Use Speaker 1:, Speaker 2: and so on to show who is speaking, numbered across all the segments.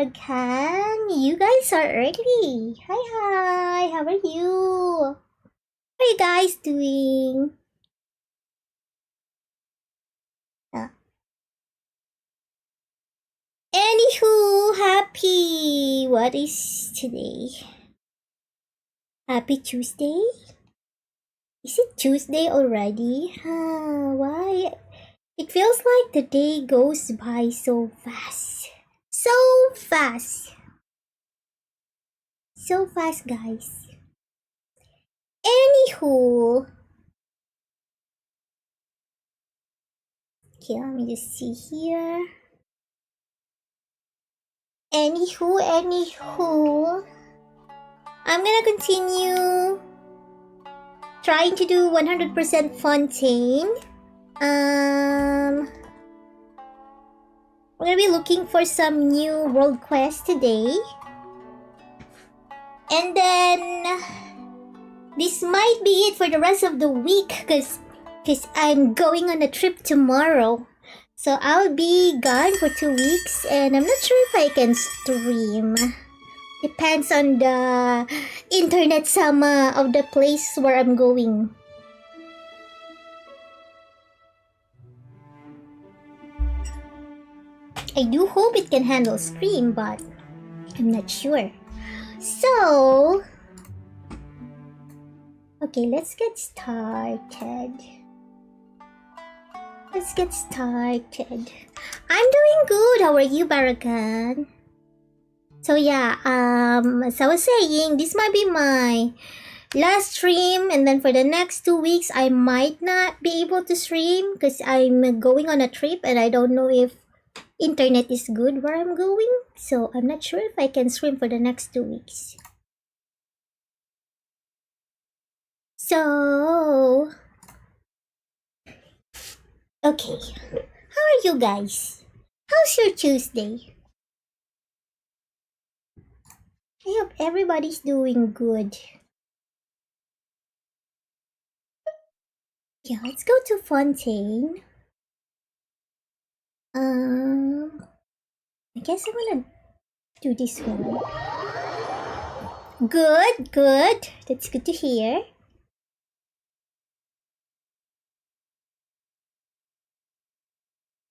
Speaker 1: Barakan. You guys are early. Hi. How are you? How are you guys doing? Anywho, happy. What is today? Happy Tuesday? Is it Tuesday already? Why? It feels like the day goes by so fast. So fast. So fast, guys. Anywho. Okay, let me just see here. Anywho. I'm gonna continue trying to do 100% Fontaine. We're gonna be looking for some new world quests today. And then this might be it for the rest of the week because I'm going on a trip tomorrow. So I'll be gone for 2 weeks and I'm not sure if I can stream. Depends on the internet sama of the place where I'm going. I do hope it can handle stream, but I'm not sure. So, okay, let's get started. I'm doing good. How are you, Barakan? So yeah, as I was saying, this might be my last stream, and then for the next 2 weeks, I might not be able to stream because I'm going on a trip and I don't know if internet is good where I'm going. So I'm not sure if I can stream for the next 2 weeks. So, okay, how are you guys? How's your Tuesday? I hope everybody's doing good. Yeah, let's go to Fontaine. I guess I'm gonna do this one. Good. That's good to hear.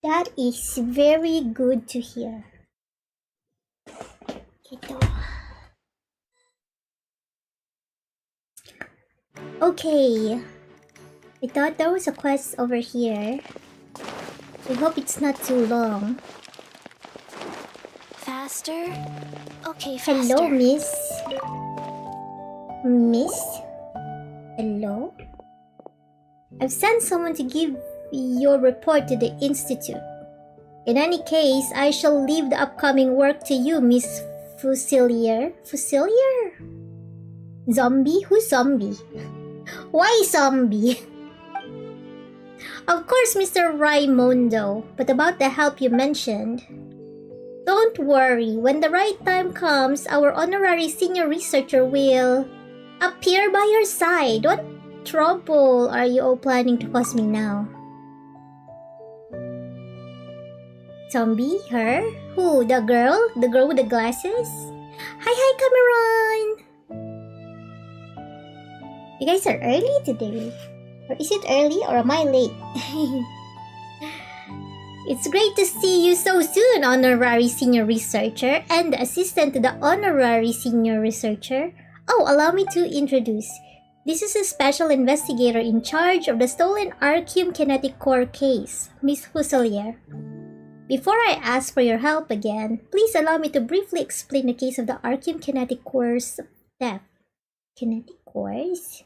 Speaker 1: That is very good to hear. Okay. I thought there was a quest over here. I hope it's not too long.
Speaker 2: Faster? Okay, faster.
Speaker 1: Hello, miss. Miss? Hello? I've sent someone to give your report to the Institute. In any case, I shall leave the upcoming work to you, Miss Fusilier. Fusilier? Zombie? Who's zombie? Why zombie? Of course, Mr. Raimondo, but about the help you mentioned. Don't worry, when the right time comes, our honorary senior researcher will appear by your side. What trouble are you all planning to cause me now? Zombie? Her? Who? The girl? The girl with the glasses? Hi, Cameron! You guys are early today. Or is it early or am I late? It's great to see you so soon, Honorary Senior Researcher and the assistant to the Honorary Senior Researcher. Oh, allow me to introduce. This is a special investigator in charge of the stolen Arceum Kinetic Core case, Miss Fusilier. Before I ask for your help again, please allow me to briefly explain the case of the Arceum Kinetic Core's theft. Kinetic Cores?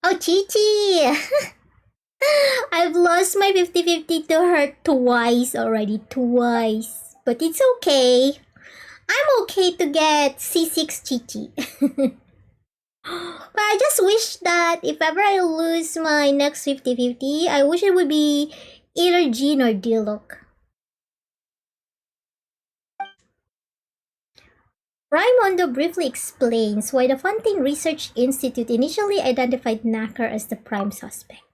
Speaker 1: Oh, Chichi! I've lost my 50-50 to her twice already. Twice. But it's okay. I'm okay to get C6 Chichi. But I just wish that if ever I lose my next 50-50, I wish it would be either Jean or Diluc. Raimondo briefly explains why the Fontaine Research Institute initially identified Knacker as the prime suspect.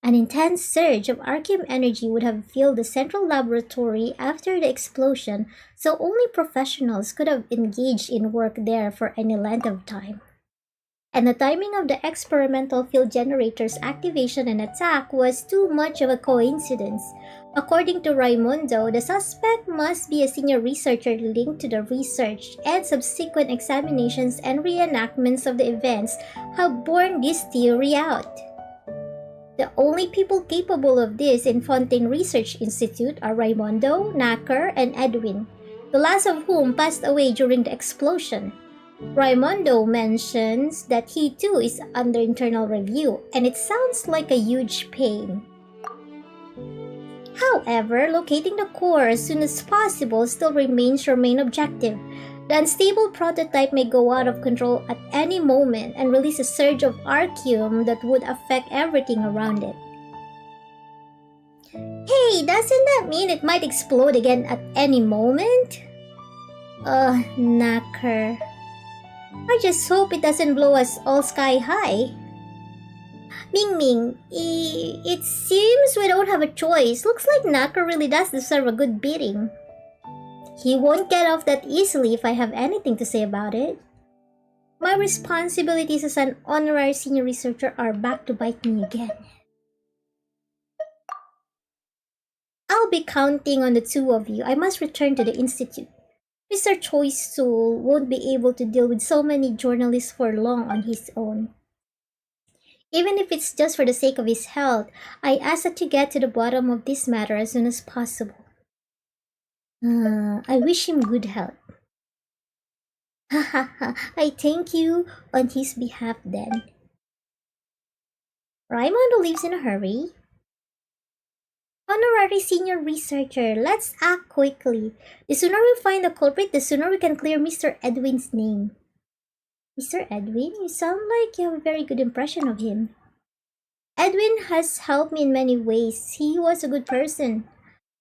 Speaker 1: An intense surge of arcane energy would have filled the central laboratory after the explosion, so only professionals could have engaged in work there for any length of time. And the timing of the experimental field generator's activation and attack was too much of a coincidence. According to Raimundo, the suspect must be a senior researcher linked to the research, and subsequent examinations and reenactments of the events have borne this theory out. The only people capable of this in Fontaine Research Institute are Raimundo, Knacker, and Edwin, the last of whom passed away during the explosion. Raimundo mentions that he too is under internal review, and it sounds like a huge pain. However, locating the core as soon as possible still remains your main objective. The unstable prototype may go out of control at any moment and release a surge of arceum that would affect everything around it. Hey, doesn't that mean it might explode again at any moment? Knacker. I just hope it doesn't blow us all sky high. MingMing, it seems we don't have a choice. Looks like Knacker really does deserve a good beating. He won't get off that easily if I have anything to say about it. My responsibilities as an honorary senior researcher are back to bite me again. I'll be counting on the two of you. I must return to the Institute. Mr. Choi Soul won't be able to deal with so many journalists for long on his own. Even if it's just for the sake of his health, I ask that you get to the bottom of this matter as soon as possible. I wish him good health. Hahaha, I thank you on his behalf then. Raimundo leaves in a hurry. Honorary senior researcher, let's act quickly. The sooner we find the culprit, the sooner we can clear Mr. Edwin's name. Mr. Edwin, you sound like you have a very good impression of him. Edwin has helped me in many ways. He was a good person.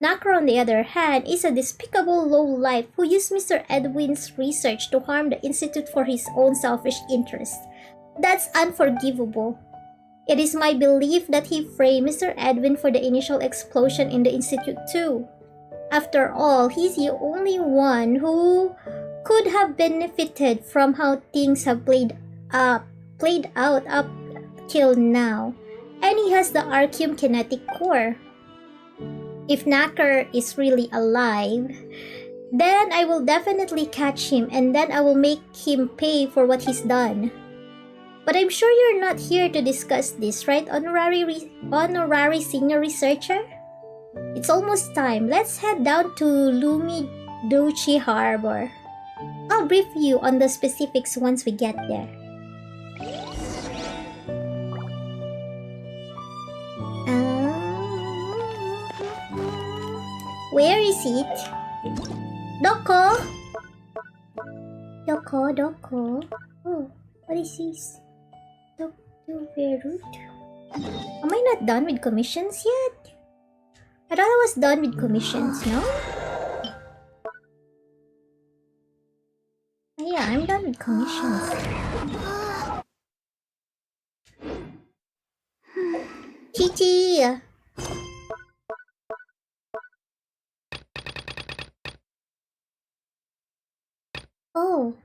Speaker 1: Knacker, on the other hand, is a despicable lowlife who used Mr. Edwin's research to harm the Institute for his own selfish interest. That's unforgivable. It is my belief that he framed Mr. Edwin for the initial explosion in the Institute too. After all, he's the only one who could have benefited from how things have played out up till now. And he has the arceum kinetic core. If Knacker is really alive, then I will definitely catch him and then I will make him pay for what he's done. But I'm sure you're not here to discuss this, right, honorary senior researcher? It's almost time. Let's head down to Lumidochi Harbor. I'll brief you on the specifics once we get there. Where is it? Doko! Doko. Oh, what is this? Dr. Verut? Am I not done with commissions yet? I thought I was done with commissions, no? Yeah, I'm done with commissions. Chichi! Oh,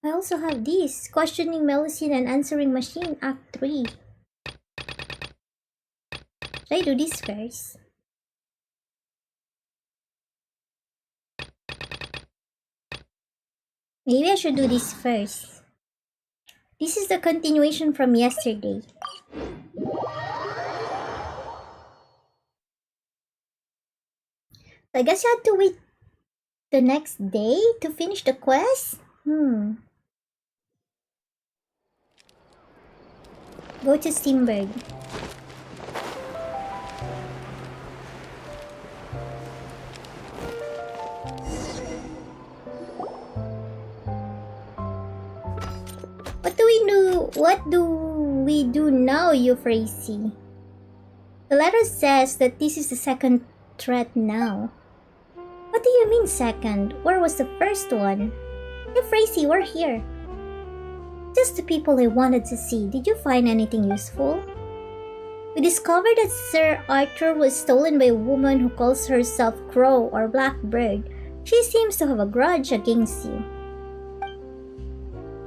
Speaker 1: I also have this. Questioning Melusine and Answering Machine, Act 3. Should I do this first? Maybe I should do this first. This is the continuation from yesterday. I guess you have to wait the next day to finish the quest? Go to Steamberg. What do we do now, Euphrasie? The letter says that this is the second threat now. What do you mean second? Where was the first one? Euphrasie, we're here. Just the people I wanted to see. Did you find anything useful? We discovered that Sir Arthur was stolen by a woman who calls herself Crow or Blackbird. She seems to have a grudge against you.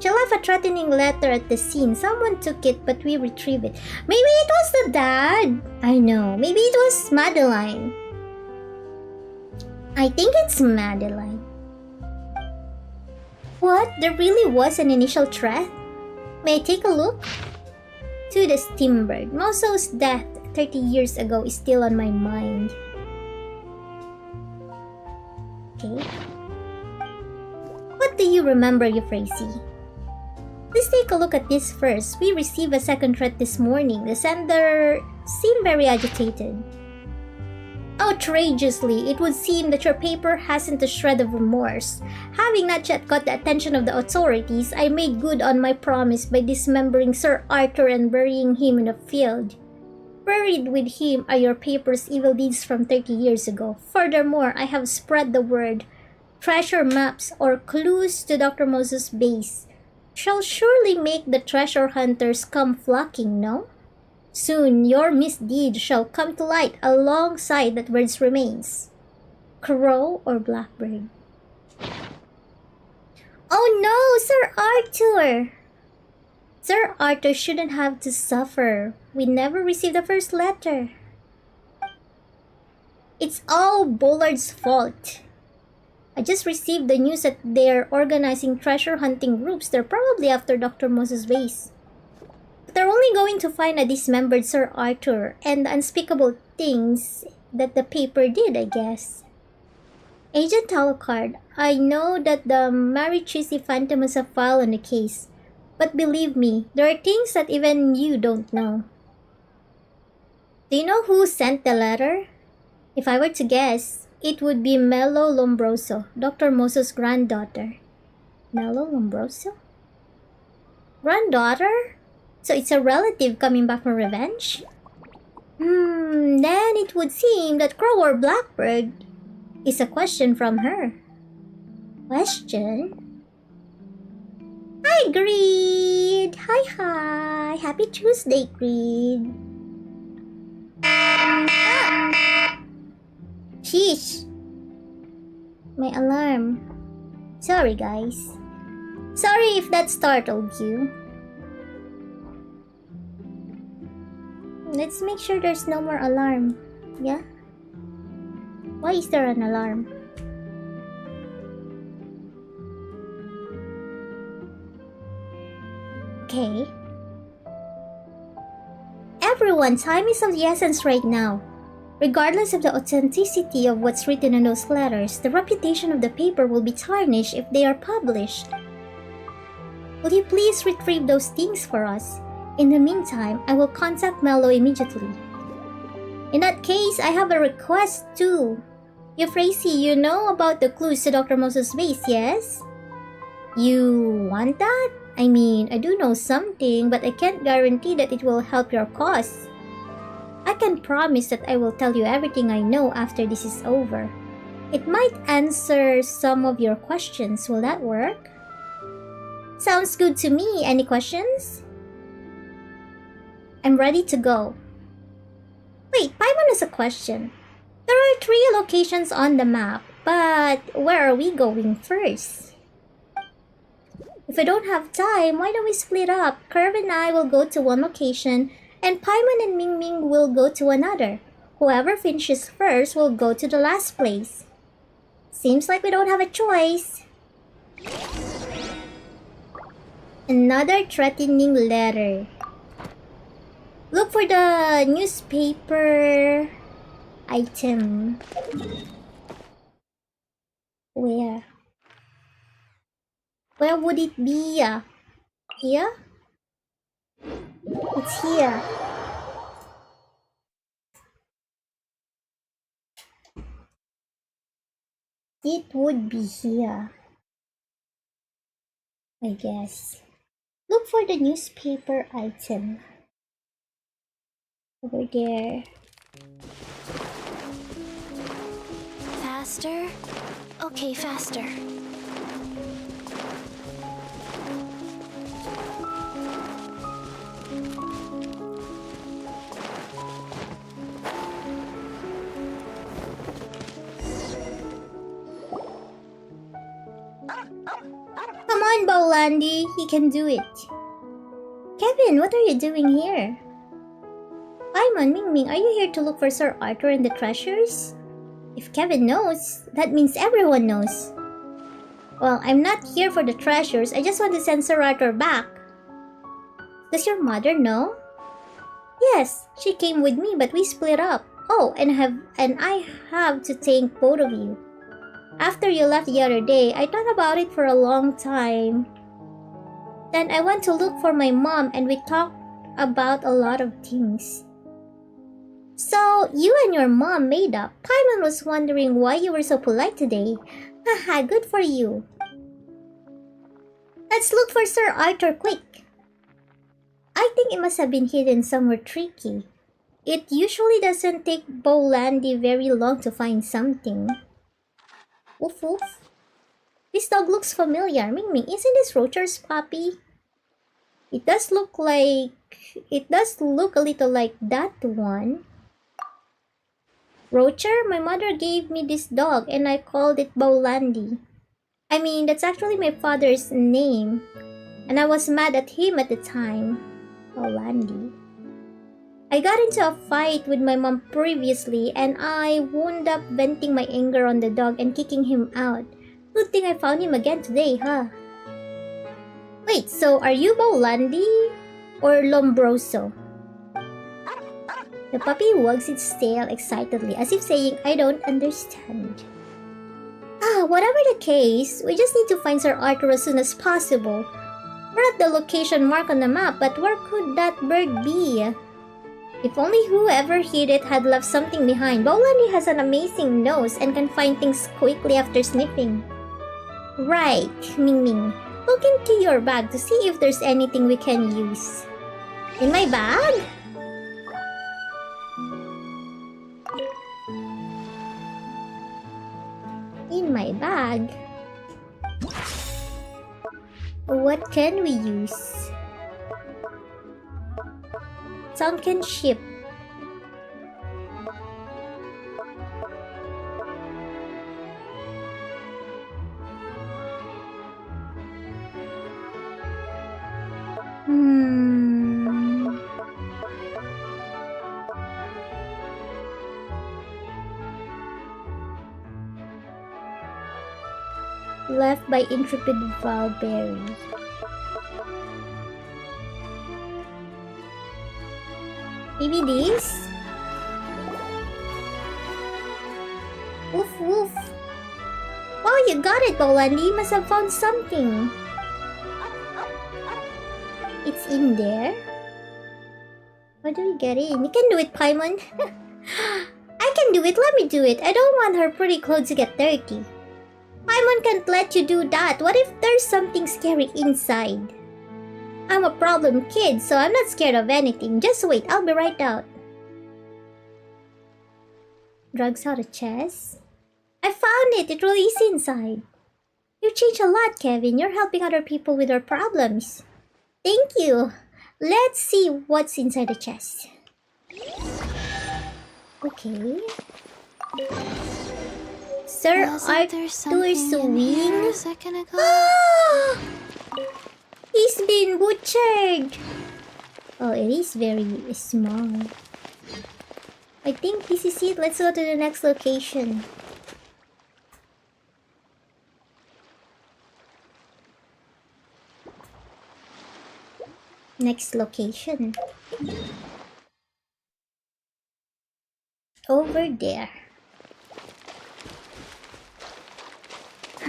Speaker 1: She left a threatening letter at the scene. Someone took it, but we retrieved it. Maybe it was the dad. I know. Maybe it was Madeline. I think it's Madeline. What? There really was an initial threat? May I take a look? To the Steambird. Moso's death 30 years ago is still on my mind. Okay. What do you remember, Euphrasie? Let's take a look at this first. We received a second threat this morning. The sender seemed very agitated. Outrageously, it would seem that your paper hasn't a shred of remorse. Having not yet got the attention of the authorities, I made good on my promise by dismembering Sir Arthur and burying him in a field. Buried with him are your paper's evil deeds from 30 years ago. Furthermore, I have spread the word. Treasure maps or clues to Dr. Moses' base shall surely make the treasure hunters come flocking, no? Soon your misdeed shall come to light alongside that bird's remains. Crow or Blackbird? Oh no, Sir Arthur! Sir Arthur shouldn't have to suffer. We never received the first letter. It's all Bullard's fault. I just received the news that they're organizing treasure hunting groups. They're probably after Dr. Moses' base. But they're only going to find a dismembered Sir Arthur and the unspeakable things that the paper did, I guess. Agent Alucard, I know that the Marichisi Phantom has a file on the case. But believe me, there are things that even you don't know. Do you know who sent the letter? If I were to guess, it would be Melo Lombroso, Dr. Moses' granddaughter. Melo Lombroso? Granddaughter? So it's a relative coming back from revenge? Then it would seem that Crow or Blackbird is a question from her. Question? Hi, Greed! Hi! Happy Tuesday, Greed! Ah! Sheesh! My alarm. Sorry, guys. Sorry if that startled you. Let's make sure there's no more alarm. Yeah? Why is there an alarm? Okay. Everyone, time is of the essence right now. Regardless of the authenticity of what's written in those letters, the reputation of the paper will be tarnished if they are published. Will you please retrieve those things for us? In the meantime, I will contact Melo immediately. In that case, I have a request too. Euphrasie, you know about the clues to Dr. Moses' base, yes? You want that? I mean, I do know something, but I can't guarantee that it will help your cause. I can promise that I will tell you everything I know after this is over. It might answer some of your questions. Will that work? Sounds good to me. Any questions? I'm ready to go. Wait, Paimon has a question. There are 3 locations on the map, but where are we going first? If I don't have time, why don't we split up? Curve and I will go to one location, and Paimon and MingMing will go to another. Whoever finishes first will go to the last place. Seems like we don't have a choice. Another threatening letter. Look for the newspaper item. Where? Where would it be? Here? It's here. It would be here, I guess. Look for the newspaper item. Over there.
Speaker 2: Faster? Okay, faster.
Speaker 1: Come on, Bolandi, you can do it. Kevin, what are you doing here? Paimon, MingMing, are you here to look for Sir Arthur and the treasures? If Kevin knows, that means everyone knows. Well, I'm not here for the treasures, I just want to send Sir Arthur back. Does your mother know? Yes, she came with me but we split up. Oh, and I have to thank both of you. After you left the other day, I thought about it for a long time. Then I went to look for my mom and we talked about a lot of things. So, you and your mom made up. Paimon was wondering why you were so polite today. Haha, good for you. Let's look for Sir Arthur quick. I think it must have been hidden somewhere tricky. It usually doesn't take Bolandi very long to find something. Woof woof. This dog looks familiar. MingMing, isn't this Rocher's puppy? It does look a little like that one. Rocher, my mother gave me this dog and I called it Bolandi. I mean, that's actually my father's name. And I was mad at him at the time. Bolandi. I got into a fight with my mom previously and I wound up venting my anger on the dog and kicking him out. Good thing I found him again today, huh? Wait, so are you Bolandi or Lombroso? The puppy wags its tail excitedly as if saying, I don't understand. Whatever the case, we just need to find Sir Arthur as soon as possible. We're at the location marked on the map, but where could that bird be? If only whoever hid it had left something behind. Bolandi has an amazing nose and can find things quickly after sniffing. Right, MingMing. Look into your bag to see if there's anything we can use. In my bag? In my bag? What can we use? Sunken ship. Left by intrepid Valberry. Maybe this? Woof woof. Wow, you got it, Bolandi. You must have found something. It's in there? How do we get in? You can do it, Paimon. I can do it. Let me do it. I don't want her pretty clothes to get dirty. Paimon can't let you do that. What if there's something scary inside? I'm a problem kid, so I'm not scared of anything. Just wait, I'll be right out. Drugs out a chest? I found it! It really is inside. You've changed a lot, Kevin. You're helping other people with their problems. Thank you. Let's see what's inside the chest. Okay. Sir Arthur's wing?
Speaker 2: A second ago?
Speaker 1: He's been butchered! Oh, it is very small. I think this is it. Let's go to the next location. Next location. Over there.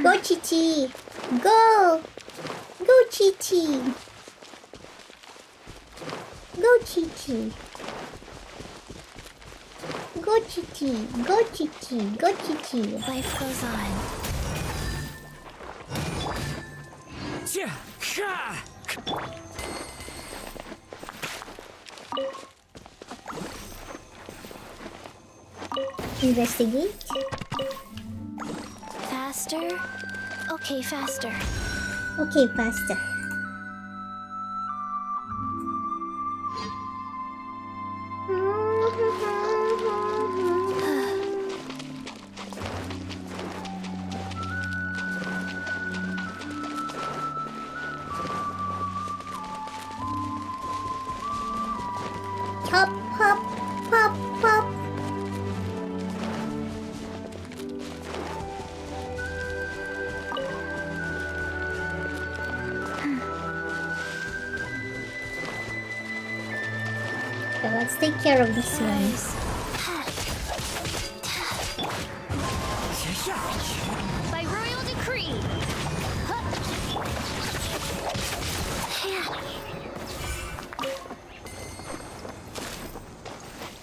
Speaker 1: Go, Chichi! Go! Go, Chichi! Go, Chichi! Go, Chichi! Go, Chichi! Go, Chichi!
Speaker 2: Life goes on.
Speaker 1: Investigate.
Speaker 2: Faster? Okay, faster.
Speaker 1: Okay, faster. Okay, let's take care of this one.
Speaker 2: Nice. By royal decree.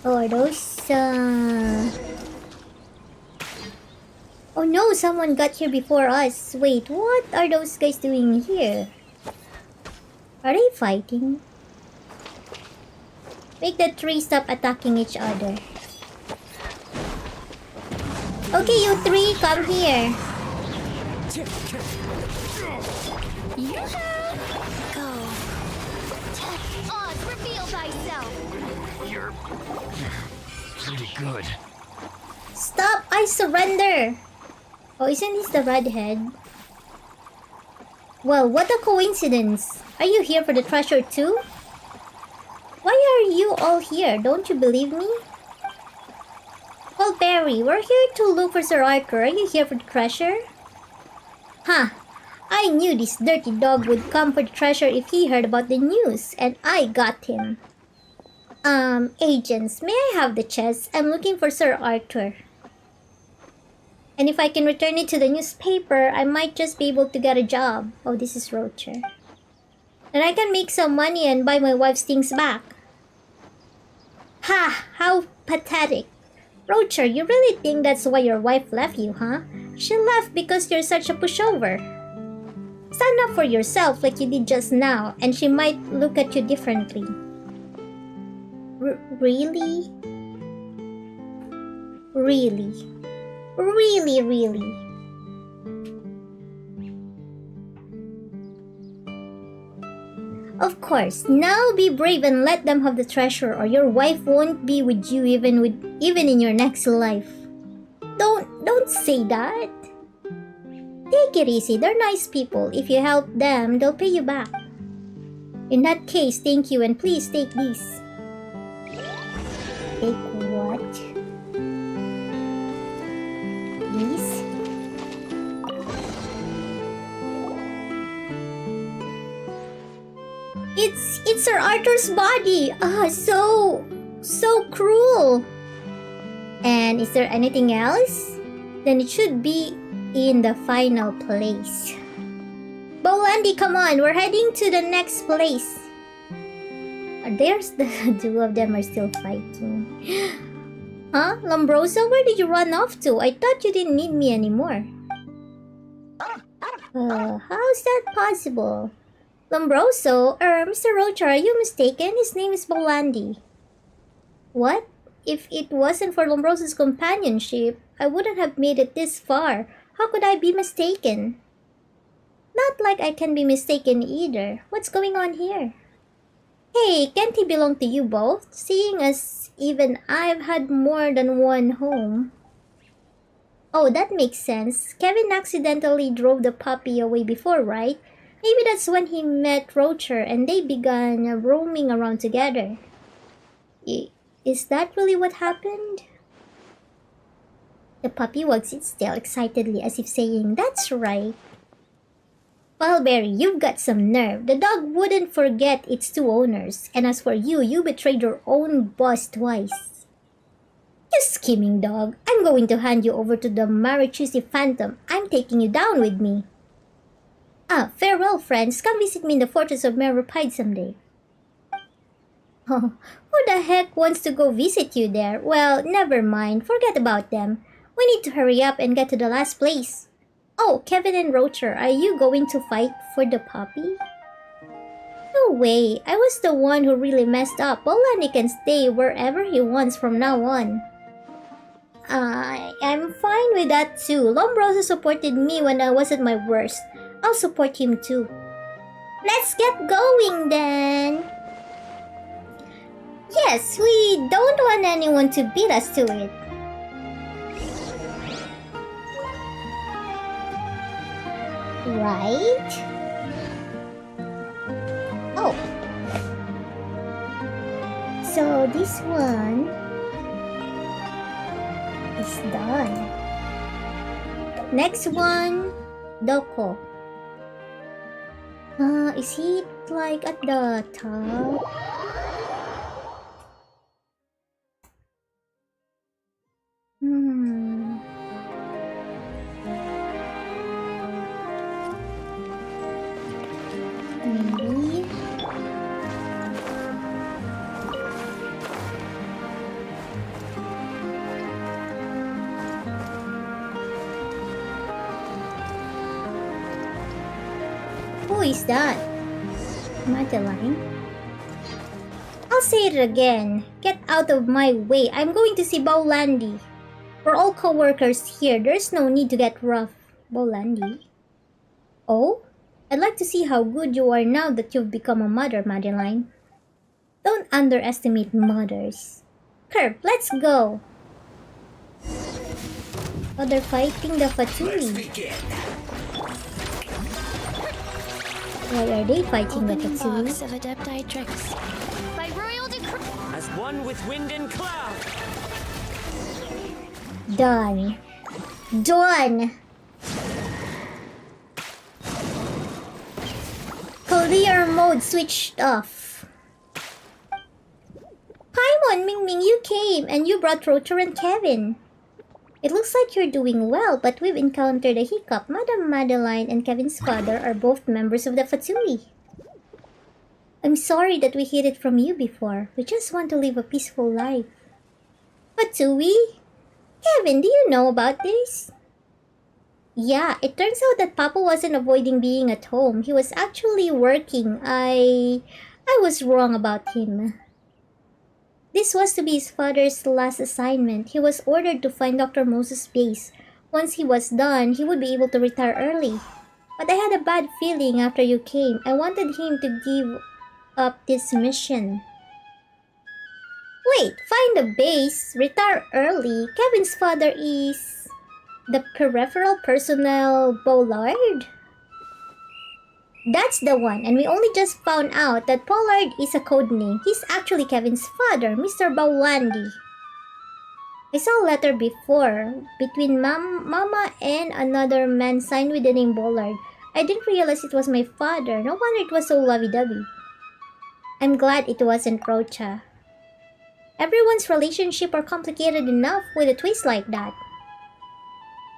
Speaker 1: Oh, those, Oh no, someone got here before us. Wait, what are those guys doing here? Are they fighting? Make the three stop attacking each other. Okay, you three, come here.
Speaker 2: Go.
Speaker 3: Oz, reveal thyself.
Speaker 4: You're pretty good.
Speaker 1: Stop, I surrender. Oh, isn't this the redhead? Well, what a coincidence. Are you here for the treasure too? Why are you all here? Don't you believe me? Well, Barry, we're here to look for Sir Arthur. Are you here for the treasure? Huh. I knew this dirty dog would come for the treasure if he heard about the news, and I got him. Agents, may I have the chest? I'm looking for Sir Arthur. And if I can return it to the newspaper, I might just be able to get a job. Oh, this is Rocher. And I can make some money and buy my wife's things back. Ha! How pathetic. Rocher, you really think that's why your wife left you, huh? She left because you're such a pushover. Stand up for yourself like you did just now, and she might look at you differently. Really? Really? Really? Of course, now be brave and let them have the treasure, or your wife won't be with you even in your next life. Don't say that. Take it easy, they're nice people. If you help them, they'll pay you back. In that case, thank you, and please take these. Take what? These? It's Sir Arthur's body. So cruel. And is there anything else? Then it should be in the final place. Bolandi, come on, we're heading to the next place. There's the two of them are still fighting. Huh? Lombroso, where did you run off to? I thought you didn't need me anymore. How's that possible? Lombroso? Mr. Rocher, are you mistaken? His name is Bolandi. What? If it wasn't for Lombroso's companionship, I wouldn't have made it this far. How could I be mistaken? Not like I can be mistaken either. What's going on here? Hey, can't he belong to you both? Seeing as even I've had more than one home. Oh, that makes sense. Kevin accidentally drove the puppy away before, right? Maybe that's when he met Rocher and they began roaming around together. Is that really what happened? The puppy wags its tail excitedly as if saying, "That's right." Well, Barry, you've got some nerve. The dog wouldn't forget its two owners. And as for you, you betrayed your own boss twice. You scheming dog. I'm going to hand you over to the Marichusi Phantom. I'm taking you down with me. Farewell, friends. Come visit me in the fortress of Meropide someday. Oh, who the heck wants to go visit you there? Well, never mind. Forget about them. We need to hurry up and get to the last place. Oh, Kevin and Rocher, are you going to fight for the puppy? No way. I was the one who really messed up. Bolandi can stay wherever he wants from now on. I'm fine with that too. Lombroso supported me when I was at my worst. I'll support him too. Let's get going then. Yes, we don't want anyone to beat us to it. Right? Oh. So this one is done. Next one, Doko. Is he like at the top? Who is that? Madeline? I'll say it again. Get out of my way. I'm going to see Bolandi. We're all co-workers here. There's no need to get rough. Bolandi? Oh? I'd like to see how good you are now that you've become a mother, Madeline. Don't underestimate mothers. Kerb, let's go. Oh, they're fighting the Fatui. Why are they fighting the
Speaker 2: Opening
Speaker 1: Fatui?
Speaker 2: box of adepti tricks. By royal decree.
Speaker 3: As one with wind and cloud.
Speaker 1: Done. Done. Clear mode switched off. Paimon, MingMing, you came and you brought Roger and Kevin. It looks like you're doing well, but we've encountered a hiccup. Madame Madeline and Kevin's father are both members of the Fatui. I'm sorry that we hid it from you before. We just want to live a peaceful life. Fatui? Kevin, do you know about this? Yeah, it turns out that Papa wasn't avoiding being at home. He was actually working. I was wrong about him. This was to be his father's last assignment. He was ordered to find Dr. Moses' base. Once he was done, he would be able to retire early. But I had a bad feeling after you came. I wanted him to give up this mission. Wait, find the base, retire early. Kevin's father is the peripheral personnel Bollard? That's the one, and we only just found out that Pollard is a code name. He's actually Kevin's father, Mr. Bowlandi. I saw a letter before between Mama and another man signed with the name Bollard. I didn't realize it was my father. No wonder it was so lovey-dovey. I'm glad it wasn't Rocha. Everyone's relationship are complicated enough with a twist like that.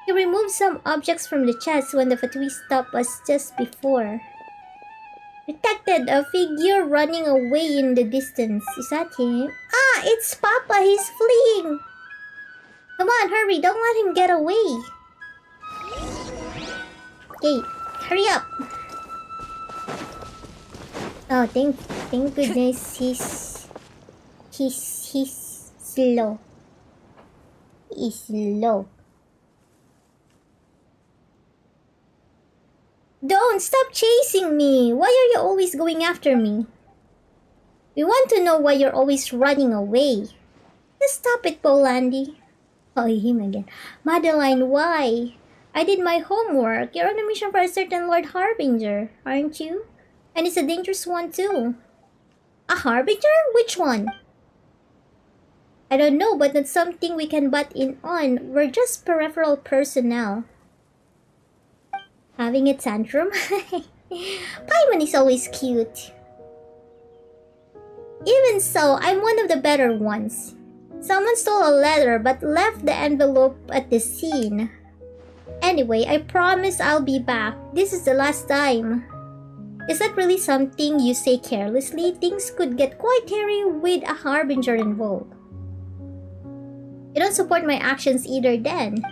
Speaker 1: He removed some objects from the chest when the Fatui stopped us just before. Detected a figure running away in the distance. Is that him? Ah, it's Papa. He's fleeing. Come on, hurry. Don't let him get away. Okay, hurry up. Oh, thank goodness he's slow. He's slow. Don't stop chasing me! Why are you always going after me? We want to know why you're always running away. Just stop it, Bolandi. Oh, him again. Madeline, why? I did my homework. You're on a mission for a certain Lord Harbinger, aren't you? And it's a dangerous one too. A Harbinger? Which one? I don't know, but that's something we can butt in on. We're just peripheral personnel. Having a tantrum? Paimon is always cute. Even so, I'm one of the better ones. Someone stole a letter but left the envelope at the scene. Anyway, I promise I'll be back. This is the last time. Is that really something you say carelessly? Things could get quite hairy with a Harbinger involved. You don't support my actions either then.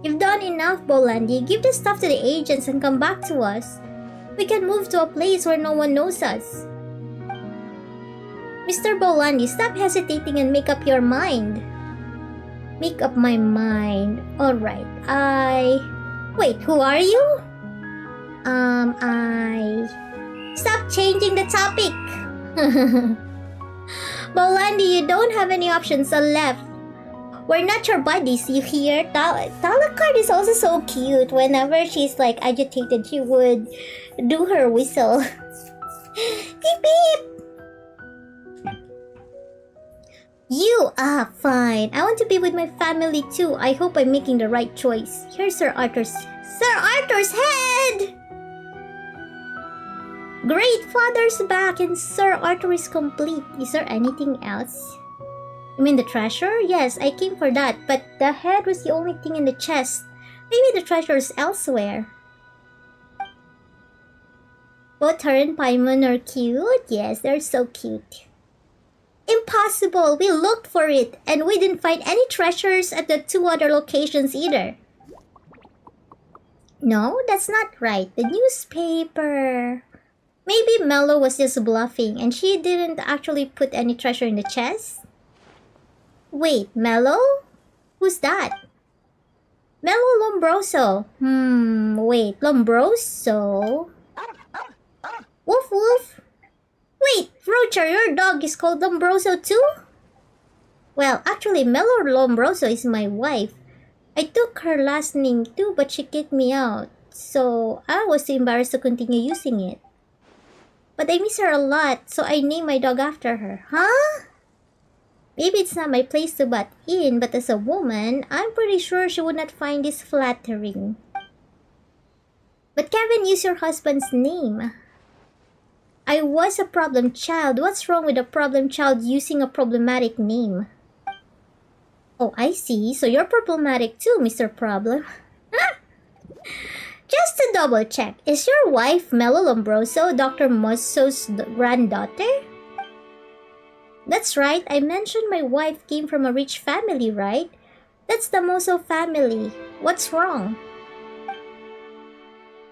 Speaker 1: You've done enough, Bolandi. Give the stuff to the agents and come back to us. We can move to a place where no one knows us. Mr. Bolandi, stop hesitating and make up your mind. Make up my mind. Alright, Wait, who are you? Stop changing the topic! Bolandi, you don't have any options left. We're not your buddies, you hear? Talakard is also so cute. Whenever she's like agitated, she would do her whistle. Beep beep! You are fine. I want to be with my family too. I hope I'm making the right choice. Here's Sir Arthur's head! Great, Father's back and Sir Arthur is complete. Is there anything else? You mean the treasure? Yes, I came for that, but the head was the only thing in the chest. Maybe the treasure is elsewhere. Both her and Paimon are cute. Yes, they're so cute. Impossible! We looked for it, and we didn't find any treasures at the two other locations either. No, that's not right. The newspaper. Maybe Mello was just bluffing and she didn't actually put any treasure in the chest? Wait, Mello? Who's that? Mello Lombroso. Wait, Lombroso? Woof woof. Wait, Roger, your dog is called Lombroso too? Well, actually, Mello Lombroso is my wife. I took her last name too, but she kicked me out. So, I was too embarrassed to continue using it. But I miss her a lot, so I named my dog after her. Huh? Maybe it's not my place to butt in, but as a woman, I'm pretty sure she would not find this flattering. But Kevin, use your husband's name. I was a problem child. What's wrong with a problem child using a problematic name? Oh, I see. So you're problematic too, Mr. Problem. Just to double check, is your wife Mello Lombroso Dr. Mosso's granddaughter? That's right, I mentioned my wife came from a rich family, right? That's the Mosso family. What's wrong?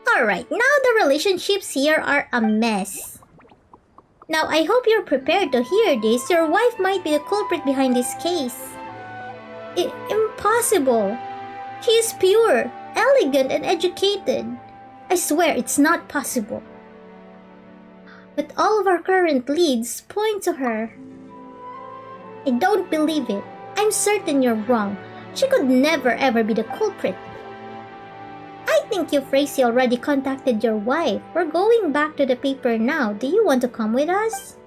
Speaker 1: Alright, now the relationships here are a mess. Now, I hope you're prepared to hear this. Your wife might be the culprit behind this case. Impossible. She is pure, elegant, and educated. I swear it's not possible. But all of our current leads point to her. I don't believe it. I'm certain you're wrong. She could never ever be the culprit. I think you, Tracy, already contacted your wife. We're going back to the paper now. Do you want to come with us?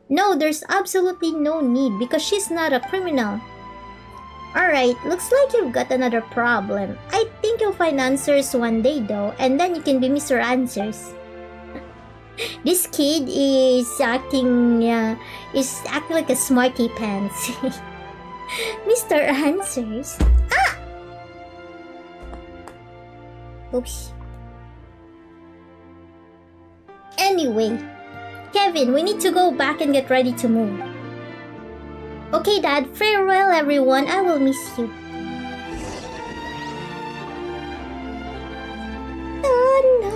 Speaker 1: No, there's absolutely no need because she's not a criminal. Alright, looks like you've got another problem. I think you'll find answers one day though, and then you can be Mr. Answers. This kid is acting like a smarty pants. Mr. Answers. Ah! Oops. Anyway, Kevin, we need to go back and get ready to move. Okay, Dad. Farewell, everyone. I will miss you. Oh no.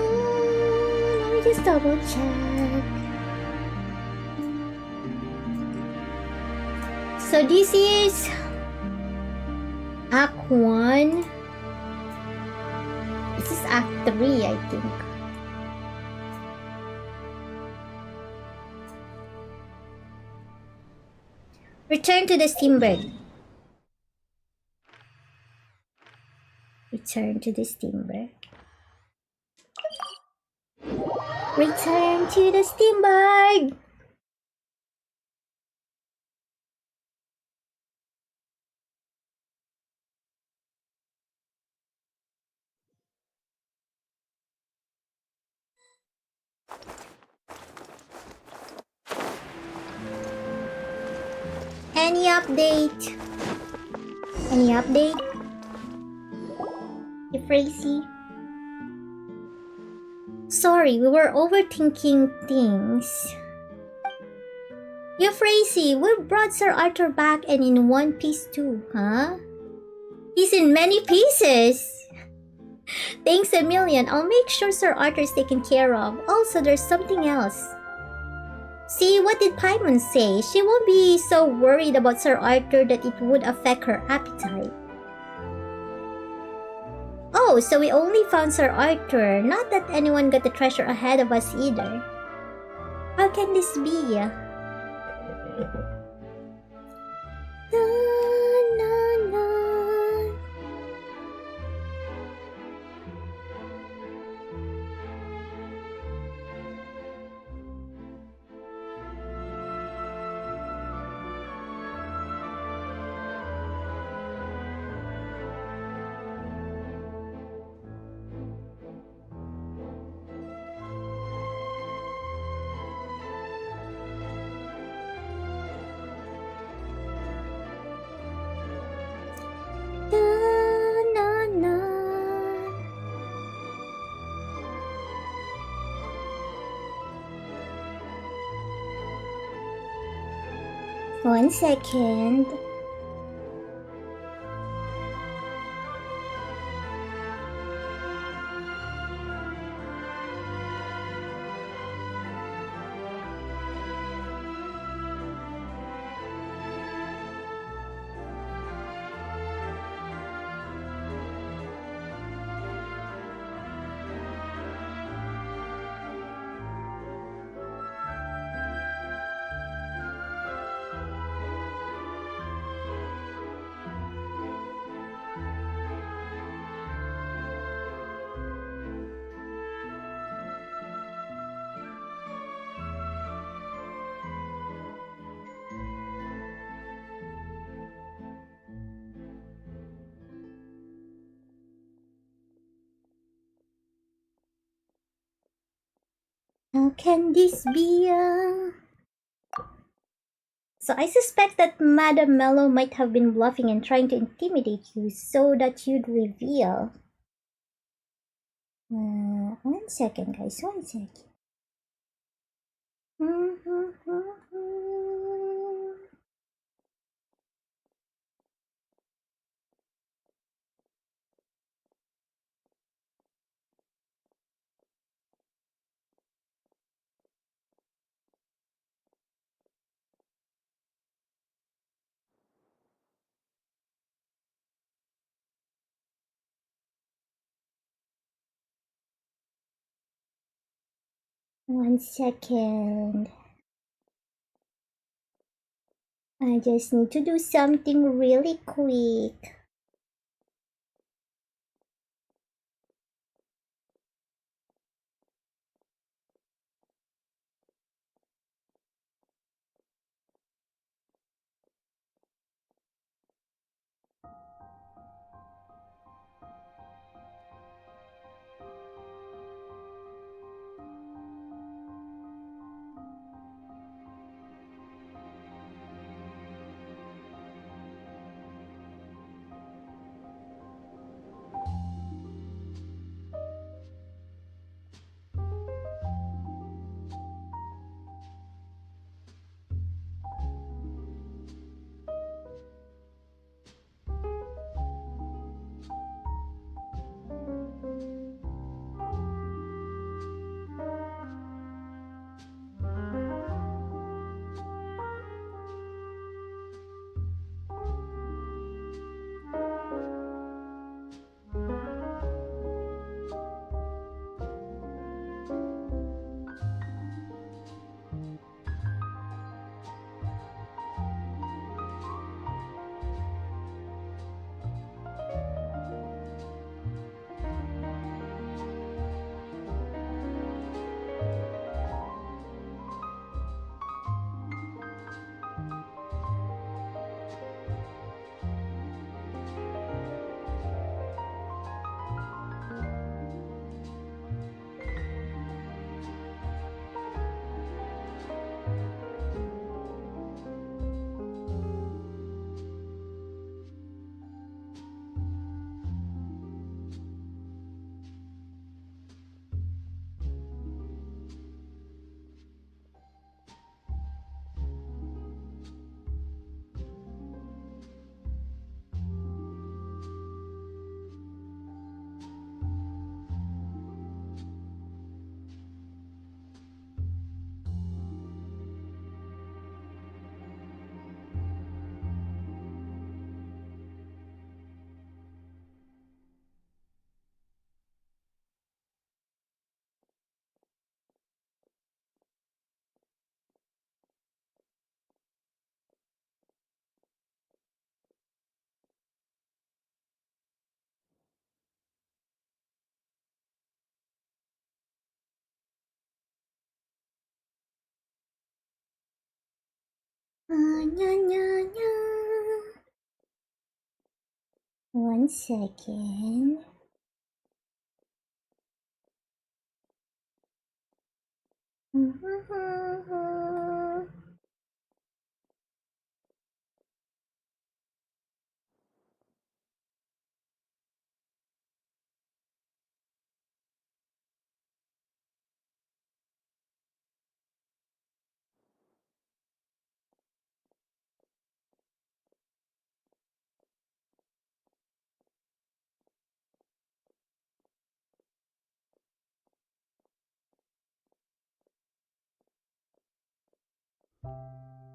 Speaker 1: Let me just double check. So this is Act 1. This is Act 3, I think. Return to the Steamberg. Return to the Steamberg. Return to the Steamberg! Any update? Any update? Euphrasie? Sorry, we were overthinking things. Euphrasie, we brought Sir Arthur back and in one piece too, huh? He's in many pieces! Thanks a million. I'll make sure Sir Arthur's taken care of. Also, there's something else. See, what did Paimon say? She won't be so worried about Sir Arthur that it would affect her appetite. Oh, so we only found Sir Arthur. Not that anyone got the treasure ahead of us either. How can this be? Na, na, na. One second. How can this be? So I suspect that Madame Mello might have been bluffing and trying to intimidate you so that you'd reveal. 1 second, guys. 1 second. One second. I just need to do something really quick. Nya, nya, nya. 1 second.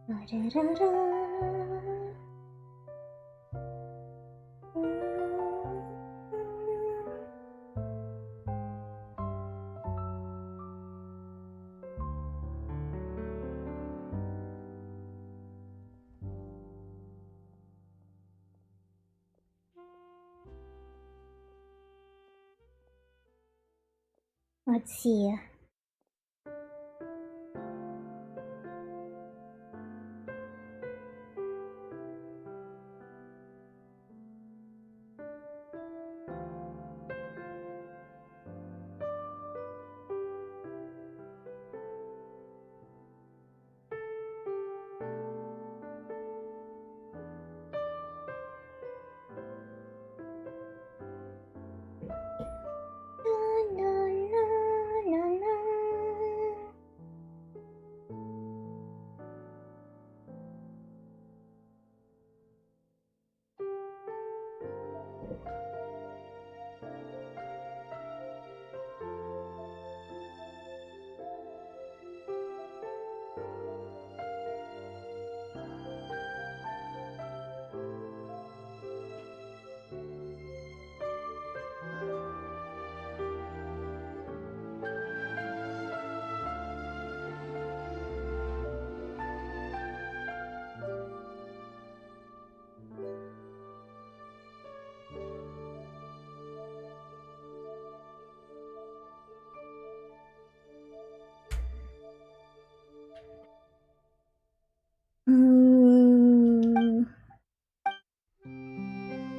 Speaker 1: Da-da-da-da. Let's see.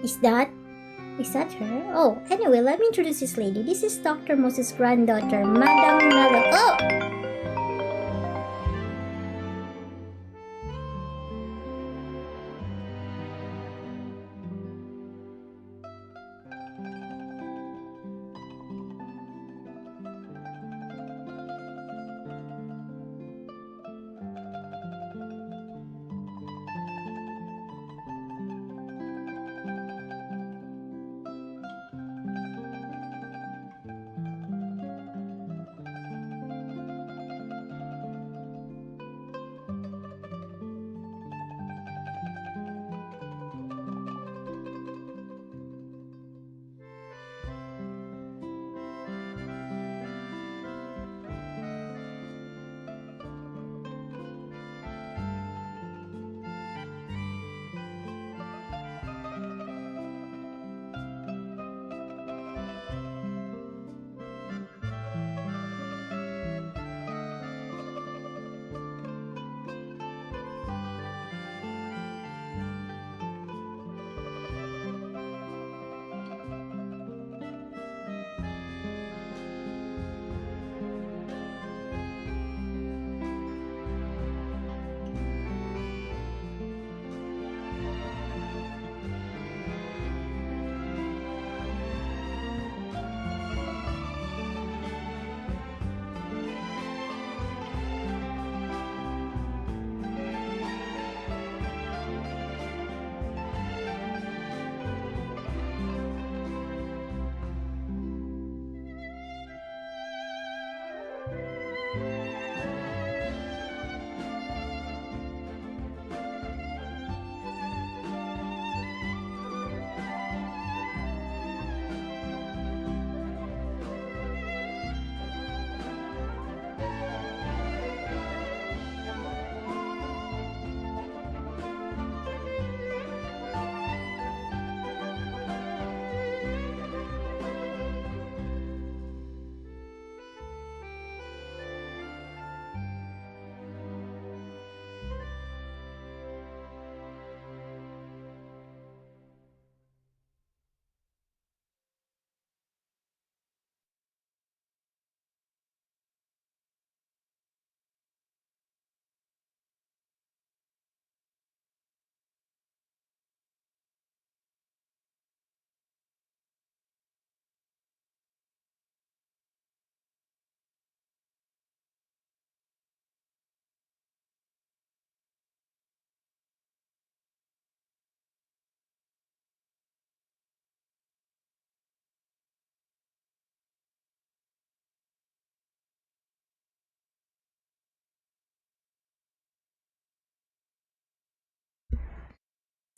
Speaker 1: Is that her? Oh, anyway, let me introduce this lady. This is Dr. Moses' granddaughter, Madame Mello. Oh!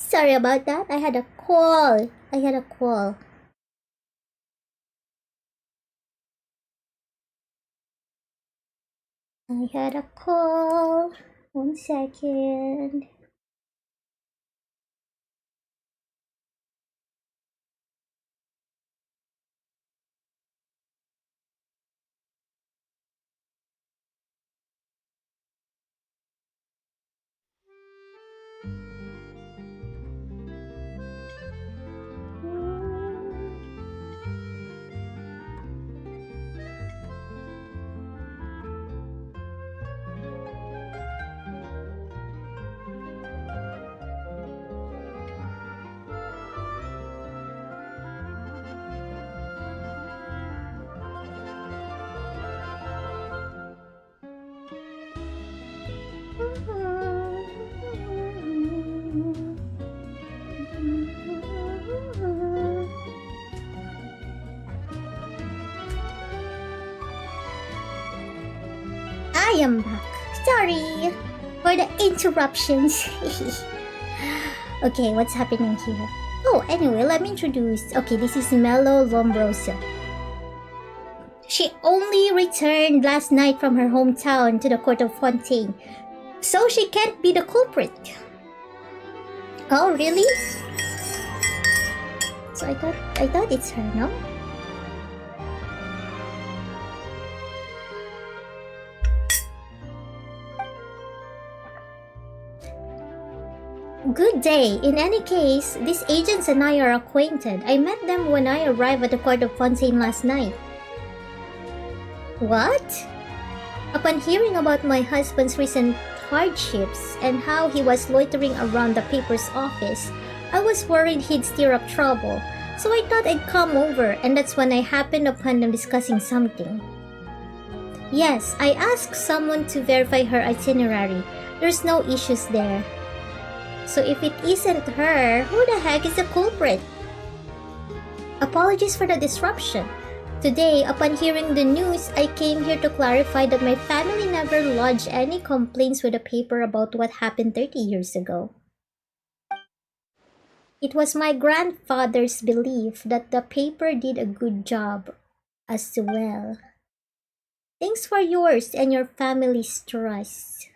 Speaker 1: Sorry about that. I had a call. One second. I am back. Sorry for the interruptions. Okay, what's happening here? Oh, anyway, let me introduce. Okay, this is Mello Lombroso. She only returned last night from her hometown to the court of Fontaine, so she can't be the culprit. Oh, really? So I thought it's her, no? Good day. In any case, these agents and I are acquainted. I met them when I arrived at the court of Fontaine last night. What? Upon hearing about my husband's recent hardships and how he was loitering around the paper's office, I was worried he'd stir up trouble, so I thought I'd come over, and that's when I happened upon them discussing something. Yes, I asked someone to verify her itinerary. There's no issues there. So if it isn't her, who the heck is the culprit? Apologies for the disruption. Today, upon hearing the news, I came here to clarify that my family never lodged any complaints with the paper about what happened 30 years ago. It was my grandfather's belief that the paper did a good job as well. Thanks for yours and your family's trust.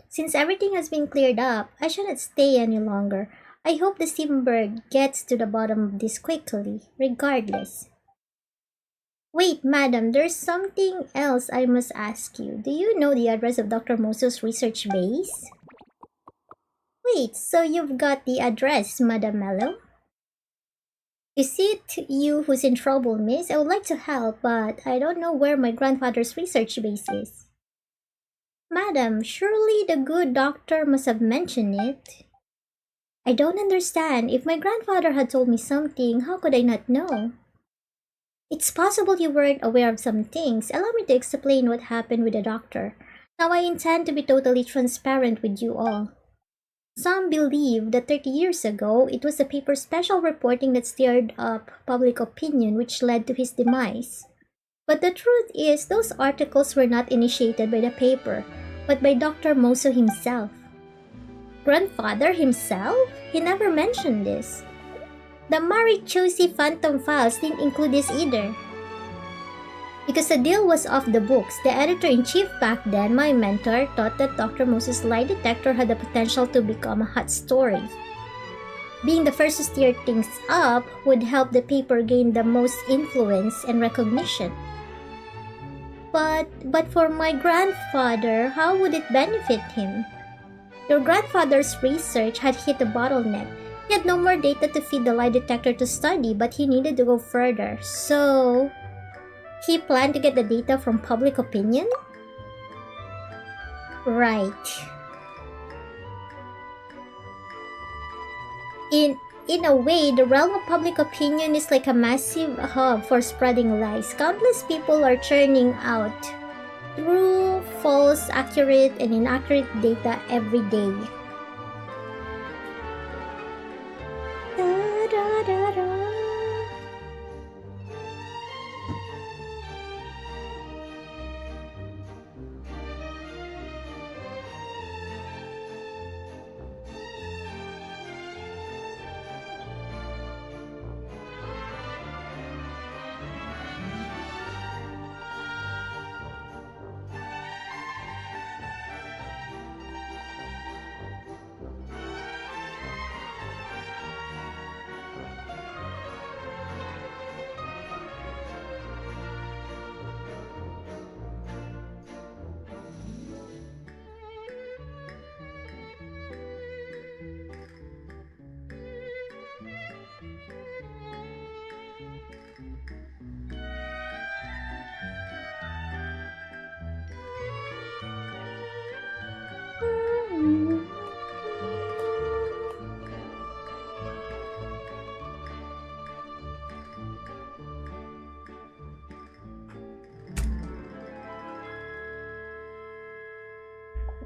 Speaker 1: Since everything has been cleared up, I shouldn't stay any longer. I hope the Simberg gets to the bottom of this quickly, regardless. Wait, madam, there's something else I must ask you. Do you know the address of Dr. Moso's research base? Wait, so you've got the address, Madam Mello? Is it you who's in trouble, miss? I would like to help, but I don't know where my grandfather's research base is. Madam, surely the good doctor must have mentioned it. I don't understand. If my grandfather had told me something, how could I not know? It's possible you weren't aware of some things. Allow me to explain what happened with the doctor. Now I intend to be totally transparent with you all. Some believe that 30 years ago, it was the paper's special reporting that stirred up public opinion which led to his demise. But the truth is, those articles were not initiated by the paper, but by Dr. Moso himself. Grandfather himself? He never mentioned this. The Marichosi Phantom Files didn't include this either. Because the deal was off the books, the editor-in-chief back then, my mentor, thought that Dr. Moso's lie detector had the potential to become a hot story. Being the first to steer things up would help the paper gain the most influence and recognition. But for my grandfather, how would it benefit him? Your grandfather's research had hit a bottleneck. He had no more data to feed the lie detector to study, but he needed to go further. So, he planned to get the data from public opinion? Right. In a way, the realm of public opinion is like a massive hub for spreading lies. Countless people are churning out true, false, accurate, and inaccurate data every day. Da, da, da, da.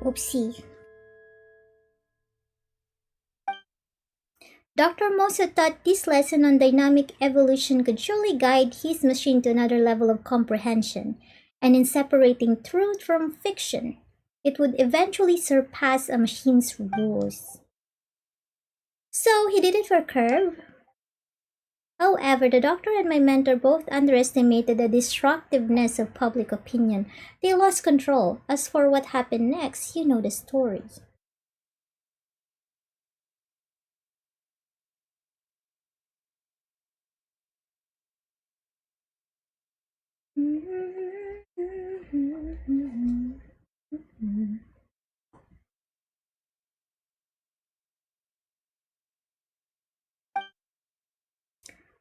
Speaker 1: Oopsie. Dr. Moso thought this lesson on dynamic evolution could surely guide his machine to another level of comprehension, and in separating truth from fiction, it would eventually surpass a machine's rules. So he did it for Curve. However, the doctor and my mentor both underestimated the destructiveness of public opinion. They lost control. As for what happened next, you know the story.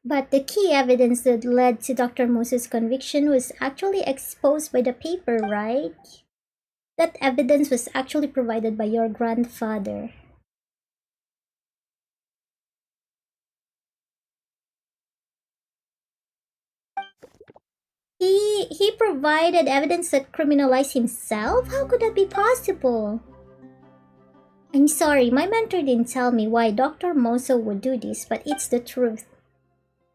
Speaker 1: But the key evidence that led to Dr. Moso's conviction was actually exposed by the paper, right? That evidence was actually provided by your grandfather. He provided evidence that criminalized himself? How could that be possible? I'm sorry, my mentor didn't tell me why Dr. Moso would do this, but it's the truth.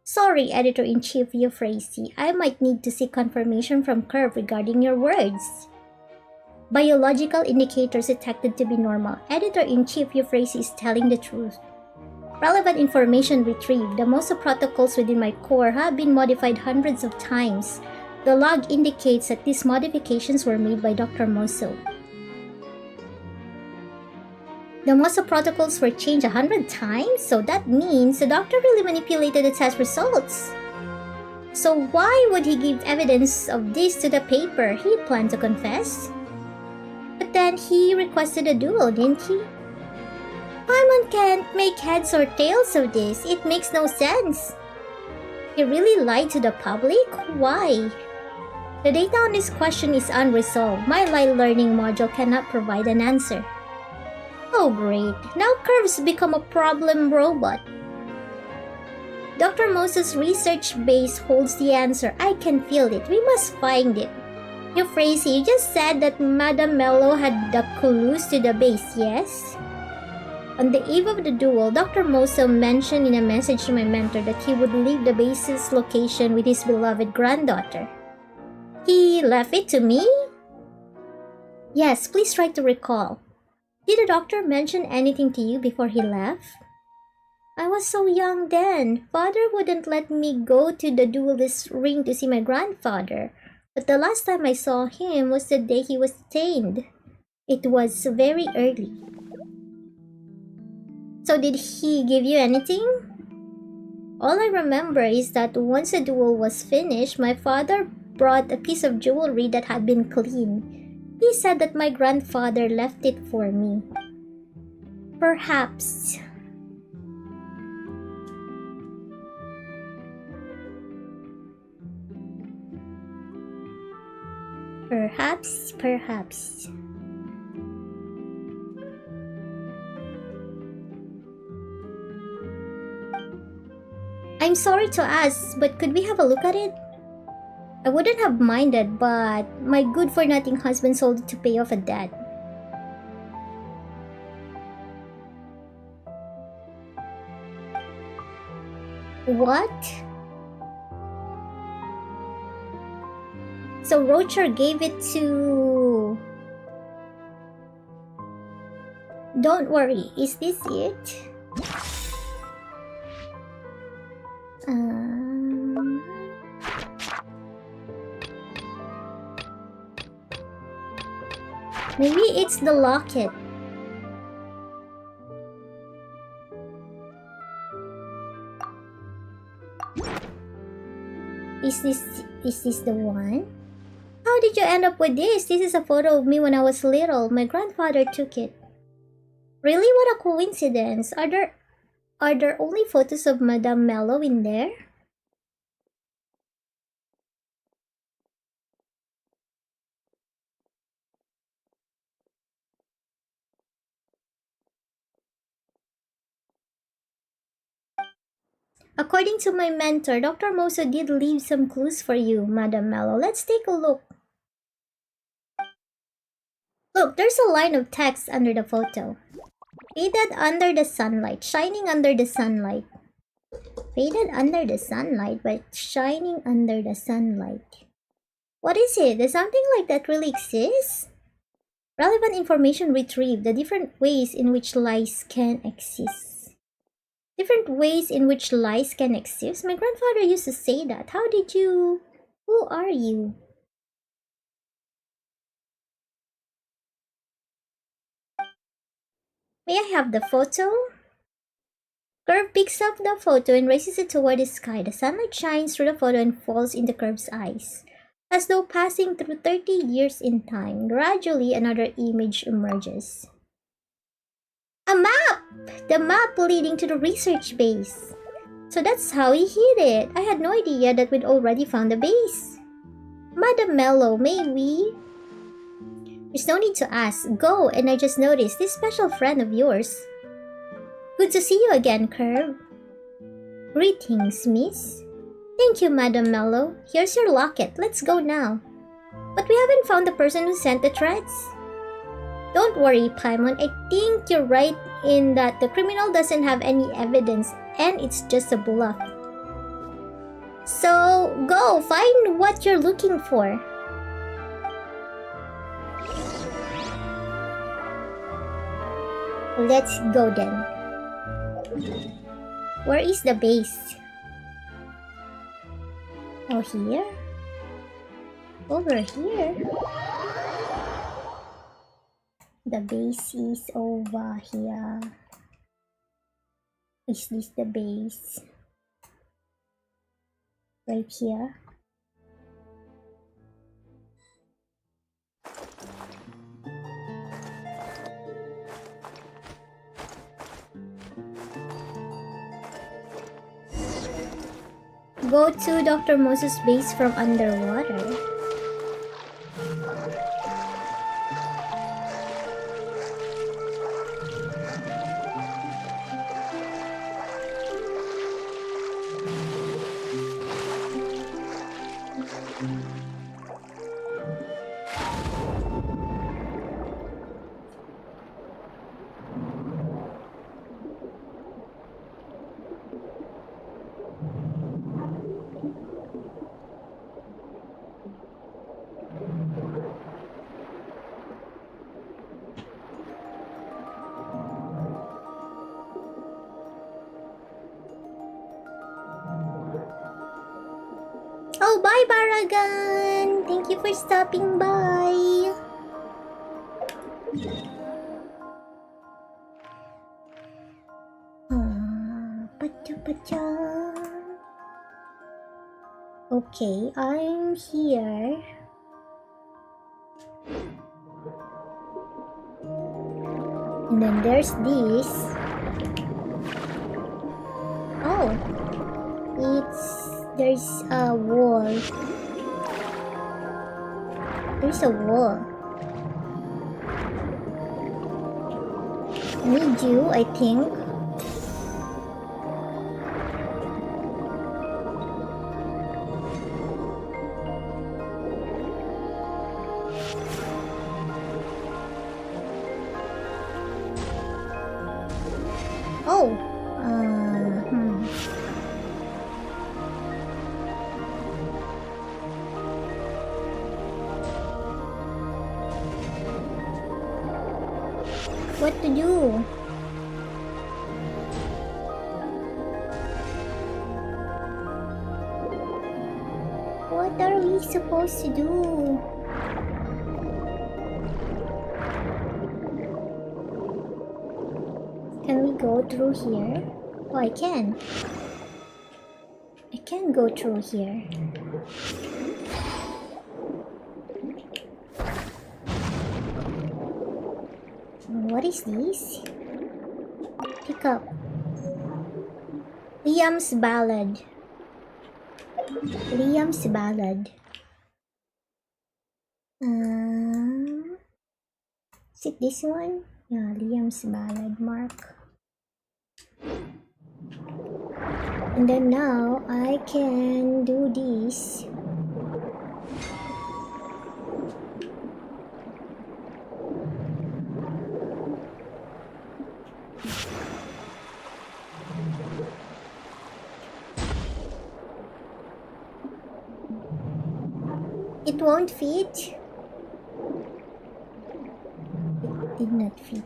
Speaker 1: Sorry, Editor-in-Chief Euphrasia, I might need to seek confirmation from Curve regarding your words. Biological indicators detected to be normal. Editor-in-Chief Euphrasia is telling the truth. Relevant information retrieved. The Moso protocols within my core have been modified hundreds of times. The log indicates that these modifications were made by Dr. Moso. The Moso protocols were changed 100 times, so that means the doctor really manipulated the test results. So why would he give evidence of this to the paper? He planned to confess? But then he requested a duel, didn't he? Paimon can't make heads or tails of this. It makes no sense. He really lied to the public? Why? The data on this question is unresolved. My live learning module cannot provide an answer. Oh great, now Curve's become a problem robot. Dr. Moso's research base holds the answer. I can feel it. We must find it. Euphrasia, you just said that Madame Mello had the clues to the base, yes? On the eve of the duel, Dr. Moso mentioned in a message to my mentor that he would leave the base's location with his beloved granddaughter. He left it to me? Yes, please try to recall. Did the doctor mention anything to you before he left? I was so young then. Father wouldn't let me go to the duelist ring to see my grandfather. But the last time I saw him was the day he was detained. It was very early. So did he give you anything? All I remember is that once the duel was finished, my father brought a piece of jewelry that had been cleaned. He said that my grandfather left it for me. Perhaps. Perhaps. I'm sorry to ask, but could we have a look at it? I wouldn't have minded, but my good-for-nothing husband sold it to pay off a debt. What? So Rocher gave it to... Don't worry, is this it? Maybe it's the locket. Is this the one? How did you end up with this? This is a photo of me when I was little. My grandfather took it. Really? What a coincidence. Are there only photos of Madame Mello in there? According to my mentor, Dr. Moso did leave some clues for you, Madame Mello. Let's take a look. Look, there's a line of text under the photo. Faded under the sunlight, shining under the sunlight. Faded under the sunlight, but shining under the sunlight. What is it? Does something like that really exist? Relevant information retrieved. The different ways in which lies can exist. Different ways in which lies can exist? My grandfather used to say that. How did you... Who are you? May I have the photo? Curve picks up the photo and raises it toward the sky. The sunlight shines through the photo and falls into Curve's eyes. As though passing through 30 years in time, gradually another image emerges. A map! The map leading to the research base. So that's how he hid it. I had no idea that we'd already found the base. Madam Mello, may we? There's no need to ask. Go, and I just noticed this special friend of yours. Good to see you again, Curve. Greetings, miss. Thank you, Madam Mello. Here's your locket. Let's go now. But we haven't found the person who sent the threats. Don't worry, Paimon. I think you're right in that the criminal doesn't have any evidence and it's just a bluff. So, go, find what you're looking for. Let's go then. Where is the base? Oh, here? Over here? The base is over here. Is this the base? Right here? Go to Dr. Moses' base from underwater. Oh, bye, Baragan! Thank you for stopping by. Pacha. Okay, I'm here. And then there's this. Oh, there's a wall. There's a wall. Need you, I think. Oh, what to do? What are we supposed to do? Can we go through here? Oh, I can. I can go through here. What is this? Pick up. Liam's Ballad. Liam's Ballad. Is it this one? Yeah, Liam's Ballad, mark. And then now I can do this. It won't fit. It did not fit.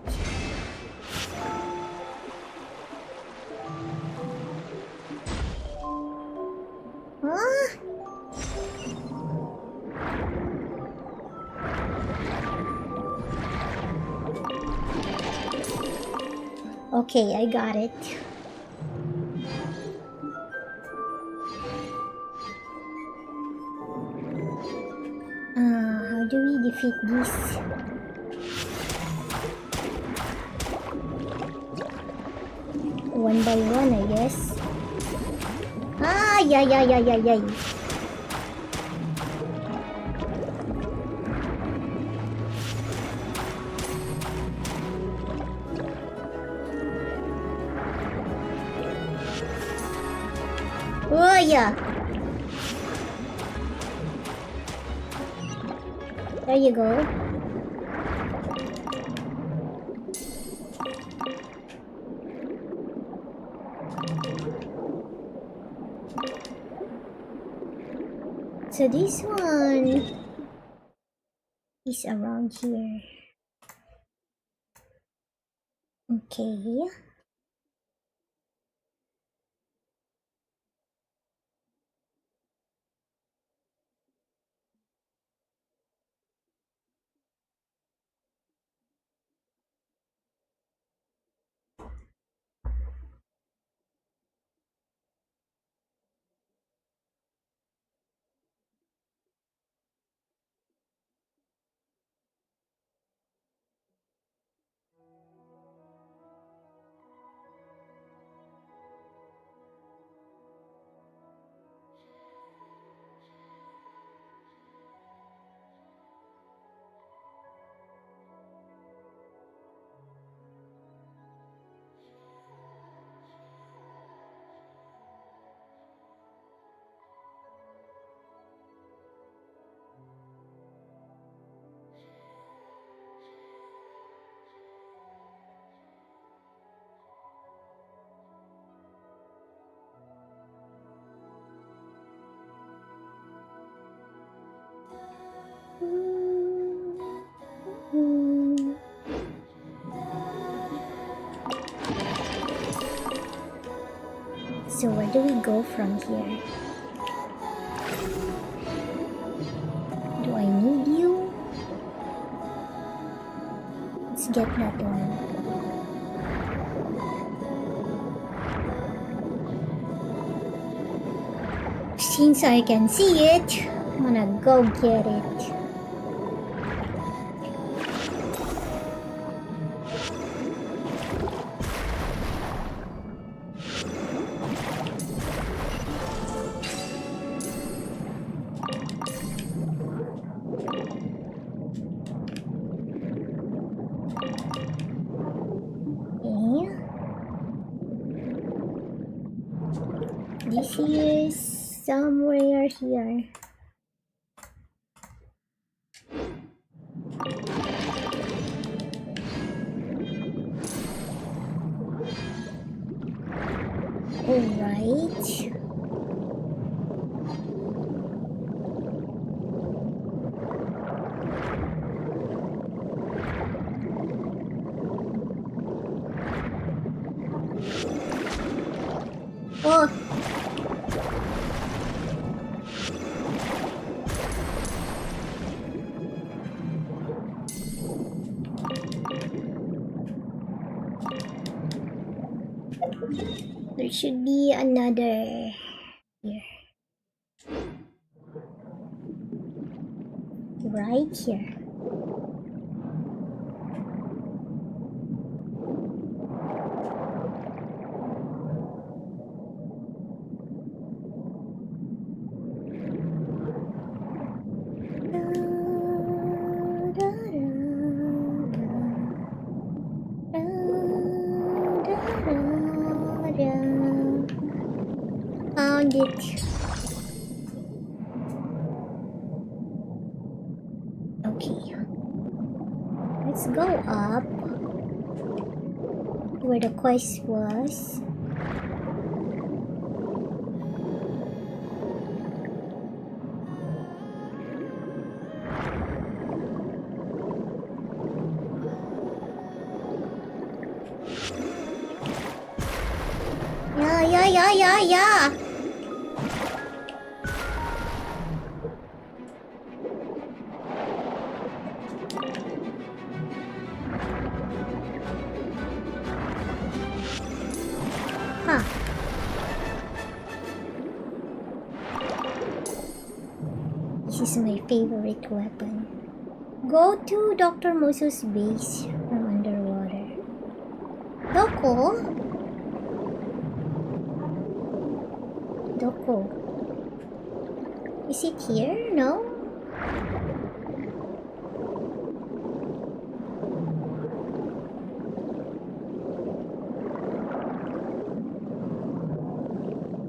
Speaker 1: Huh? Okay, I got it. How do we defeat this? One by one, I guess. Ay, ay, ay, ay, ay, ay. Oh, yeah. There you go. So this one is around here. Okay. So where do we go from here? Do I need you? Let's get that one. Since I can see it, I'm gonna go get it. This is somewhere here. Alright. Oh. There should be another here. Right here. Found it. Okay. Let's go up where the quest was. Yeah. Huh. This is my favorite weapon. Go to Dr. Mosu's base from underwater. Doko? Doko. Is it here? No?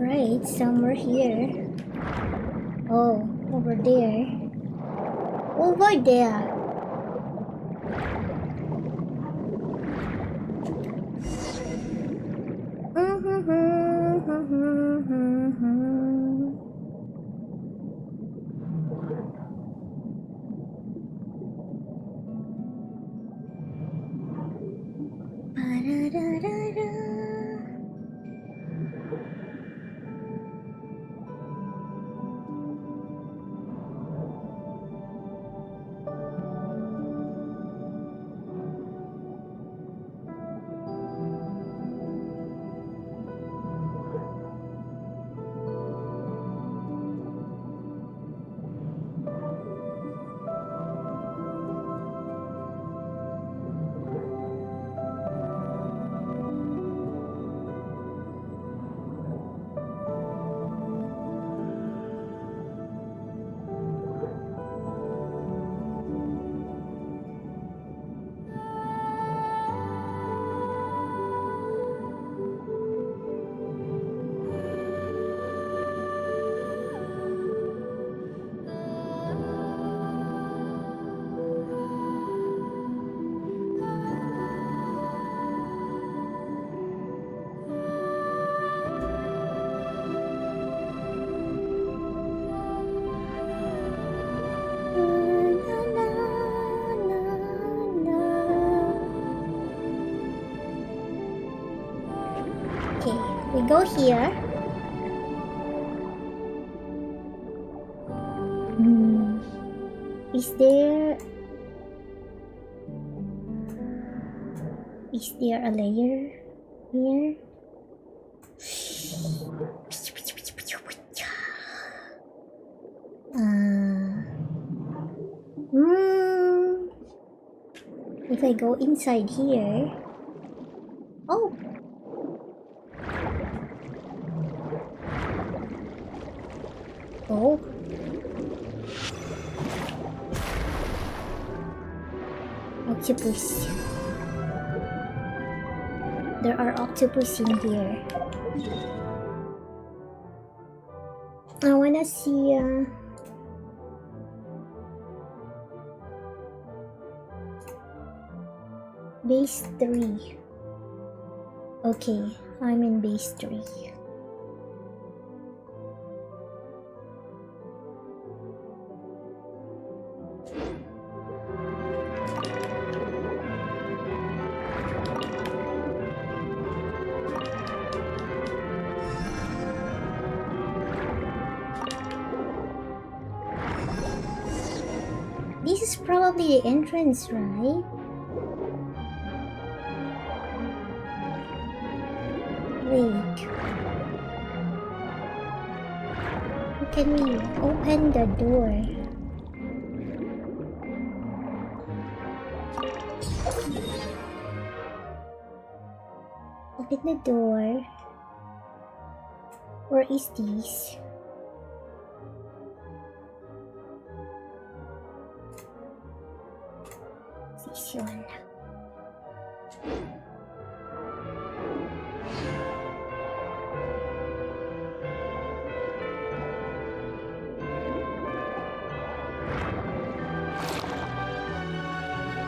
Speaker 1: Right, somewhere here. Oh, over there. Over there. We go here. Is there a layer here? If I go inside here. Oh. Oh. Octopus. There are octopus in here. I wanna see base 3. Okay, I'm in base 3. This is probably the entrance, right? Wait. How can we open the door? Open the door. Where is this? This one.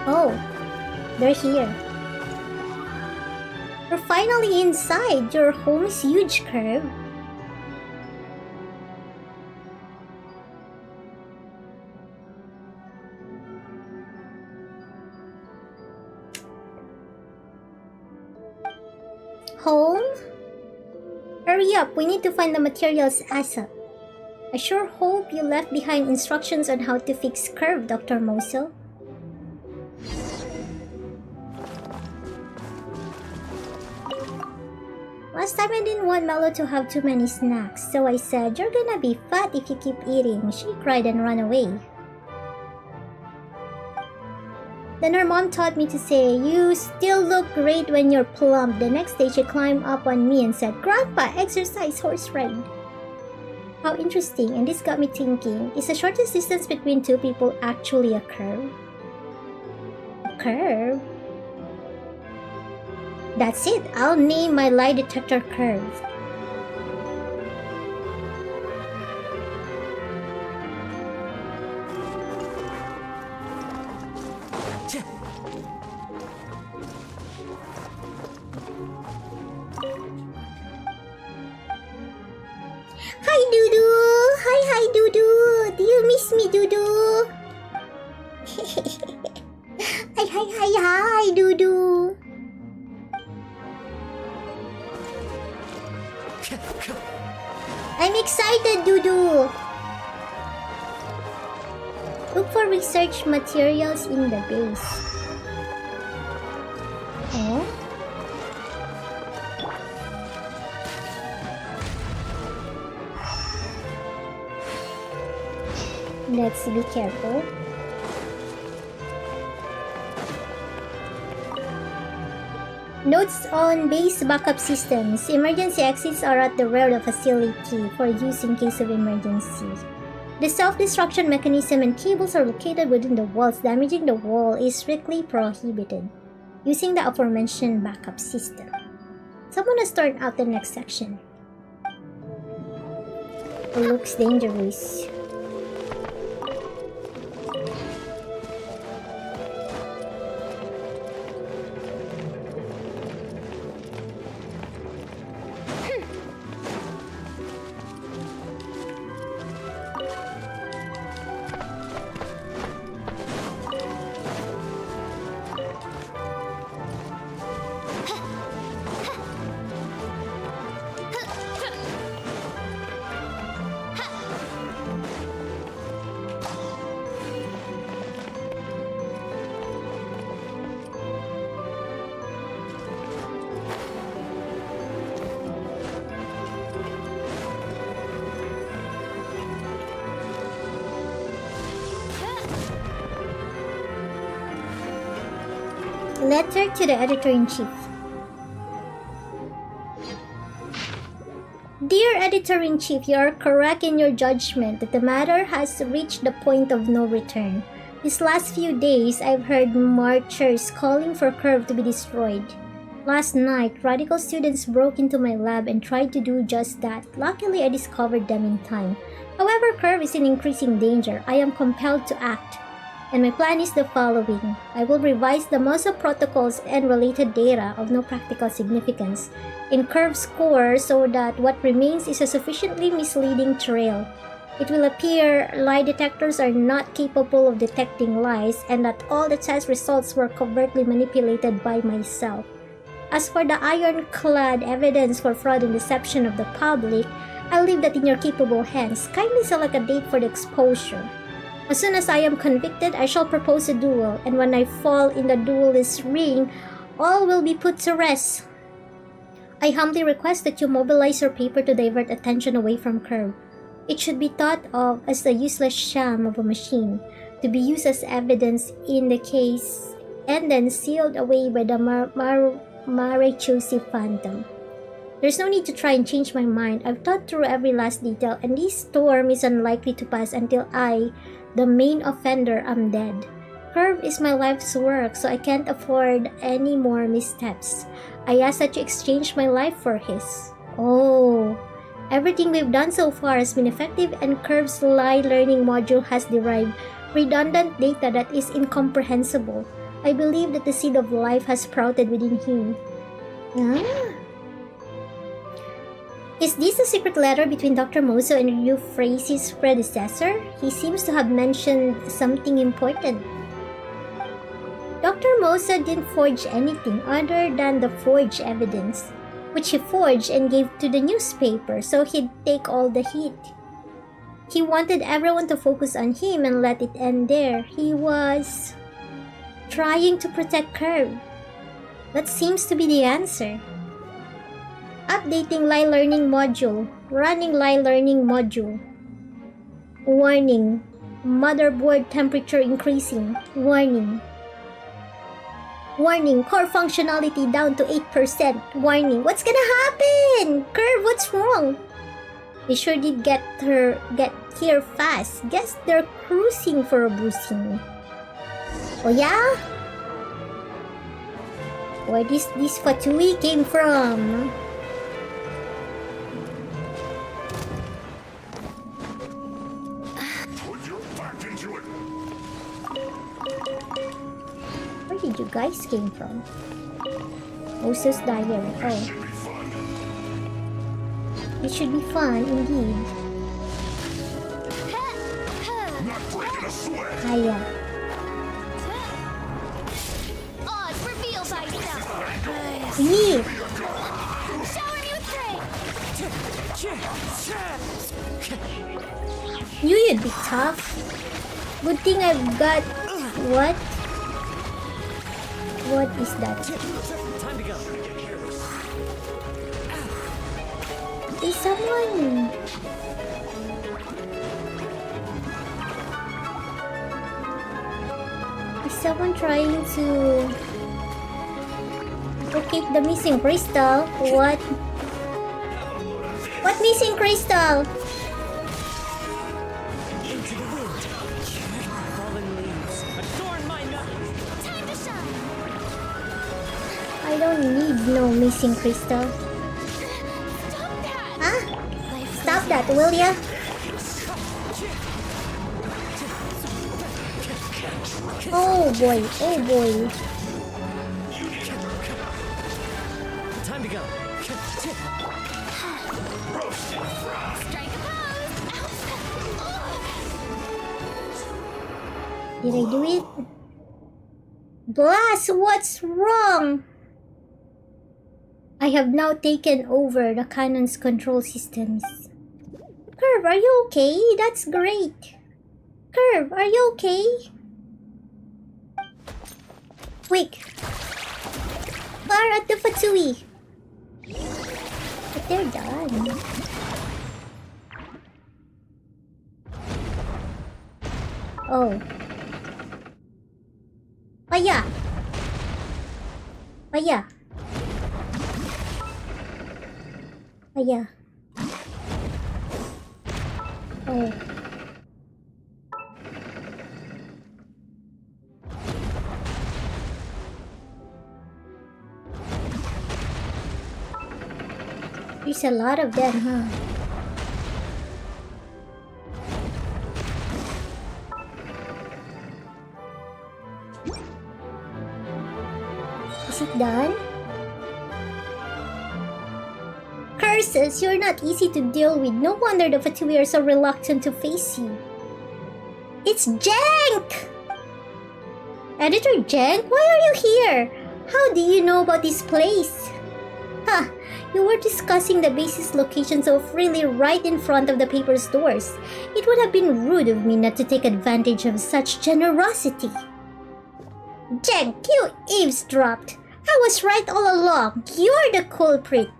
Speaker 1: Oh, they're here. We're finally inside your home's huge curve. Home? Hurry up, we need to find the materials ASAP. I sure hope you left behind instructions on how to fix curve, Dr. Mosul. Last time I didn't want Mello to have too many snacks, so I said, "You're gonna be fat if you keep eating." She cried and ran away. Then her mom taught me to say, "You still look great when you're plump." The next day she climbed up on me and said, "Grandpa, exercise horse ride." How interesting, and this got me thinking, is the shortest distance between two people actually a curve? A curve? That's it, I'll name my lie detector curve. Hi Dudu! Hi Dudu! Do you miss me Dudu? Hi Dudu! I'm excited Dudu! Look for research materials in the base. Oh? Let's be careful. Notes on base backup systems. Emergency exits are at the rear of the facility for use in case of emergency. The self-destruction mechanism and cables are located within the walls. Damaging the wall is strictly prohibited using the aforementioned backup system. So I'm gonna start out the next section. It looks dangerous. Letter to the Editor-in-Chief. Dear Editor-in-Chief, you are correct in your judgment that the matter has reached the point of no return. These last few days, I've heard marchers calling for Curve to be destroyed. Last night, radical students broke into my lab and tried to do just that. Luckily, I discovered them in time. However, Curve is in increasing danger. I am compelled to act. And my plan is the following. I will revise the MOSA protocols and related data of no practical significance in Curve's core so that what remains is a sufficiently misleading trail. It will appear lie detectors are not capable of detecting lies and that all the test results were covertly manipulated by myself. As for the ironclad evidence for fraud and deception of the public, I'll leave that in your capable hands. Kindly select a date for the exposure. As soon as I am convicted, I shall propose a duel, and when I fall in the duelist's ring, all will be put to rest. I humbly request that you mobilize your paper to divert attention away from Curve. It should be thought of as the useless sham of a machine, to be used as evidence in the case, and then sealed away by the Marichusi Phantom. There's no need to try and change my mind. I've thought through every last detail, and this storm is unlikely to pass until I, the main offender, am dead. Curve is my life's work, so I can't afford any more missteps. I ask that you exchange my life for his. Oh, everything we've done so far has been effective, and Curve's lie learning module has derived redundant data that is incomprehensible. I believe that the seed of life has sprouted within him. Is this a secret letter between Dr. Mozo and Euphrasis' predecessor? He seems to have mentioned something important. Dr. Mozo didn't forge anything other than the forged evidence, which he forged and gave to the newspaper, so he'd take all the heat. He wanted everyone to focus on him and let it end there. He was trying to protect Curve. That seems to be the answer. Updating lie learning module. Running lie learning module. Warning. Motherboard temperature increasing. Warning. Warning. Core functionality down to 8%. Warning. What's gonna happen? Curve, what's wrong? They sure did get here fast. Guess they're cruising for a bruising. Oh yeah? Where this Fatui came from?
Speaker 4: Put your back into it.
Speaker 1: Where did you guys came from? Moses Diary. Oh.
Speaker 4: Should be fun.
Speaker 1: It should be fun indeed.
Speaker 4: Not breaking a sweat.
Speaker 1: Hiya.
Speaker 2: Oz, reveal thyself.
Speaker 1: Yeah.
Speaker 2: Shower me with praise.
Speaker 1: Knew you'd be tough. Good thing I've got... What? What is that?
Speaker 3: Time to go.
Speaker 1: Is someone... Is someone trying to... locate the missing crystal? What? What missing crystal?
Speaker 3: Into the wind. Fallen leaves. Adorn my night.
Speaker 2: Time to shine.
Speaker 1: I don't need no missing crystal.
Speaker 2: Stop that.
Speaker 1: Huh?
Speaker 2: Life
Speaker 1: Stop that, will ya? Oh boy, oh boy.
Speaker 3: Time to go.
Speaker 2: strike a pose.
Speaker 1: Did I do it? Blast, what's wrong? I have now taken over the cannon's control systems. Curve, are you okay? That's great. Curve, are you okay? Quick. Fire at the Fatsui. But they're done. Oh. Paya. Paya. Paya. Oh. There's a lot of them, huh? Is it done? Curses, you're not easy to deal with. No wonder the Fatui are so reluctant to face you. It's Jank! Editor Jank, why are you here? How do you know about this place? Huh, you were discussing the base's location so freely right in front of the paper's doors. It would have been rude of me not to take advantage of such generosity. Jank, you eavesdropped. I was right all along. You're the culprit.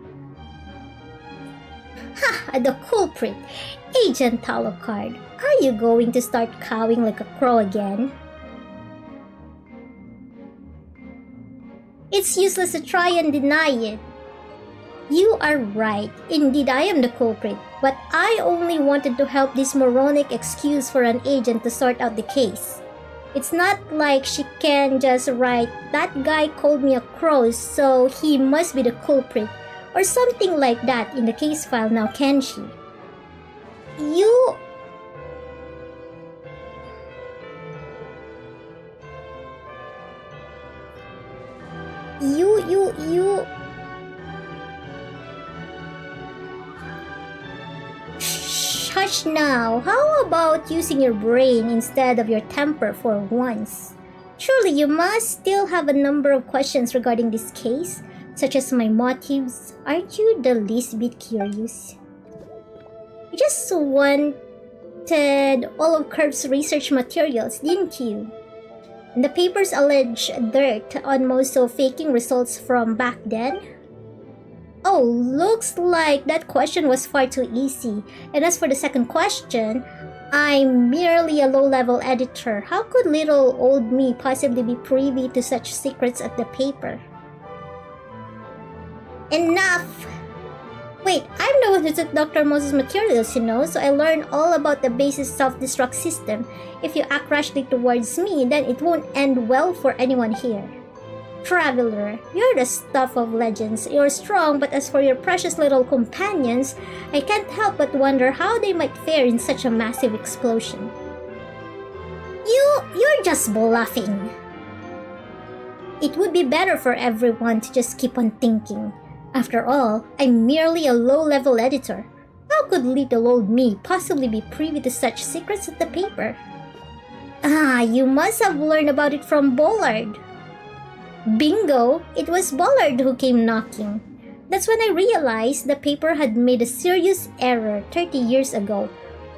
Speaker 1: Ha! The culprit. Agent Talocard. Are you going to start cawing like a crow again? It's useless to try and deny it. You are right. Indeed, I am the culprit. But I only wanted to help this moronic excuse for an agent to sort out the case. It's not like she can just write, "That guy called me a crow, so he must be the culprit," or something like that in the case file now, can she? You... Hush now. How about using your brain instead of your temper for once? Surely you must still have a number of questions regarding this case, such as my motives. Aren't you the least bit curious? You just wanted all of Curve's research materials, didn't you? And the papers allege dirt on most of faking results from back then? Oh, looks like that question was far too easy. And as for the second question, I'm merely a low-level editor. How could little old me possibly be privy to such secrets at the paper? Enough! Wait, I'm the one who took Dr. Moses' materials, so I learned all about the base's self-destruct system. If you act rashly towards me, then it won't end well for anyone here. Traveler, you're the stuff of legends. You're strong, but as for your precious little companions, I can't help but wonder how they might fare in such a massive explosion. You're just bluffing. It would be better for everyone to just keep on thinking. After all, I'm merely a low-level editor. How could little old me possibly be privy to such secrets of the paper? Ah, you must have learned about it from Bollard. Bingo! It was Bollard who came knocking. That's when I realized the paper had made a serious error 30 years ago,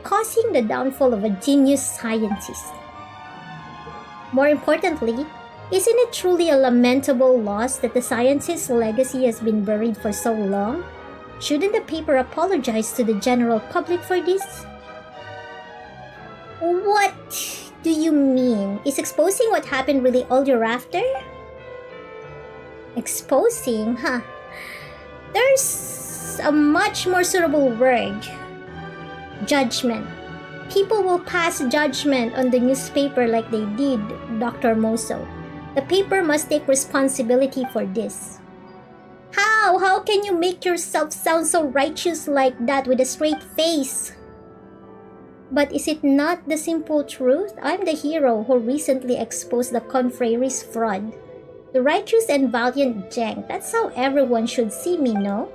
Speaker 1: causing the downfall of a genius scientist. More importantly, isn't it truly a lamentable loss that the scientist's legacy has been buried for so long? Shouldn't the paper apologize to the general public for this? What do you mean? Is exposing what happened really all you're after? Exposing? Huh. There's a much more suitable word. Judgment. People will pass judgment on the newspaper like they did Dr. Moso. The paper must take responsibility for this. How? How can you make yourself sound so righteous like that with a straight face? But is it not the simple truth? I'm the hero who recently exposed the confrerie's fraud. The righteous and valiant Jank. That's how everyone should see me, no?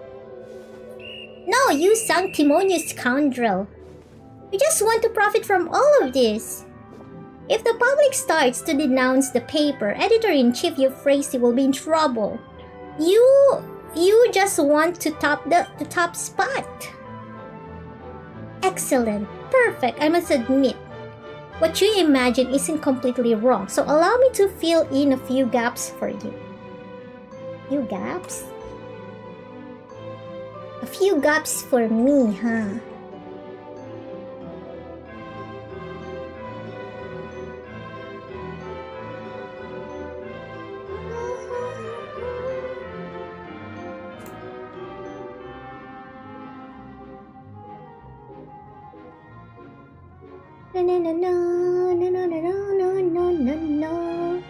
Speaker 1: No, you sanctimonious scoundrel. You just want to profit from all of this. If the public starts to denounce the paper, Editor-in-Chief Euphrasia will be in trouble. You just want to top the top spot. Excellent. Perfect, I must admit. What you imagine isn't completely wrong, so allow me to fill in a few gaps for you. Few gaps? A few gaps for me, huh? No, no, no, no, no, no, no, no, no, no.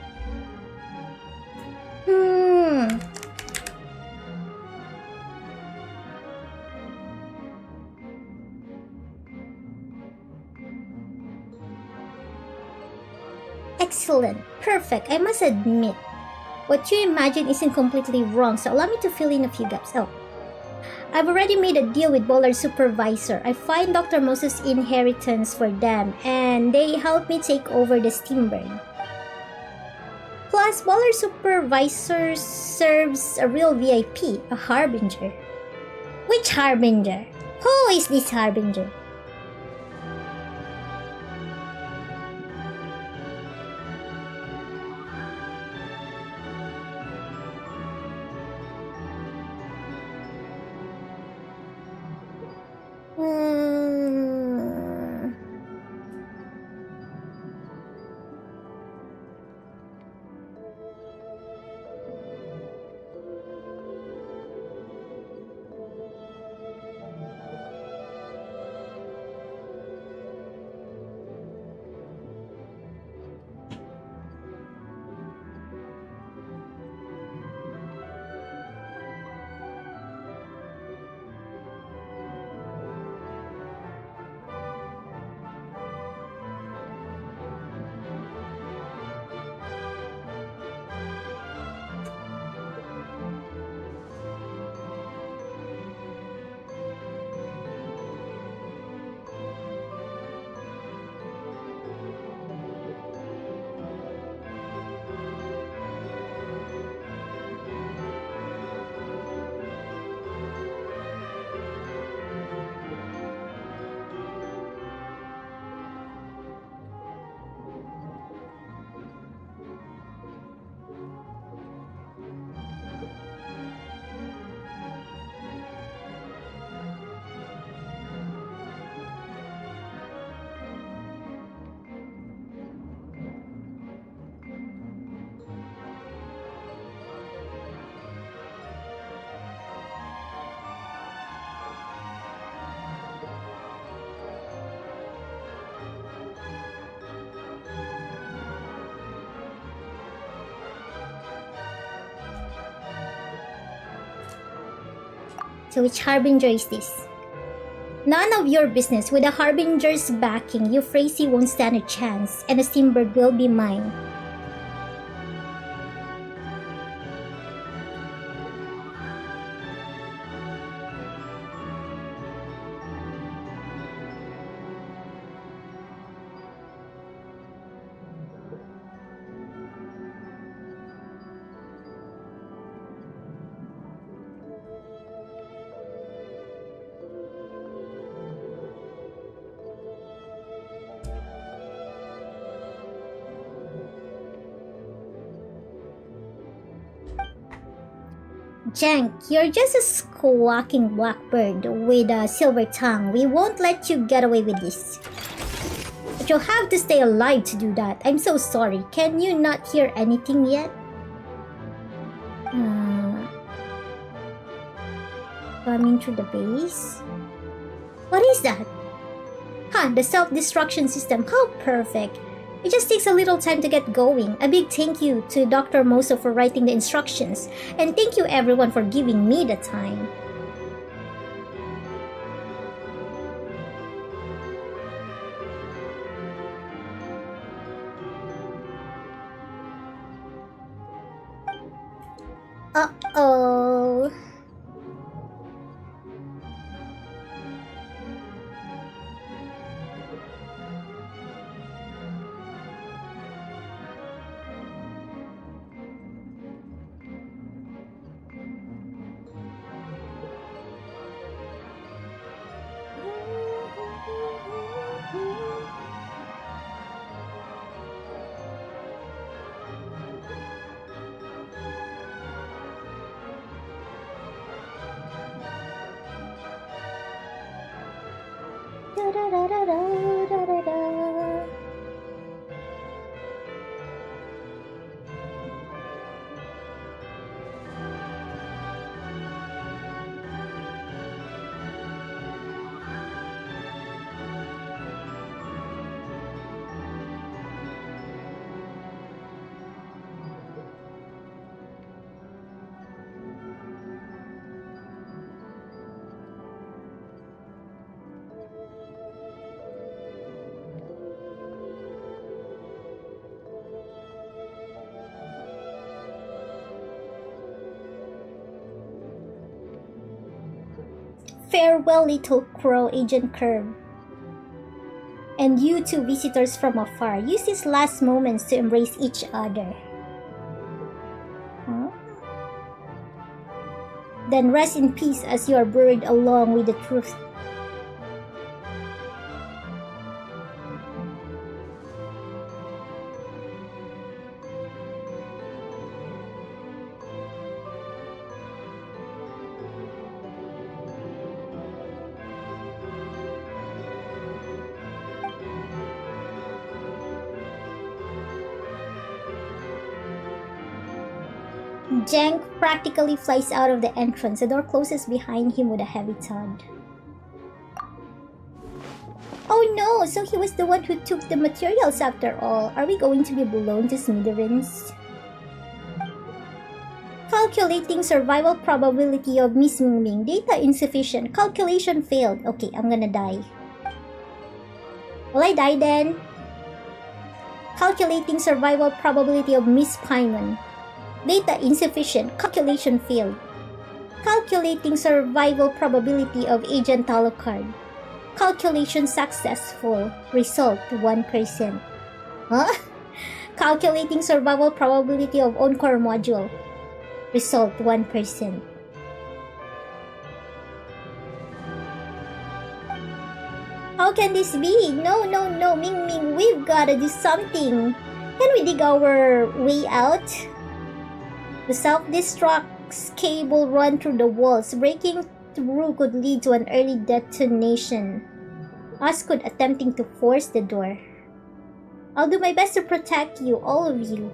Speaker 1: Excellent. Perfect. I must admit. What you imagine isn't completely wrong, so allow me to fill in a few gaps. Oh. I've already made a deal with Bollard's supervisor. I find Dr. Moses' inheritance for them, and they help me take over the Steamburn. Plus, Bollard's supervisor serves a real VIP, a Harbinger. Which Harbinger? Who is this Harbinger? So which Harbinger is this? None of your business. With a Harbinger's backing, Euphrasia won't stand a chance, and a Steambird will be mine. Jank, you're just a squawking blackbird with a silver tongue. We won't let you get away with this. But you'll have to stay alive to do that. I'm so sorry. Can you not hear anything yet? Coming through the base? What is that? Huh, the self-destruction system. How perfect. It just takes a little time to get going. A big thank you to Dr. Moso for writing the instructions. And thank you everyone for giving me the time. Uh-oh. Farewell, little crow, Agent Curve. And you two visitors from afar, use these last moments to embrace each other. Huh? Then rest in peace as you are buried along with the truth. Jank practically flies out of the entrance. The door closes behind him with a heavy thud. Oh no! So he was the one who took the materials after all. Are we going to be blown to smithereens? Calculating survival probability of Miss MingMing. Data insufficient. Calculation failed. Okay, I'm gonna die. Will I die then? Calculating survival probability of Miss Paimon. Data insufficient. Calculation failed. Calculating survival probability of Agent Alucard. Calculation successful. Result 1%. Huh? Calculating survival probability of Encore module. Result 1%. How can this be? No, MingMing, we've gotta do something. Can we dig our way out? The self-destruct cable run through the walls. Breaking through could lead to an early detonation. Us could attempting to force the door. I'll do my best to protect you, all of you.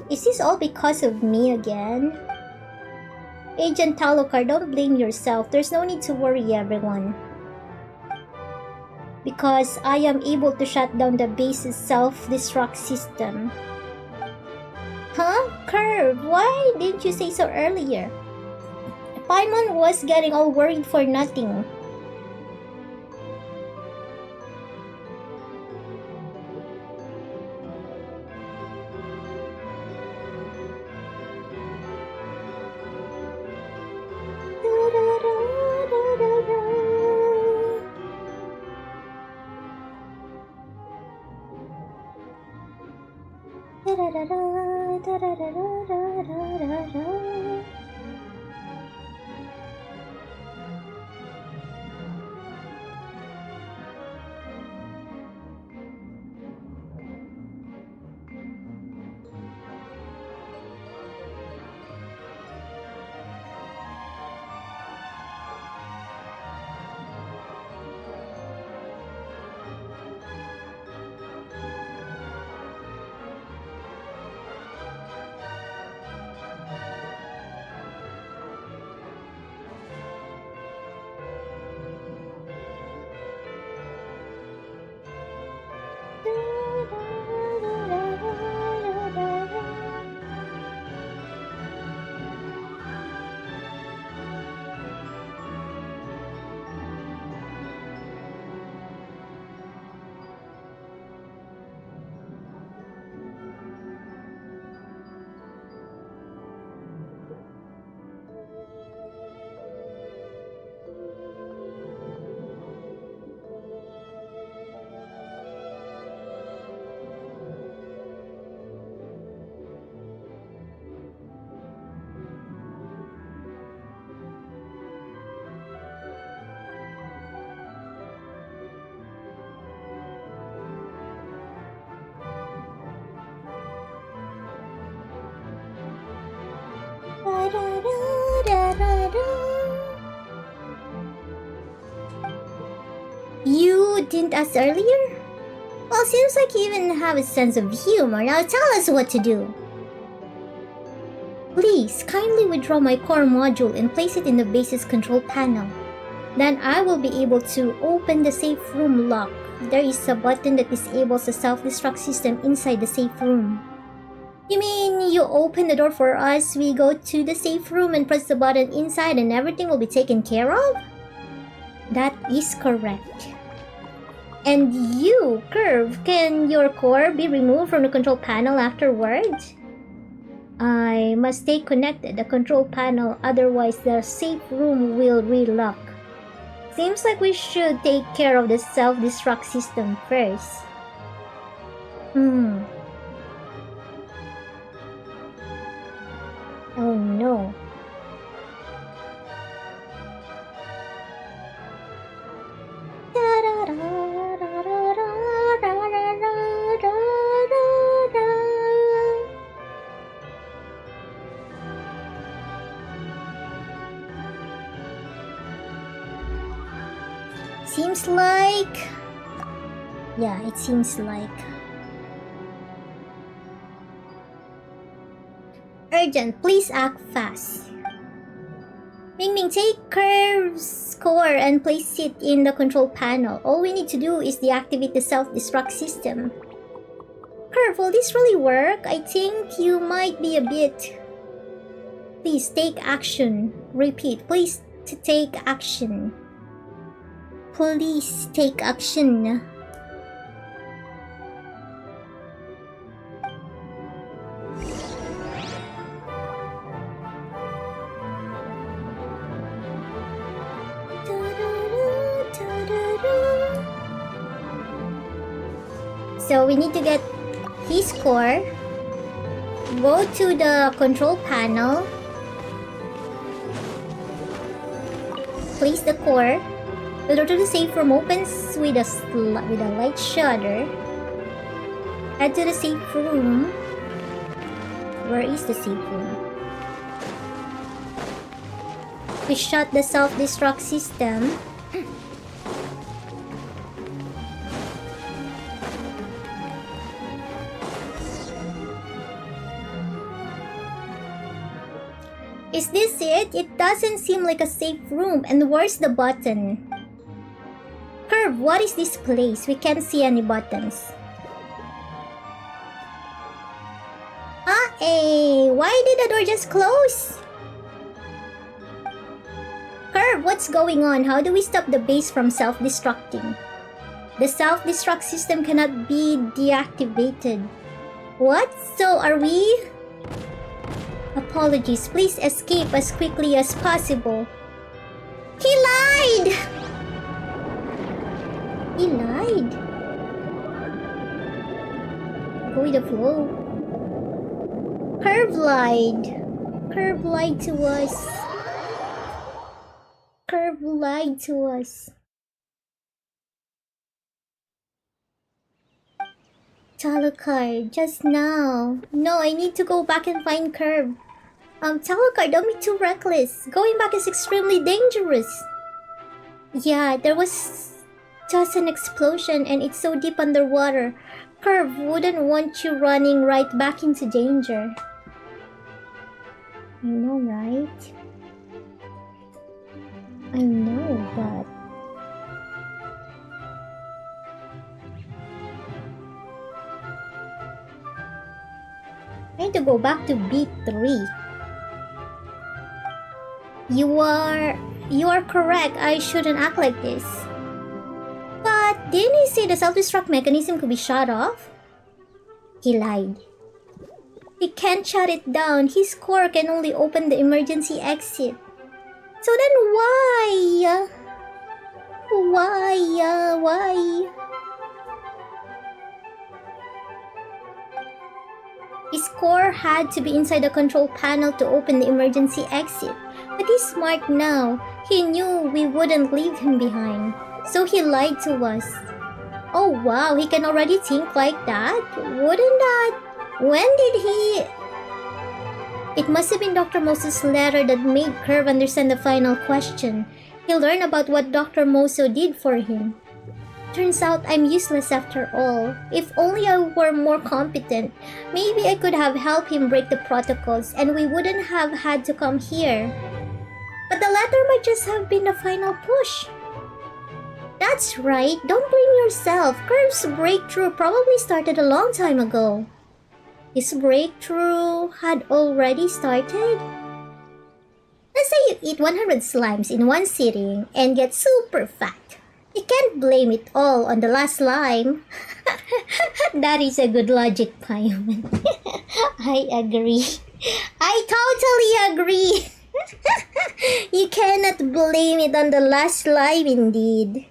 Speaker 1: Is this all because of me again? Agent Alucard, don't blame yourself. There's no need to worry, everyone. because I am able to shut down the base's self-destruct system. Huh? Curve, why didn't you say so earlier? Paimon was getting all worried for nothing. You didn't ask earlier? Well, seems like you even have a sense of humor. Now tell us what to do. Please, kindly withdraw my core module and place it in the base's control panel. Then I will be able to open the safe room lock. There is a button that disables the self-destruct system inside the safe room. You mean you open the door for us, we go to the safe room and press the button inside and everything will be taken care of? That is correct. And you, Curve, can your core be removed from the control panel afterwards? I must stay connected to the control panel, otherwise the safe room will relock. Seems like we should take care of the self-destruct system first. Oh no. Seems like... Yeah, it seems like... Urgent, please act fast. MingMing, take Curve's core and place it in the control panel. All we need to do is deactivate the self-destruct system. Curve, will this really work? I think you might be a bit... Please take action. Repeat, please take action. Please take action. So we need to get his core, go to the control panel, place the core. The door to the safe room opens with a light shutter. Head to the safe room. Where is the safe room? We shut the self-destruct system. Is this it? It doesn't seem like a safe room. And where's the button? Curve, what is this place? We can't see any buttons. Hey, why did the door just close? Curve, what's going on? How do we stop the base from self-destructing? The self-destruct system cannot be deactivated. What? So are we? Apologies, please escape as quickly as possible. He lied! He lied. Go with the flow. Curve lied. Curve lied to us. Curve lied to us. Talakar, just now. No, I need to go back and find Curve. Talakar, don't be too reckless. Going back is extremely dangerous. Yeah, there was just an explosion and it's so deep underwater. Curve wouldn't want you running right back into danger. I know, right? I know, but... I need to go back to B3. You are correct. I shouldn't act like this. But didn't he say the self-destruct mechanism could be shut off? He lied. He can't shut it down. His core can only open the emergency exit. So then why? Why? His core had to be inside the control panel to open the emergency exit. But he's smart now. He knew we wouldn't leave him behind. So he lied to us. Oh wow, he can already think like that? Wouldn't that... When did he... It must have been Dr. Moso's letter that made Curve understand the final question. He learned about what Dr. Moso did for him. Turns out I'm useless after all. If only I were more competent, maybe I could have helped him break the protocols and we wouldn't have had to come here. But the letter might just have been the final push. That's right, don't blame yourself. Curve's breakthrough probably started a long time ago. His breakthrough had already started? Let's say you eat 100 slimes in one sitting and get super fat. You can't blame it all on the last slime. That is a good logic, Paimon. I agree. I totally agree. You cannot blame it on the last slime indeed.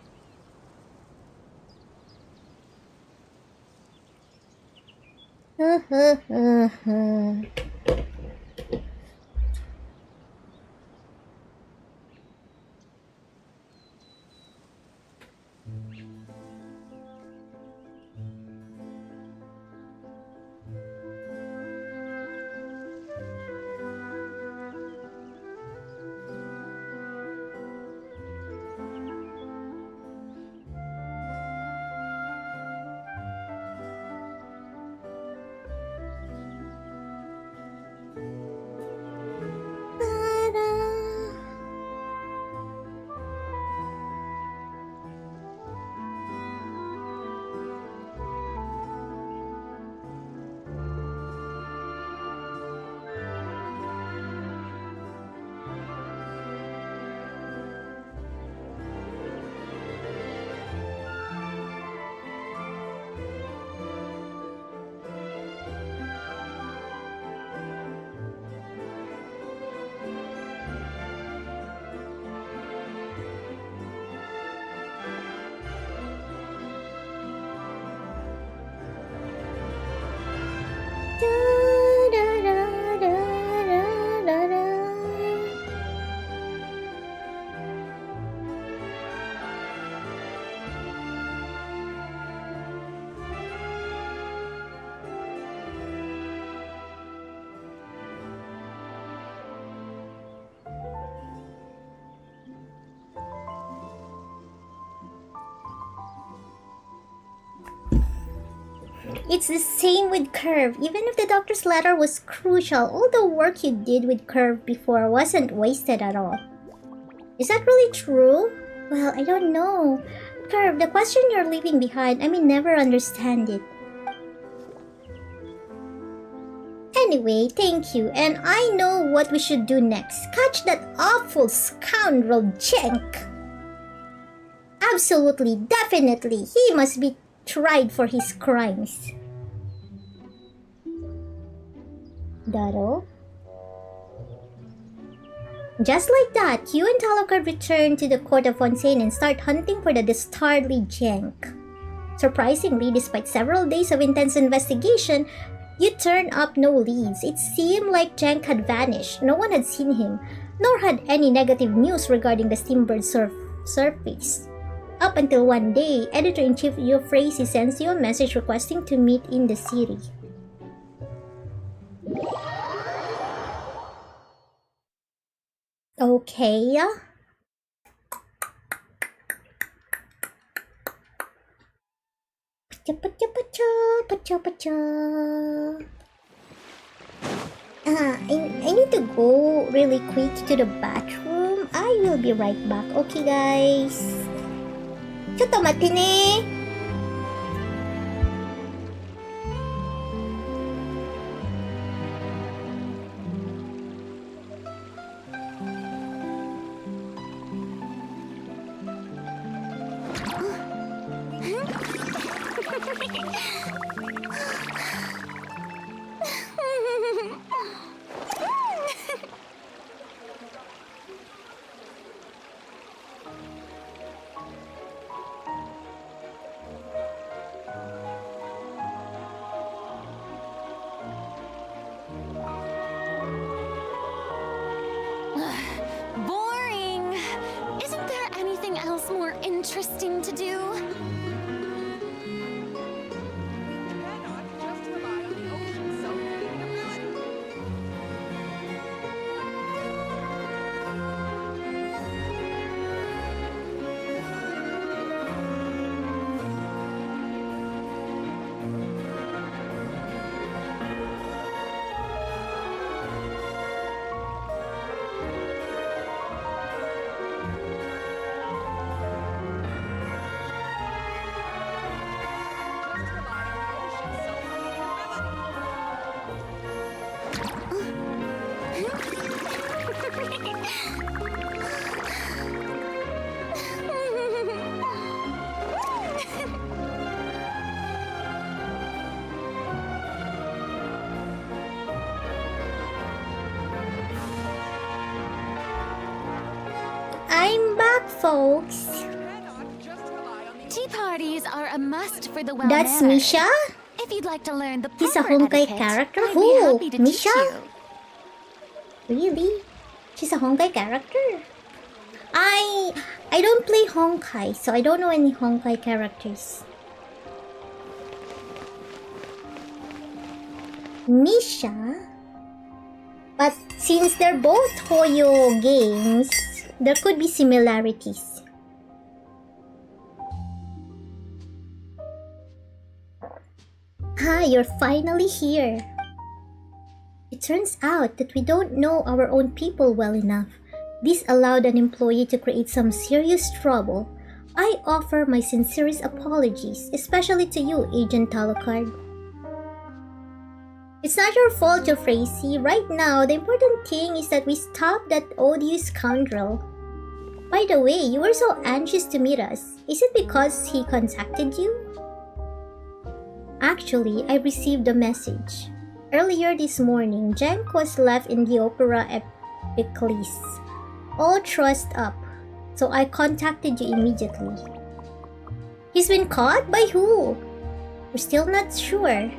Speaker 1: It's the same with Curve. Even if the doctor's letter was crucial, all the work you did with Curve before wasn't wasted at all. Is that really true? Well, I don't know. Curve, the question you're leaving behind, I may never understand it. Anyway, thank you, and I know what we should do next. Catch that awful scoundrel Jenk. Absolutely, definitely, he must be tried for his crimes. Daro? Just like that, you and Talokar return to the court of Fontaine and start hunting for the dastardly Jenk. Surprisingly, despite several days of intense investigation, you turn up no leads. It seemed like Jenk had vanished. No one had seen him, nor had any negative news regarding the Steambird surface. Up until one day, Editor-in-Chief Euphrasia sends you a message requesting to meet in the city. Okay. I need to go really quick to the bathroom. I will be right back. Okay, guys. ちょっと待ってね。
Speaker 2: Boring. Isn't there anything else more interesting to do?
Speaker 1: I'm back, folks.
Speaker 2: Tea parties are a must for the well.
Speaker 1: That's Misha?
Speaker 2: If you'd like to learn the
Speaker 1: He's a
Speaker 2: proper
Speaker 1: Honkai
Speaker 2: etiquette,
Speaker 1: character?
Speaker 2: I'd
Speaker 1: Who?
Speaker 2: be happy to teach
Speaker 1: Misha?
Speaker 2: you.
Speaker 1: Really? She's a Honkai character? I don't play Honkai, so I don't know any Honkai characters. Misha? But since they're both Hoyo games, there could be similarities. Ah, you're finally here. It turns out that we don't know our own people well enough. This allowed an employee to create some serious trouble. I offer my sincerest apologies, especially to you, Agent Talocard. It's not your fault, Euphrasia. Right now, the important thing is that we stop that odious scoundrel. By the way, you were so anxious to meet us. Is it because he contacted you? Actually, I received a message. Earlier this morning, Jenk was left in the Opera Epiclis, all trussed up, so I contacted you immediately. He's been caught? By who? We're still not sure.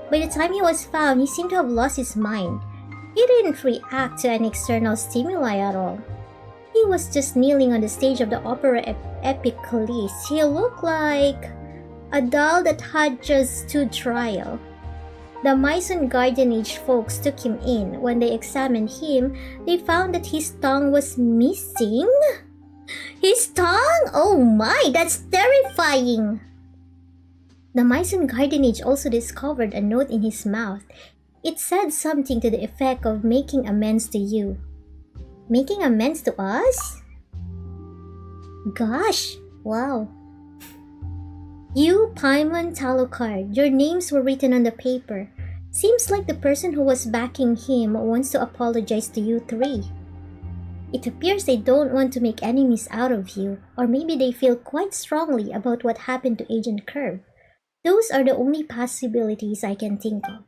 Speaker 1: By the time he was found, he seemed to have lost his mind. He didn't react to any external stimuli at all. He was just kneeling on the stage of the Opera Epiclis. He looked like a doll that had just stood trial. The Myson Gardenage folks took him in. When they examined him, they found that his tongue was missing. His tongue? Oh my, that's terrifying! The Myson Gardenage also discovered a note in his mouth. It said something to the effect of making amends to you. Making amends to us? Gosh, Wow. You, Paimon, Talocard, your names were written on the paper. Seems like the person who was backing him wants to apologize to you three. It appears they don't want to make enemies out of you, or maybe they feel quite strongly about what happened to Agent Curve. Those are the only possibilities I can think of.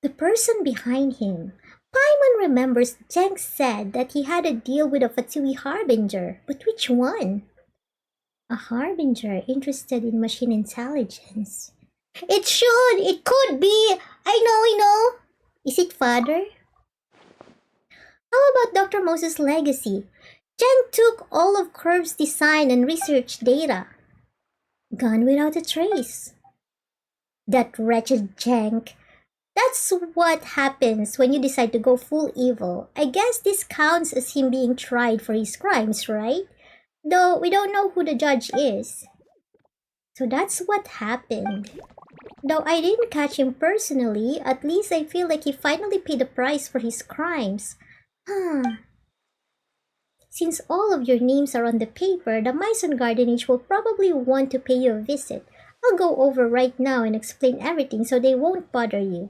Speaker 1: The person behind him. Paimon remembers Jenk said that he had a deal with a Fatui Harbinger, but which one? A Harbinger interested in machine intelligence. It could be! I know! Is it Father? How about Dr. Moses' legacy? Jenk took all of Curve's design and research data. Gone without a trace. That wretched Jenk. That's what happens when you decide to go full evil. I guess this counts as him being tried for his crimes, right? Though we don't know who the judge is. So that's what happened. Though I didn't catch him personally, at least I feel like he finally paid the price for his crimes. Since all of your names are on the paper, the mice on Gardenage will probably want to pay you a visit. I'll go over right now and explain everything so they won't bother you.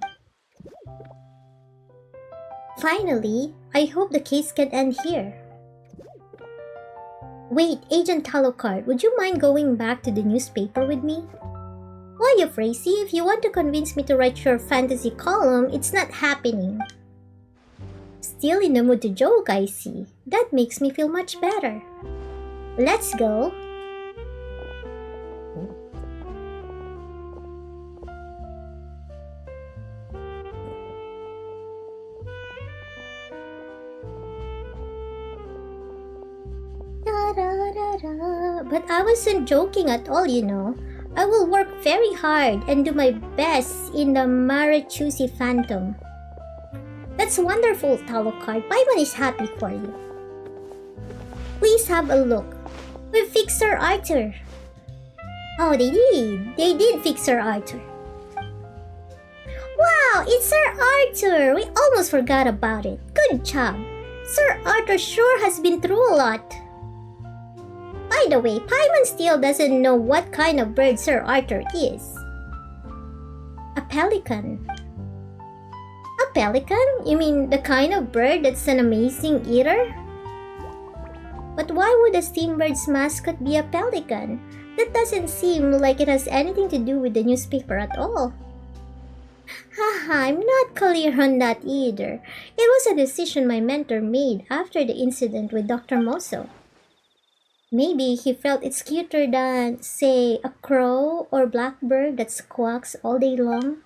Speaker 1: Finally, I hope the case can end here. Wait, Agent Talocard, would you mind going back to the newspaper with me? Why, Euphrasie, if you want to convince me to write your fantasy column, it's not happening. Still in the mood to joke, I see. That makes me feel much better. Let's go. But I wasn't joking at all, you know. I will work very hard and do my best in the Marichusi Phantom. That's wonderful, Talocard. Paimon is happy for you. Please have a look. We've fixed Sir Arthur. Oh, they did. They did fix Sir Arthur. Wow, it's Sir Arthur. We almost forgot about it. Good job. Sir Arthur sure has been through a lot. By the way, Paimon still doesn't know what kind of bird Sir Arthur is. A pelican. A pelican? You mean the kind of bird that's an amazing eater? But why would a Steambird's mascot be a pelican? That doesn't seem like it has anything to do with the newspaper at all. Haha, I'm not clear on that either. It was a decision my mentor made after the incident with Dr. Mosso. Maybe he felt it's cuter than, say, a crow or blackbird that squawks all day long.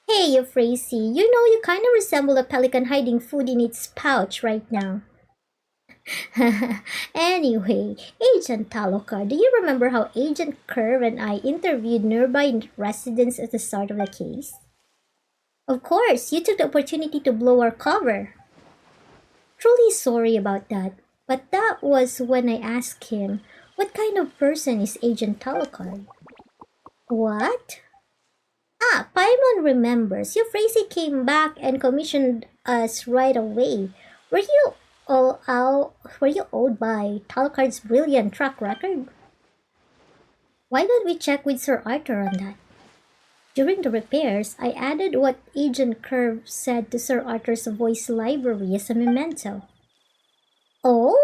Speaker 1: Hey, Euphrasie, you know you kind of resemble a pelican hiding food in its pouch right now. Anyway, Agent Talocard, do you remember how Agent Curve and I interviewed nearby residents at the start of the case? Of course, you took the opportunity to blow our cover. Truly sorry about that. But that was when I asked him, what kind of person is Agent Talocard? What? Ah, Paimon remembers. Euphrasie came back and commissioned us right away. Were you awed by Talocard's brilliant track record? Why don't we check with Sir Arthur on that? During the repairs, I added what Agent Curve said to Sir Arthur's voice library as a memento. Oh?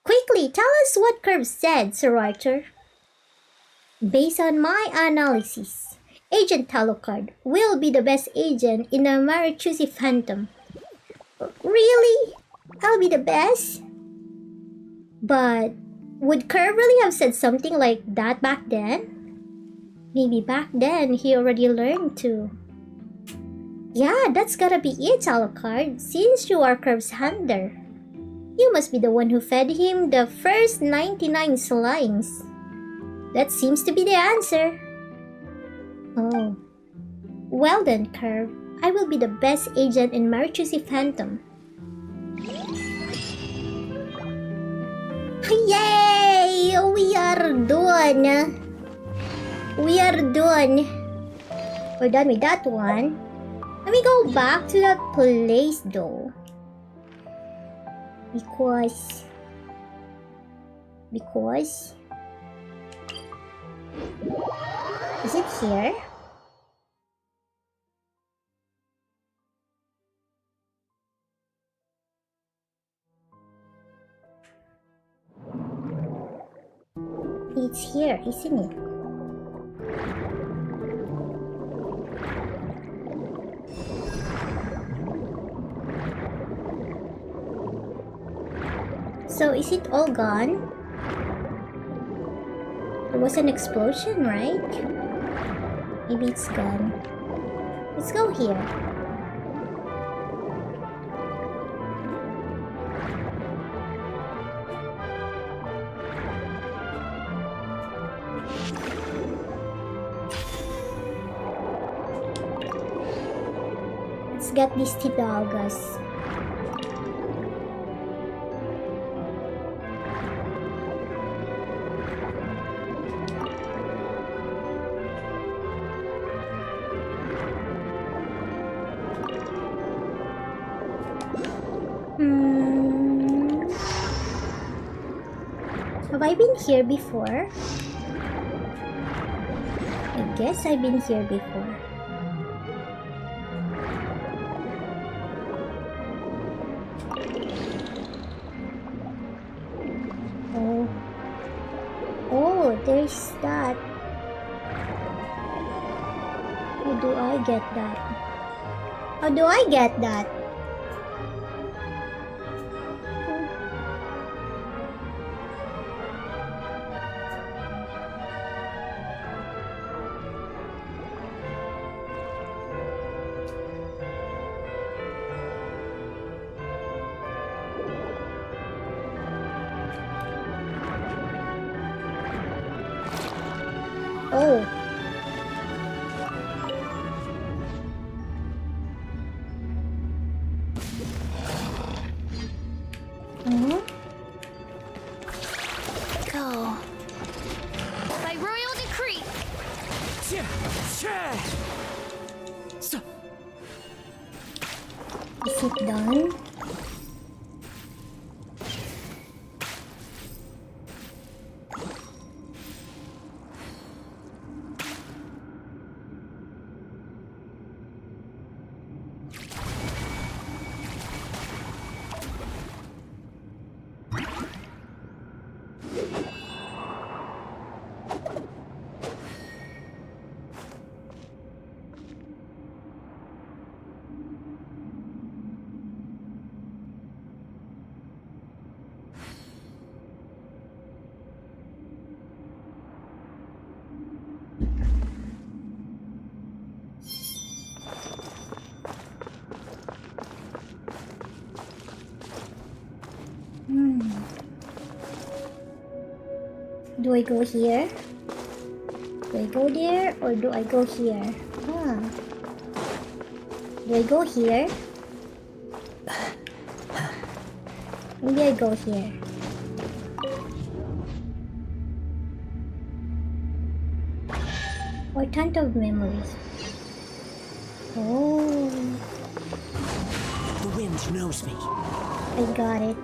Speaker 1: Quickly, tell us what Curve said, Sir Arthur. Based on my analysis, Agent Talocard will be the best agent in the Marichusi Phantom. Really? I'll be the best? But would Curve really have said something like that back then? Maybe back then he already learned to. Yeah, that's gotta be it, Talocard, since you are Curve's handler. You must be the one who fed him the first 99 slimes. That seems to be the answer. Oh. Well then, Curve, I will be the best agent in Marichusi Phantom. Yay! We are done! We are done! We're done with that one. Let me go back to that place though. Because Because... Is it here? It's here, isn't it? So is it all gone? There was an explosion, right? Maybe it's gone. Let's go here. Let's get these Tidalgas. Have I been here before? I guess I've been here before. Oh. Oh, there's that. How do I get that? How do I get that? Oh.
Speaker 2: Go. By royal decree.
Speaker 3: So,
Speaker 1: Is it done? Do I go here? Do I go there or do I go here? Do I go here? Maybe I go here. Or ton of memories. Oh,
Speaker 3: the wind knows me.
Speaker 1: I got it.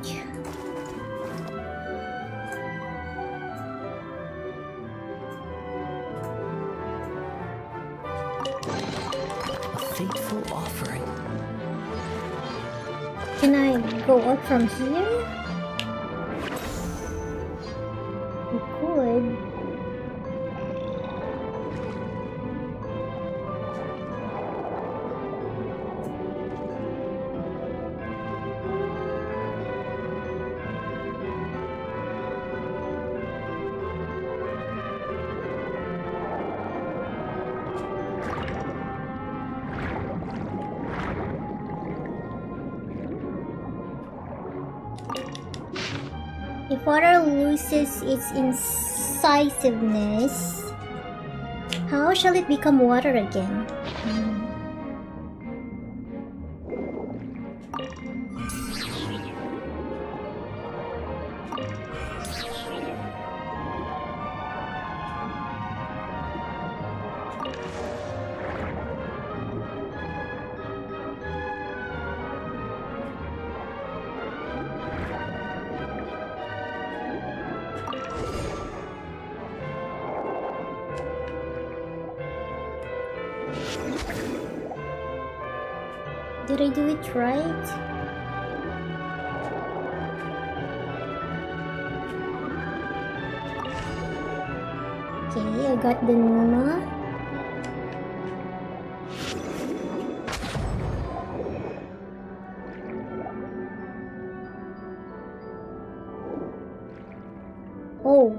Speaker 3: Fateful offering.
Speaker 1: Can I go up from here? We could. If water loses its incisiveness, how shall it become water again? Did I do it right? Okay, I got the Numa. Oh.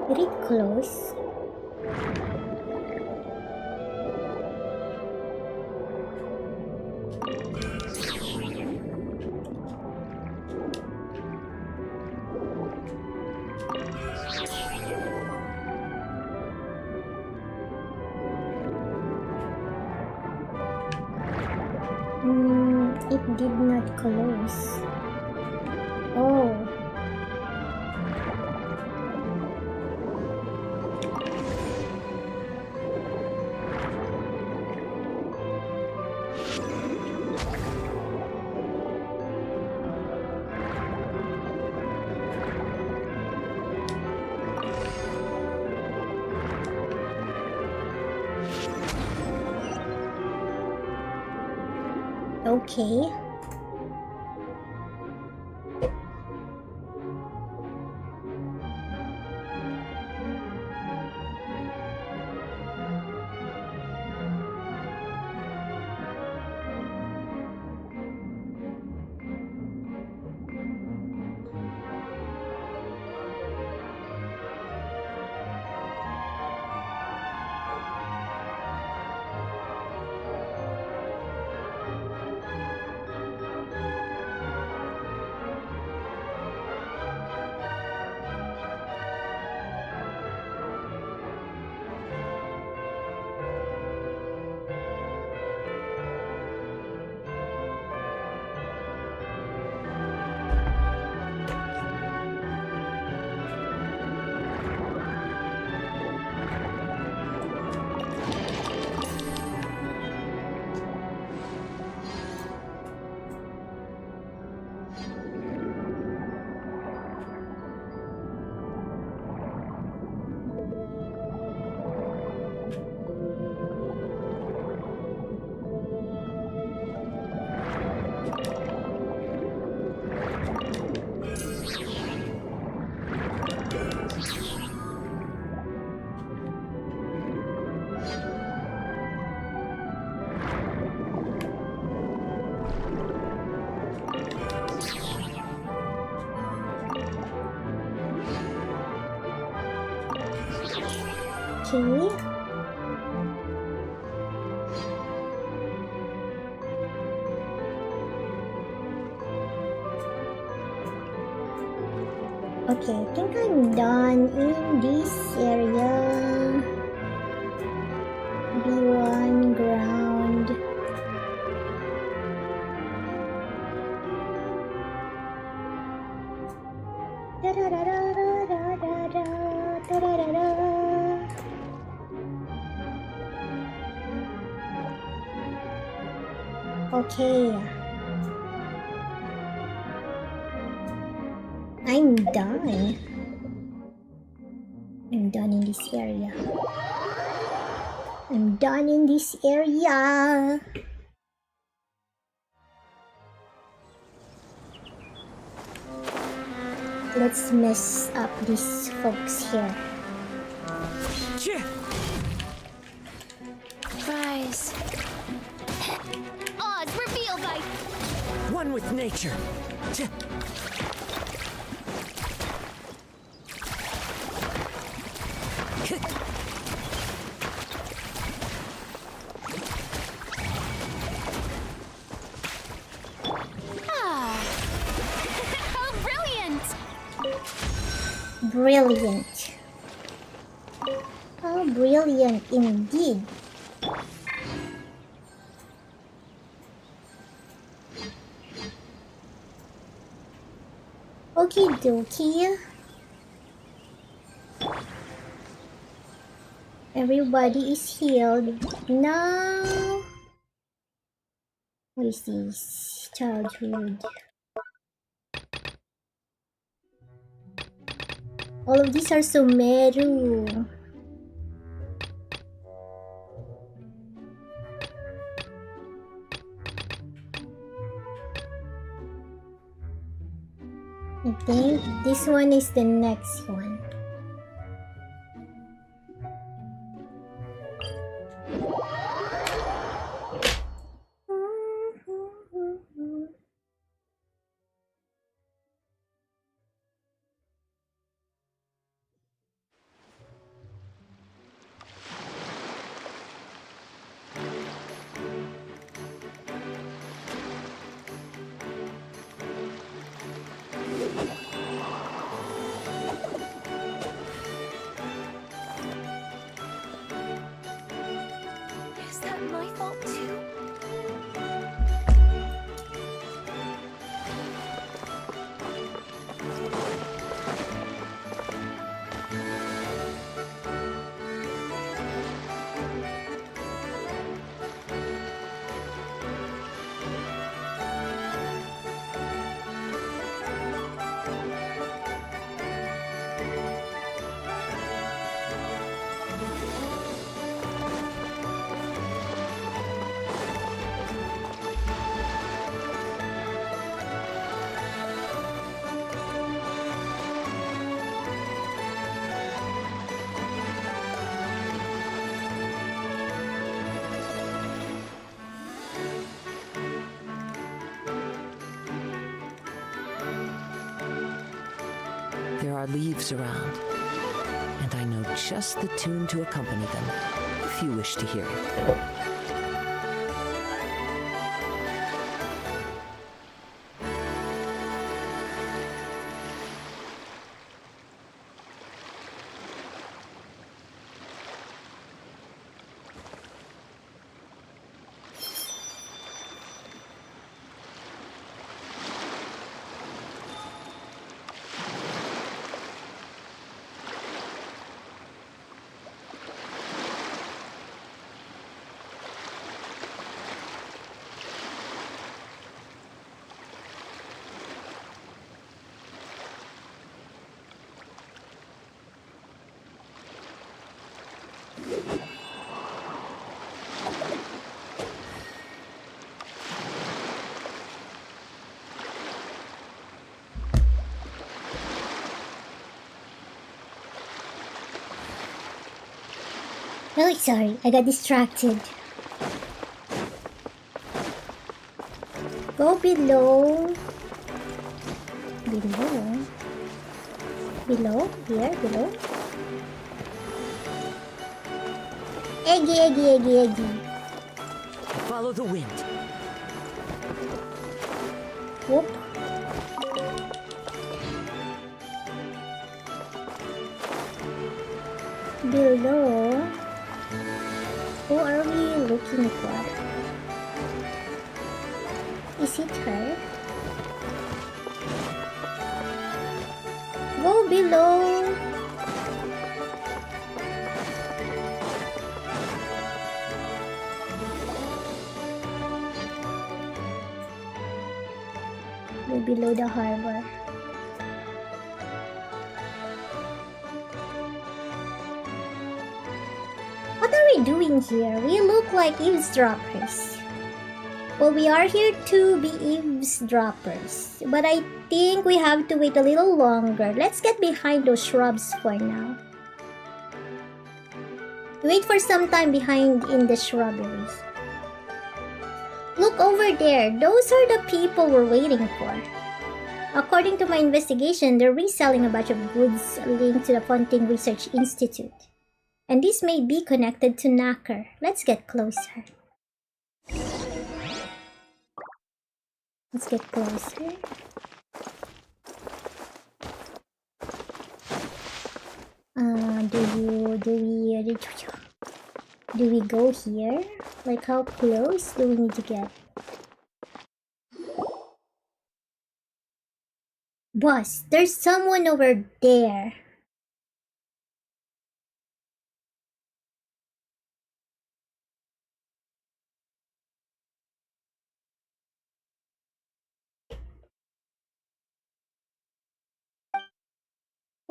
Speaker 1: Did it close? It did not close. Oh. Okay. Okay. Okay, I think I'm done in this area. B1 ground. Da da da da da da da da da da da. Okay. I'm done. I'm done in this area. I'm done in this area. Let's mess up these folks here.
Speaker 2: Rise. Odds revealed by
Speaker 3: One with nature.
Speaker 2: How brilliant!
Speaker 1: Brilliant. How brilliant indeed. Okie dokie. Everybody is healed. Now, what is this? Childhood. All of these are Sumeru. I think this one is the next one.
Speaker 2: Is that my fault too?
Speaker 5: There are leaves around, and I know just the tune to accompany them, if you wish to hear it.
Speaker 1: Really sorry, I got distracted. Go below. Below? Below? Here? Below? Eggy, eggy, eggy, eggy.
Speaker 3: Follow the wind.
Speaker 1: Whoop. Below. Who are we looking for? Is it her? Go below. Go below the harbor. What are we doing here? We look like eavesdroppers. Well, we are here to be eavesdroppers, but I think we have to wait a little longer. Let's get behind those shrubs for now. Wait for some time behind in the shrubberies. Look over there. Those are the people we're waiting for. According to my investigation, they're reselling a bunch of goods linked to the Fontaine Research Institute. And this may be connected to Knacker. Let's get closer. Let's get closer. Do we go here? Like, how close do we need to get? Boss, there's someone over there.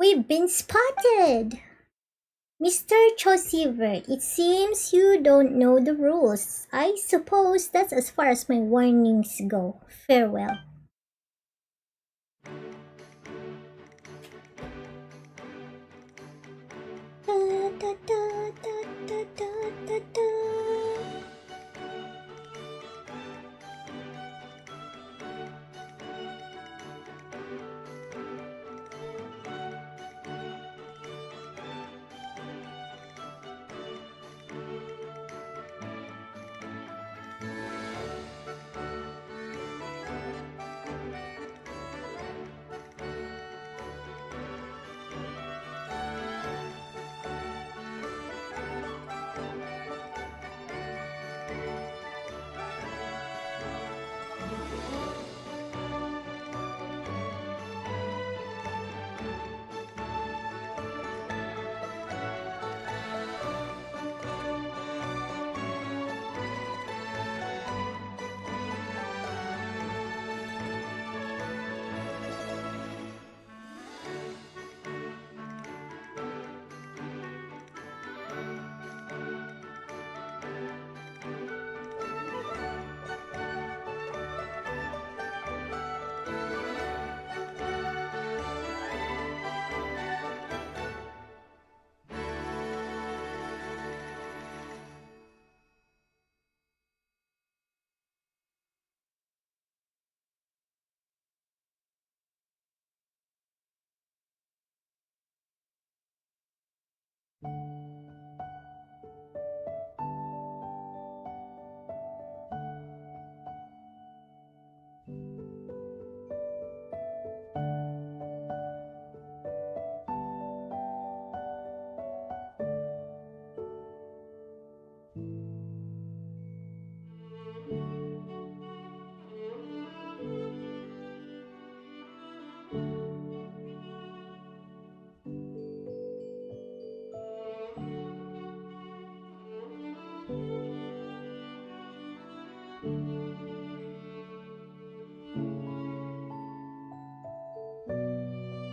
Speaker 1: We've been spotted! Mr. Chosiver, it seems you don't know the rules. I suppose that's as far as my warnings go. Farewell. Da, da, da, da, da, da, da.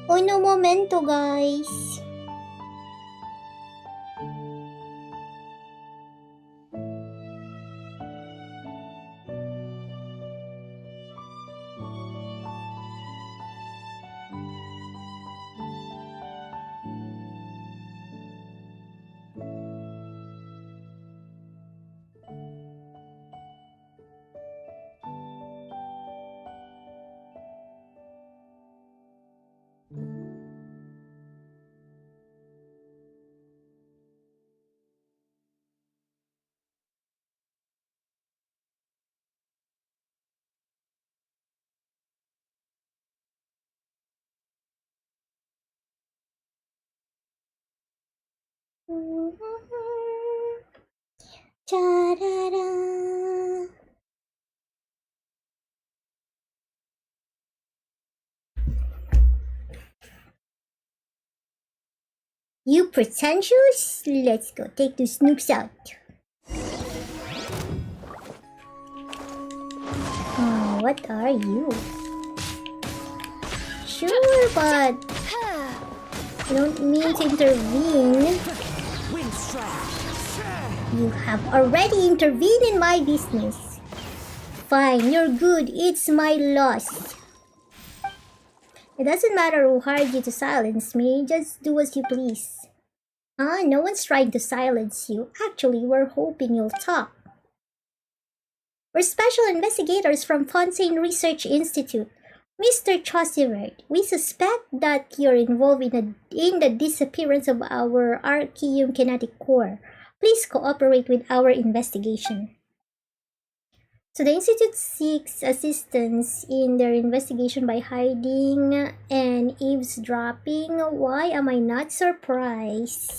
Speaker 1: Uno momento, guys. Cha-da-da. You pretentious? Let's go take those noobs out. Oh, what are you? Sure, but I don't mean to intervene. You have already intervened in my business. Fine, you're good. It's my loss. It doesn't matter who hired you to silence me. Just do as you please. No one's trying to silence you. Actually, we're hoping you'll talk. We're special investigators from Fontaine Research Institute. Mr. Chosivert, we suspect that you're involved in the disappearance of our Archeum kinetic core. Please cooperate with our investigation. So the Institute seeks assistance in their investigation by hiding and eavesdropping. Why am I not surprised?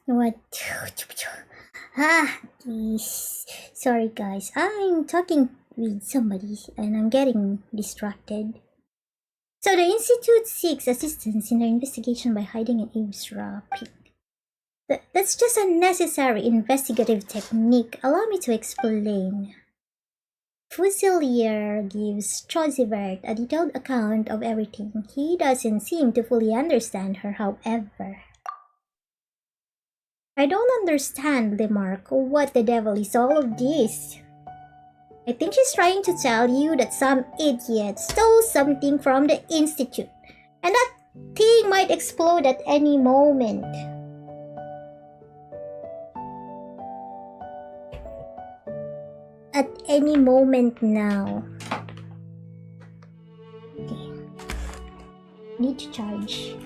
Speaker 1: What? Sorry guys, I'm talking with somebody and I'm getting distracted. So the Institute seeks assistance in their investigation by hiding and eavesdropping. That's just a necessary investigative technique. Allow me to explain. Fusilier gives Chosivert a detailed account of everything. He doesn't seem to fully understand her, however. I don't understand, Lemark. What the devil is all of this? I think she's trying to tell you that some idiot stole something from the Institute, and that thing might explode at any moment. At any moment now. Okay. Need to charge.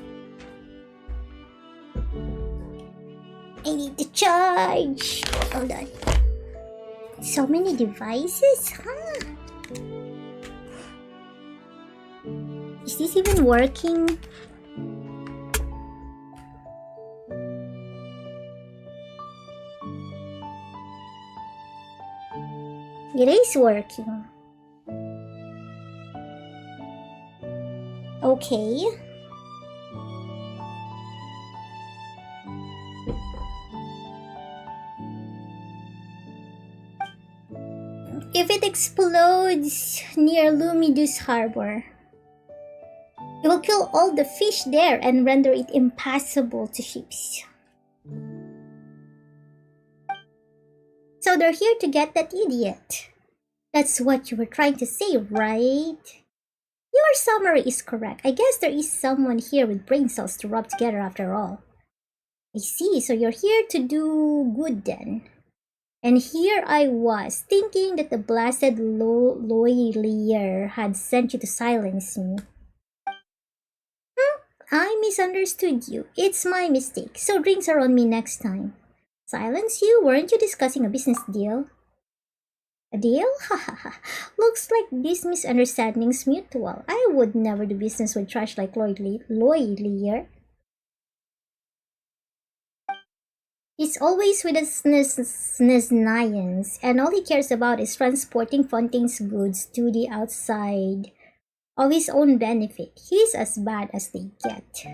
Speaker 1: I need to charge. Hold on. So many devices, huh? Is this even working? It is working. Okay. If it explodes near Lumidus Harbor, it will kill all the fish there and render it impassable to ships. So they're here to get that idiot. That's what you were trying to say, right? Your summary is correct. I guess there is someone here with brain cells to rub together after all. I see, so you're here to do good then. And here I was, thinking that the blasted lawyer had sent you to silence me. I misunderstood you. It's my mistake, so drinks are on me next time. Silence you? Weren't you discussing a business deal? A deal? Hahaha. Looks like this misunderstanding's mutual. I would never do business with trash like lawyer. He's always with his Snaznayans, and all he cares about is transporting Fontaine's goods to the outside of his own benefit. He's as bad as they get.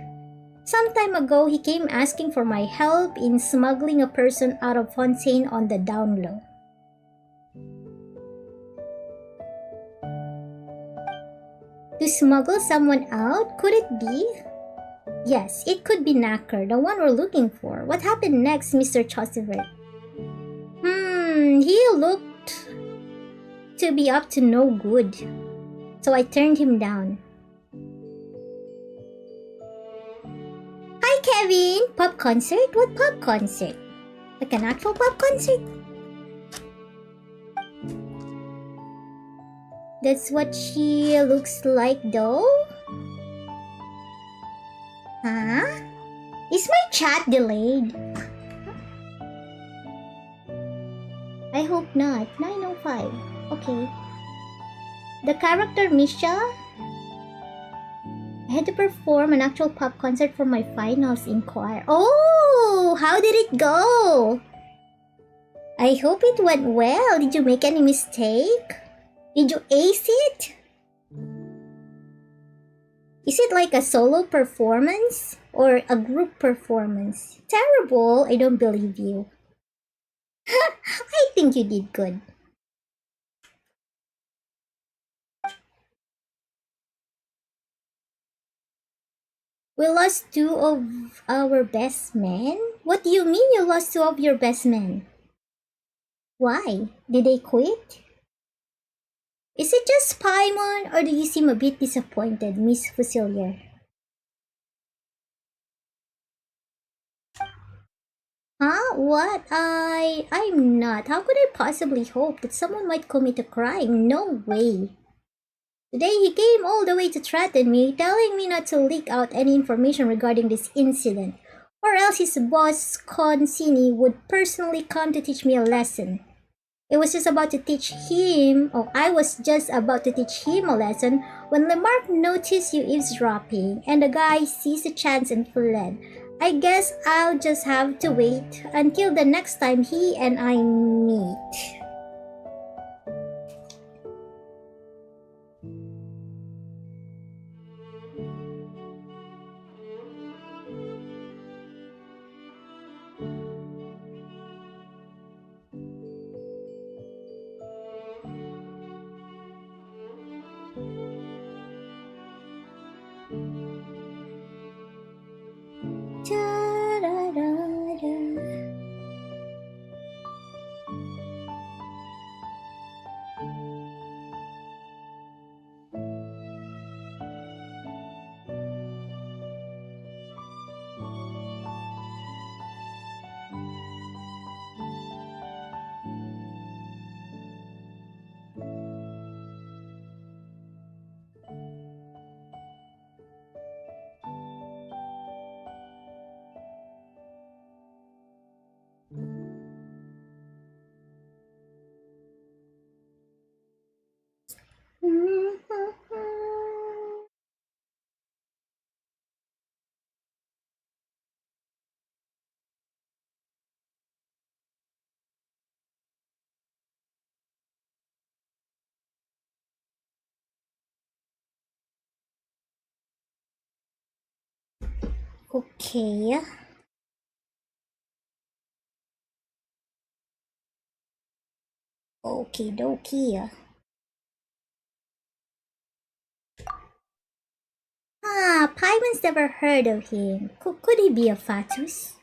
Speaker 1: Some time ago, he came asking for my help in smuggling a person out of Fontaine on the down low. To smuggle someone out? Could it be? Yes, it could be Knacker, the one we're looking for. What happened next, Mr. Chosivert? He looked to be up to no good. So I turned him down. Hi, Kevin! Pop concert? What pop concert? Like an actual pop concert? That's what she looks like though? Huh? Is my chat delayed? I hope not. 9:05. Okay. The character Misha? I had to perform an actual pop concert for my finals in choir. Oh! How did it go? I hope it went well. Did you make any mistake? Did you ace it? Is it like a solo performance or a group performance? Terrible. I don't believe you. I think you did good. We lost 2 of our best men? What do you mean you lost 2 of your best men? Why? Did they quit? Is it just Paimon, or do you seem a bit disappointed, Miss Fusilier? Huh? What? I'm not. How could I possibly hope that someone might commit a crime? No way. Today he came all the way to threaten me, telling me not to leak out any information regarding this incident, or else his boss, Consini, would personally come to teach me a lesson. I was just about to teach him a lesson when Lemark noticed you eavesdropping, and the guy seized the chance and fled. I guess I'll just have to wait until the next time he and I meet. Okay. Okie dokie. Paimon's never heard of him. Could he be a Fatus?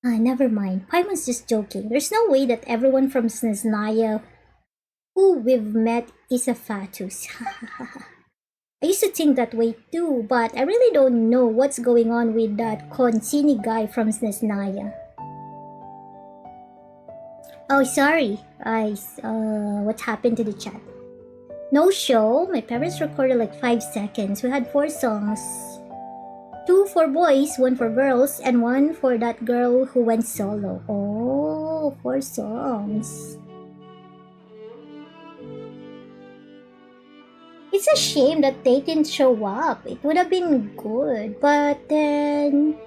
Speaker 1: Never mind. Paimon's just joking. There's no way that everyone from Snezhnaya who we've met is a Fatus. I used to think that way too, but I really don't know what's going on with that Consini guy from Snezhnaya. Oh, sorry. What happened to the chat? No show. My parents recorded like 5 seconds. We had 4 songs. 2 for boys, 1 for girls, and 1 for that girl who went solo. Oh, 4 songs. It's a shame that they didn't show up. It would have been good, but then...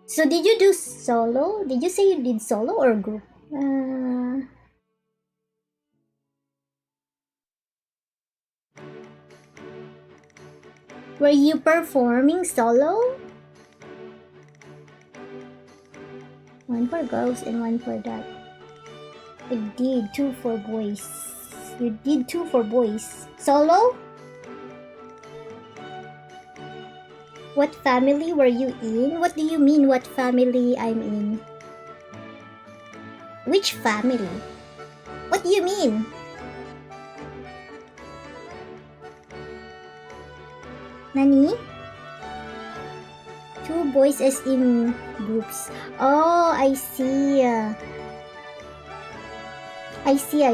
Speaker 1: So did you do solo? Did you say you did solo or group? Were you performing solo? 1 for girls and 1 for that. I did 2 for boys. You did 2 for boys. Solo? What family were you in? What do you mean what family I'm in? Which family? What do you mean? Nani? 2 boys as in groups. Oh, I see. I see.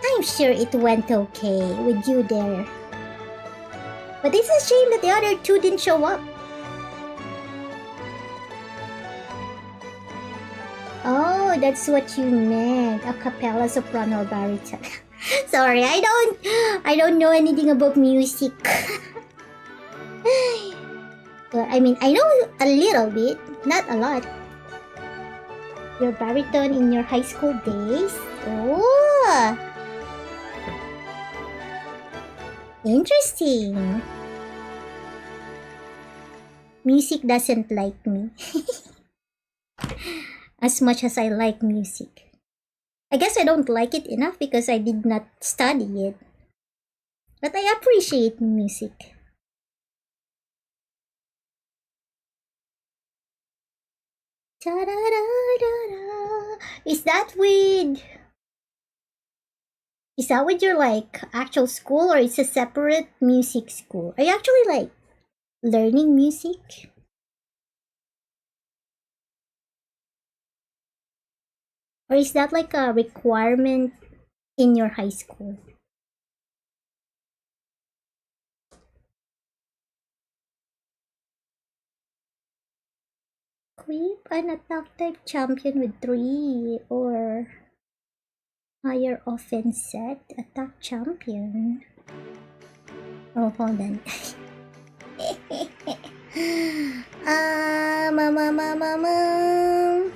Speaker 1: I'm sure it went okay with you there. But it's a shame that the other 2 didn't show up. Oh, that's what you meant. A cappella, soprano, or baritone. Sorry, I don't know anything about music. Well, I mean, I know a little bit, not a lot. Your baritone in your high school days? Oh! Interesting. Music doesn't like me. As much as I like music. I guess I don't like it enough because I did not study it. But I appreciate music. Ta-da-da-da-da. Is that with your like actual school, or it's a separate music school? Are you actually like learning music? Or is that like a requirement in your high school? Equip an attack type champion with 3 or higher offense set attack champion. Oh, hold on. Mama.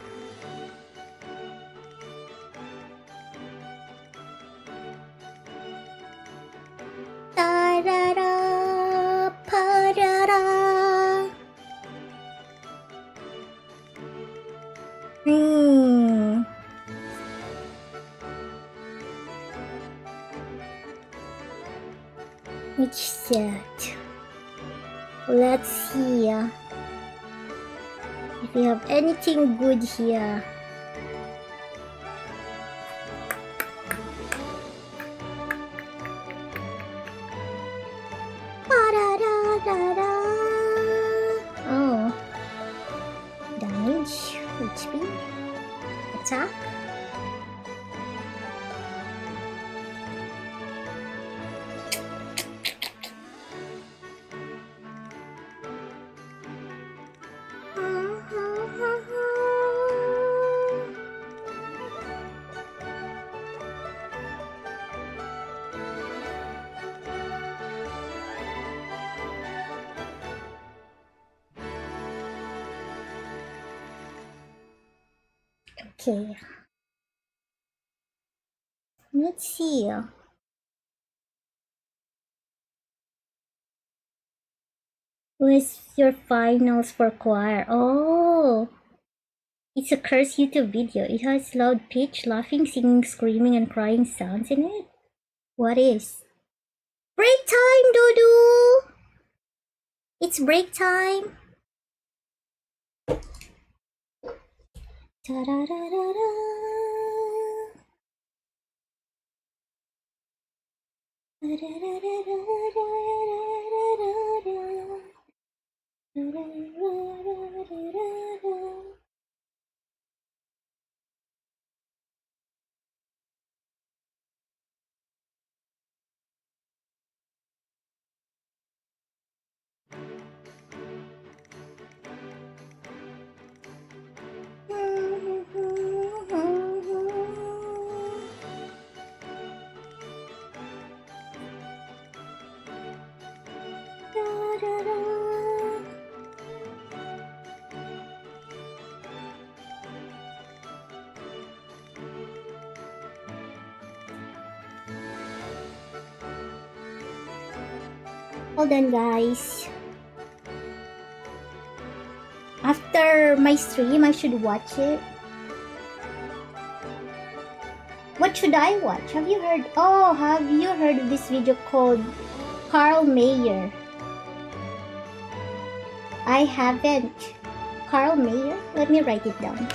Speaker 1: Ta-ra-ra, pa-ra-ra. Which set? Let's see if we have anything good here. Ba-da-da-da-da. Oh, damage, HP, attack. Okay, let's see. Where's your finals for choir? Oh, it's a cursed YouTube video. It has loud pitch, laughing, singing, screaming, and crying sounds in it. What is? Break time, Doodoo! It's break time. Ta-da-da-da-da. Hold on, guys. After my stream, I should watch it. What should I watch? Have you heard? Oh, have you heard of this video called Carl Mayer? I haven't. Carl Mayer? Let me write it down.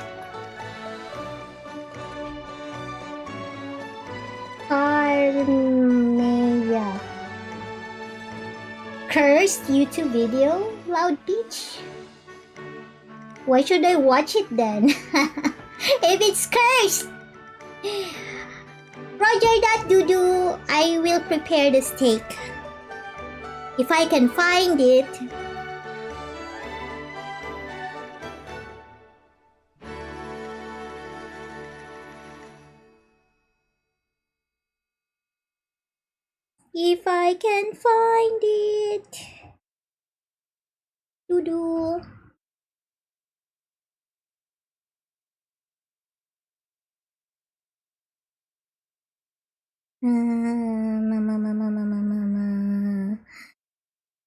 Speaker 1: Carl Mayer. Cursed YouTube video? Loud pitch? Why should I watch it then? If it's cursed! Roger that, Doodoo. I will prepare the steak. If I can find it. If I can find it. Doodoo.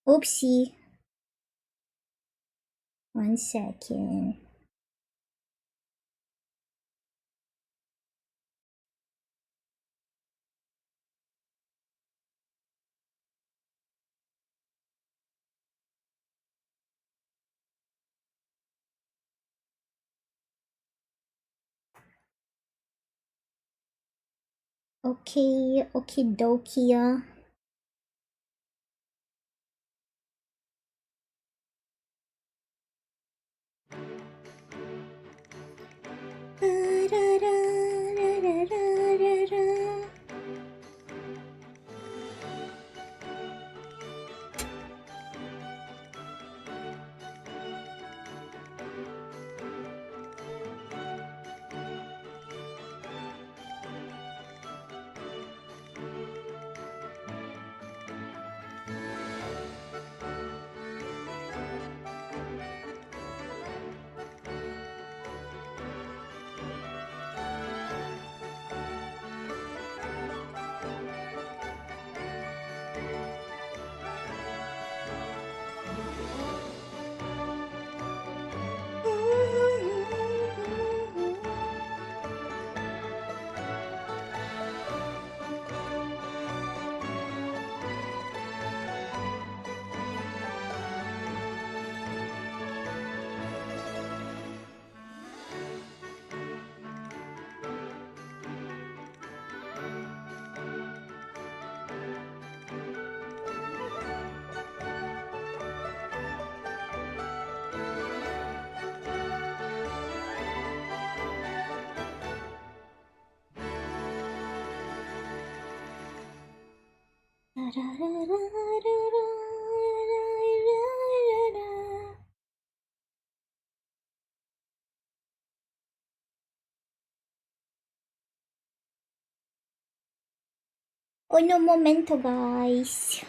Speaker 1: Oopsie. 1 second. Okay, okie dokie. Uno momento, guys.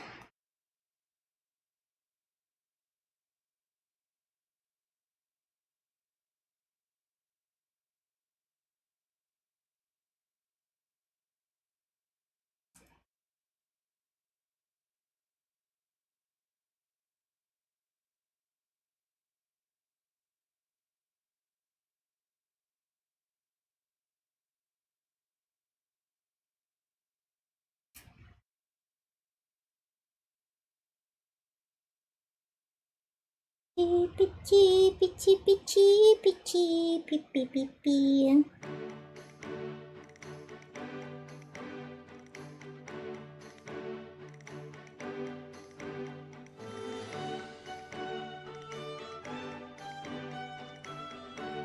Speaker 1: Pichi, pichi, pichi, pichi, pipi, pipi.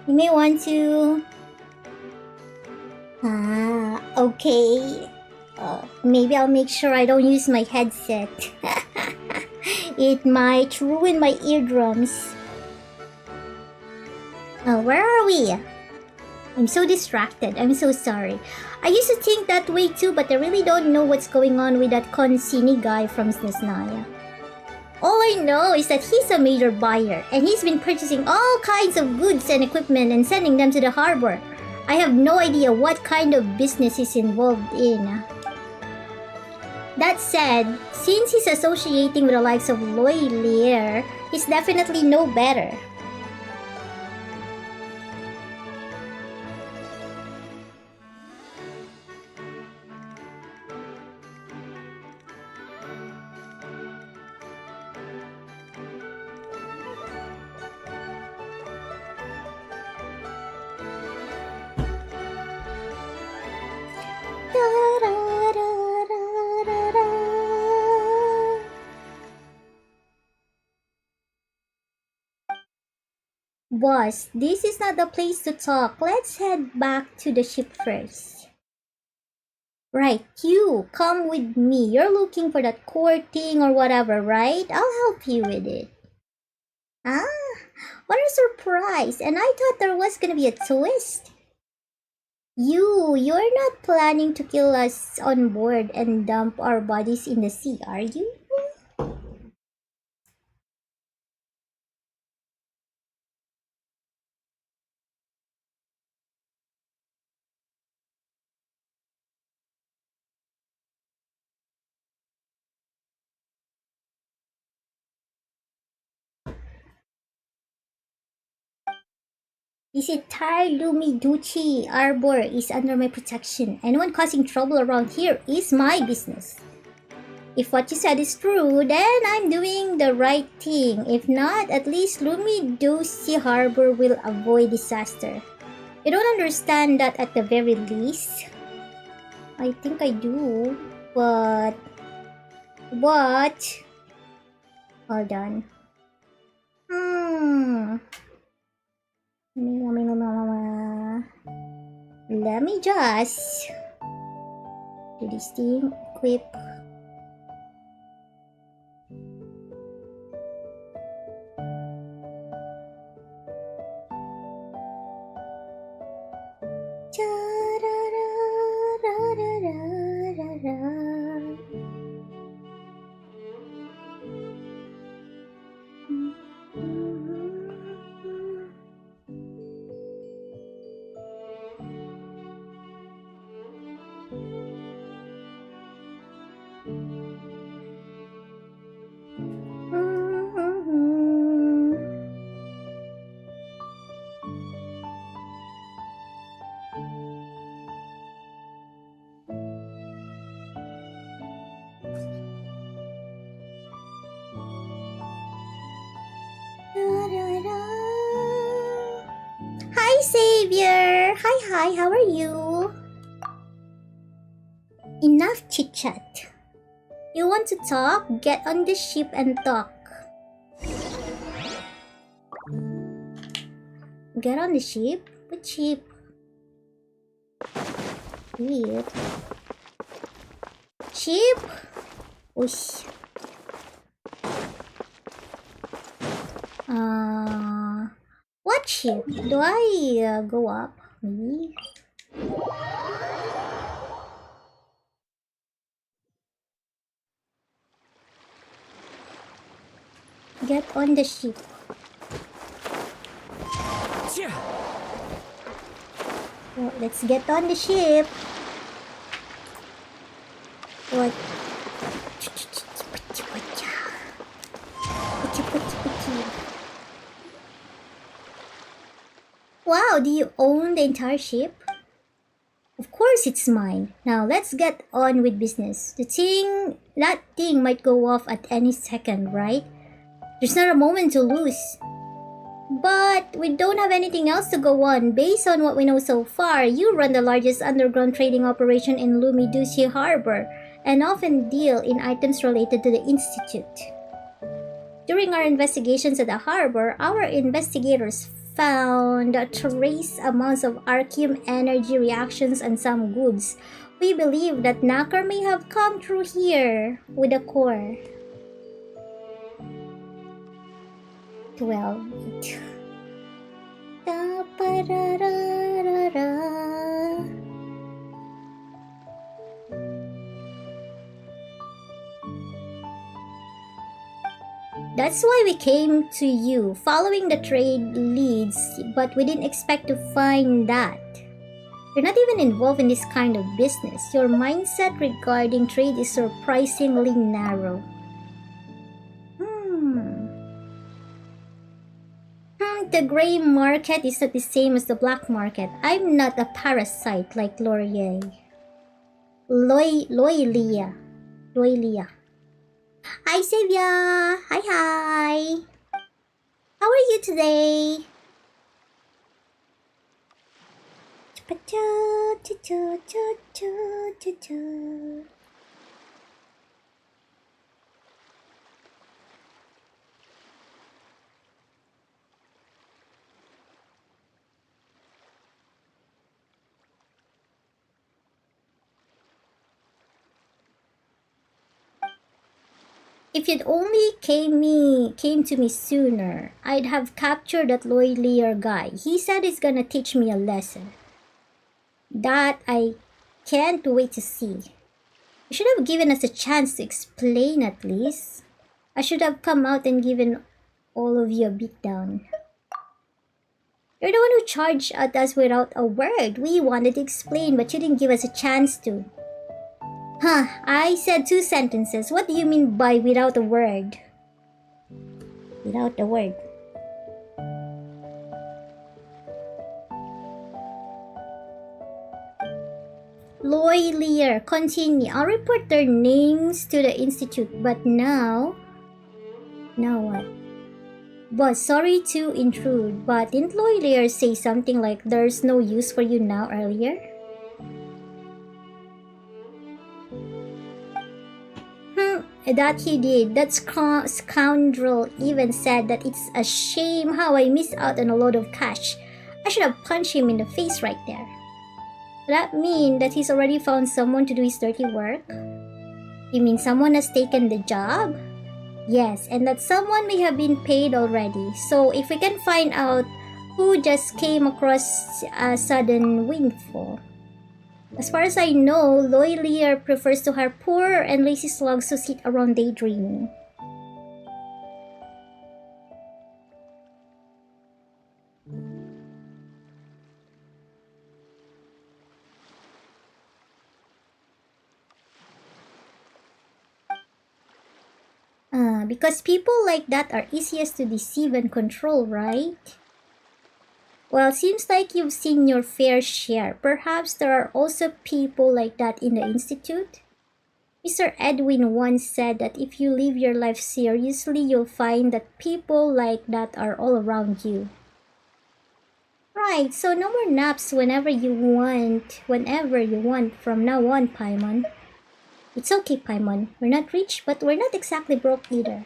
Speaker 1: You may want to... okay. Maybe I'll make sure I don't use my headset. It might ruin my eardrums. Where are we? I'm so distracted. I'm so sorry. I used to think that way too, but I really don't know what's going on with that Consini guy from Snezhnaya. All I know is that he's a major buyer, and he's been purchasing all kinds of goods and equipment and sending them to the harbor. I have no idea what kind of business he's involved in. That said, since he's associating with the likes of Loy Lear, he's definitely no better. Boss, this is not the place to talk. Let's head back to the ship first. Right, you, come with me. You're looking for that core thing or whatever, right? I'll help you with it. Ah, what a surprise! And I thought there was gonna be a twist. You're not planning to kill us on board and dump our bodies in the sea, are you? This entire Lumiduchi Arbor is under my protection. Anyone causing trouble around here is my business. If what you said is true, then I'm doing the right thing. If not, at least Lumiduchi Harbor will avoid disaster. You don't understand that at the very least? I think I do, but... Hold on. Let me just do this thing, equip. Hi, Savior! Hi, how are you? Enough chit-chat. You want to talk? Get on the ship and talk. Get on the ship? What ship? Weird. Ship? Whoosh. What ship? Do I go up? Maybe? Get on the ship. Well, let's get on the ship. What? Wow, do you own the entire ship? Of course it's mine. Now let's get on with business. That thing might go off at any second, right? There's not a moment to lose. But we don't have anything else to go on. Based on what we know so far, you run the largest underground trading operation in Lumidushi Harbor and often deal in items related to the Institute. During our investigations at the harbor, our investigators found trace amounts of arcane energy reactions on some goods. We believe that Knocker may have come through here with a core. 12. That's why we came to you, following the trade leads, but we didn't expect to find that. You're not even involved in this kind of business. Your mindset regarding trade is surprisingly narrow. The gray market is not the same as the black market. I'm not a parasite like Laurier. Loelia. Hi, Savia! Hi! How are you today? If you'd only came to me sooner, I'd have captured that Lloyd Lear guy. He said he's gonna teach me a lesson. That I can't wait to see. You should have given us a chance to explain at least. I should have come out and given all of you a beatdown. You're the one who charged at us without a word. We wanted to explain, but you didn't give us a chance to. Huh, I said 2 sentences. What do you mean by without a word? Without a word. Loy Lear, continue. I'll report their names to the Institute, but now what? Boss, sorry to intrude, but didn't Loy Lear say something like there's no use for you now earlier? That he did. That scoundrel even said that it's a shame how I missed out on a lot of cash. I should have punched him in the face right there. Does that mean that he's already found someone to do his dirty work? You mean someone has taken the job? Yes, and that someone may have been paid already. So if we can find out who just came across a sudden windfall. As far as I know, Loy Lear prefers to hire poor and lazy slugs to sit around daydreaming. Because people like that are easiest to deceive and control, right? Well, seems like you've seen your fair share. Perhaps there are also people like that in the Institute? Mr. Edwin once said that if you live your life seriously, you'll find that people like that are all around you. Right, so no more naps whenever you want from now on, Paimon. It's okay, Paimon. We're not rich, but we're not exactly broke either.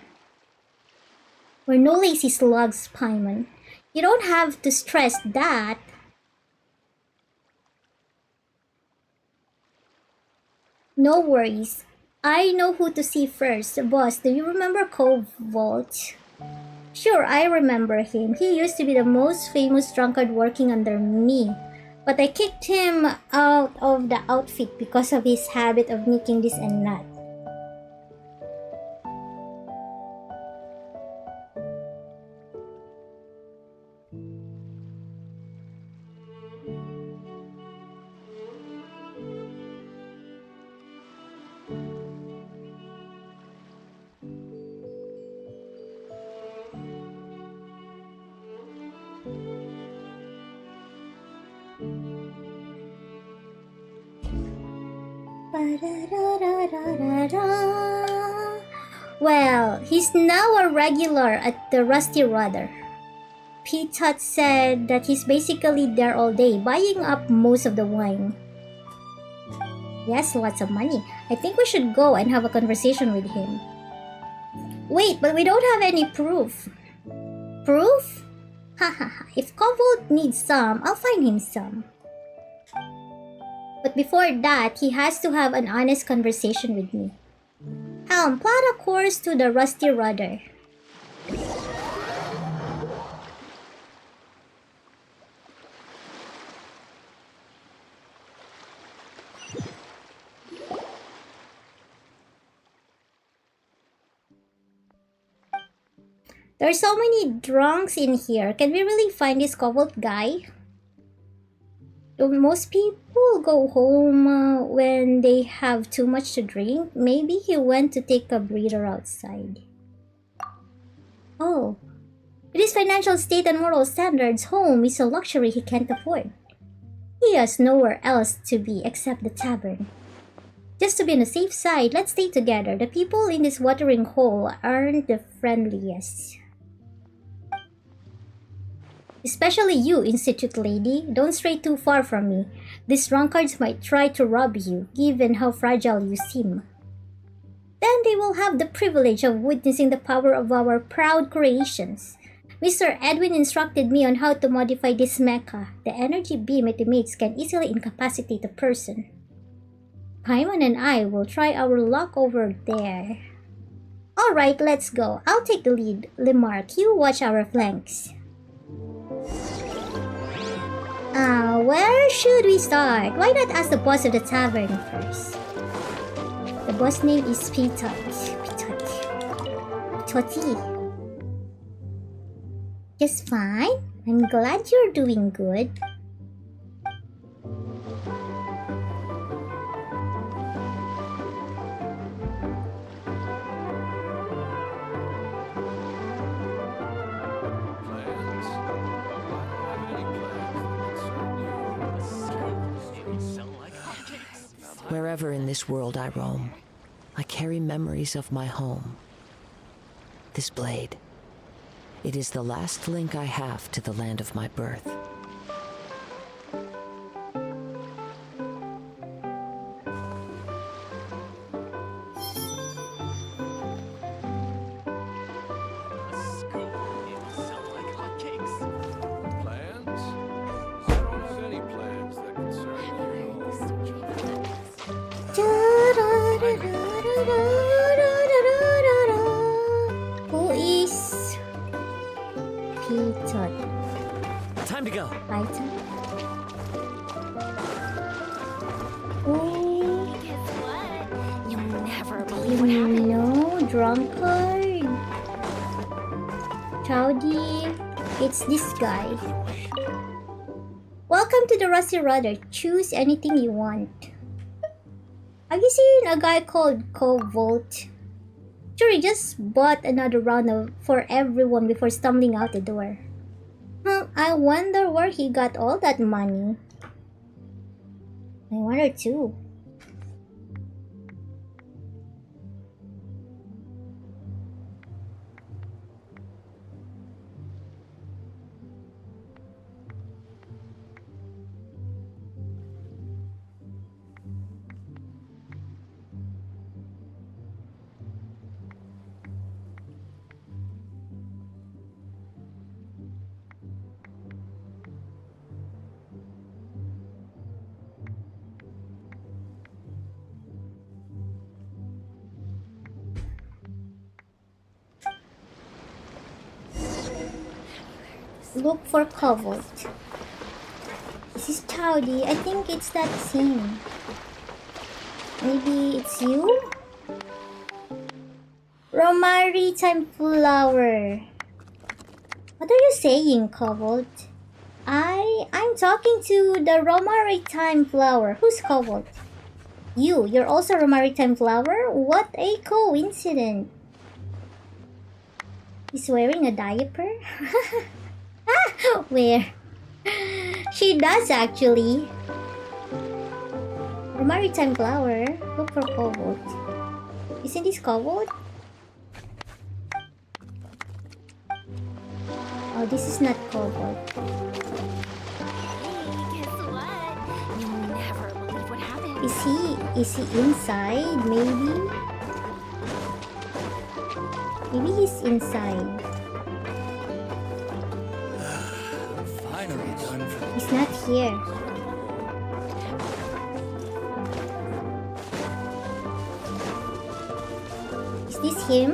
Speaker 1: We're no lazy slugs, Paimon. You don't have to stress that. No worries. I know who to see first. Boss, do you remember Cobalt? Sure, I remember him. He used to be the most famous drunkard working under me. But I kicked him out of the outfit because of his habit of nicking this and that. Well, he's now a regular at the Rusty Rudder. Petot said that he's basically there all day, buying up most of the wine. Yes, lots of money. I think we should go and have a conversation with him. Wait, but we don't have any proof. Proof? Hahaha, if Cobalt needs some, I'll find him some. But before that, he has to have an honest conversation with me. Helm, plot a course to the Rusty Rudder. There's so many drunks in here. Can we really find this Cobalt guy? Most people go home when they have too much to drink. Maybe he went to take a breather outside. Oh, with his financial state and moral standards, home is a luxury he can't afford. He has nowhere else to be except the tavern. Just to be on the safe side, let's stay together. The people in this watering hole aren't the friendliest. Especially you, Institute Lady. Don't stray too far from me. These drunkards might try to rob you, given how fragile you seem. Then they will have the privilege of witnessing the power of our proud creations. Mr. Edwin instructed me on how to modify this mecha. The energy beam it emits can easily incapacitate a person. Paimon and I will try our luck over there. Alright, let's go. I'll take the lead. Lemark, you watch our flanks. Where should we start? Why not ask the boss of the tavern first? The boss name is Petot. Toti. Just fine. I'm glad you're doing good.
Speaker 5: Wherever in this world I roam, I carry memories of my home. This blade, it is the last link I have to the land of my birth.
Speaker 1: Who is Petot?
Speaker 3: Time to go.
Speaker 1: Playtime? Oh,
Speaker 2: Guess what? You'll never believe what
Speaker 1: you
Speaker 2: happened.
Speaker 1: know, drunkard. Chowdy, it's this guy. Welcome to the Rusty Rudder. Choose anything you want. Have you seen a guy called Cobalt? Sure, he just bought another round for everyone before stumbling out the door. I wonder where he got all that money. I wonder too. Look for Cobalt. This is Chowdy. I think it's that same. Maybe it's you? Romari Time Flower. What are you saying, Cobalt? I'm talking to the Romari Time Flower. Who's Cobalt? You're also Romari Time Flower? What a coincidence. He's wearing a diaper? Where? She does actually. Romari Time Flower. Look for Cobalt. Isn't this Cobalt? Oh, this is not Cobalt.
Speaker 2: Hey, guess what? You'll never believe what happened.
Speaker 1: Is he inside? Maybe? Maybe he's inside.
Speaker 3: Finally done for
Speaker 1: He's not here. Is this him?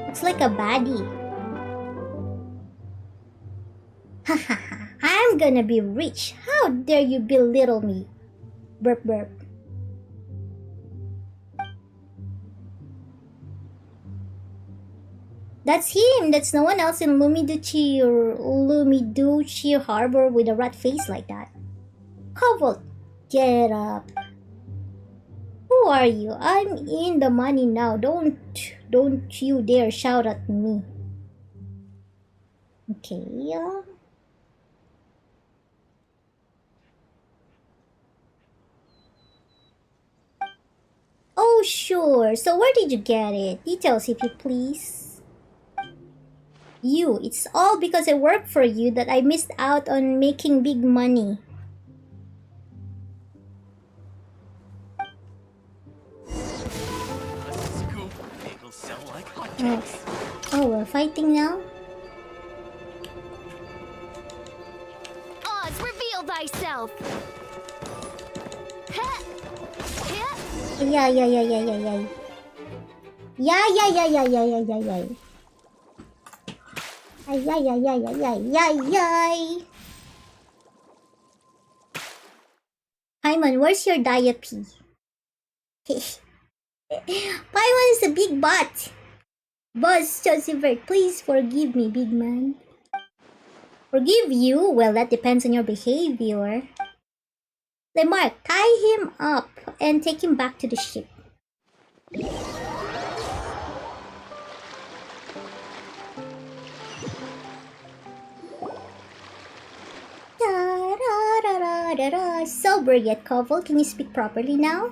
Speaker 1: Looks like a baddie. Hahaha, I'm gonna be rich. How dare you belittle me? Burp burp. That's him. That's no one else in Lumiduchi Harbor with a rat face like that. Cobalt, get up. Who are you? I'm in the money now. Don't you dare shout at me. Okay. Oh, sure. So where did you get it? Details, if you please. It's all because I work for you that I missed out on making big money. Oh, we're fighting now?
Speaker 2: Oz, reveal thyself. Heh. Heh.
Speaker 1: Yeah. Ay. Paimon, where's your diaper? Paimon is a big butt. Boss Joseph, please forgive me, big man. Forgive you? Well, that depends on your behavior. Lemark, tie him up and take him back to the ship. Sober yet, Koval. Can you speak properly now?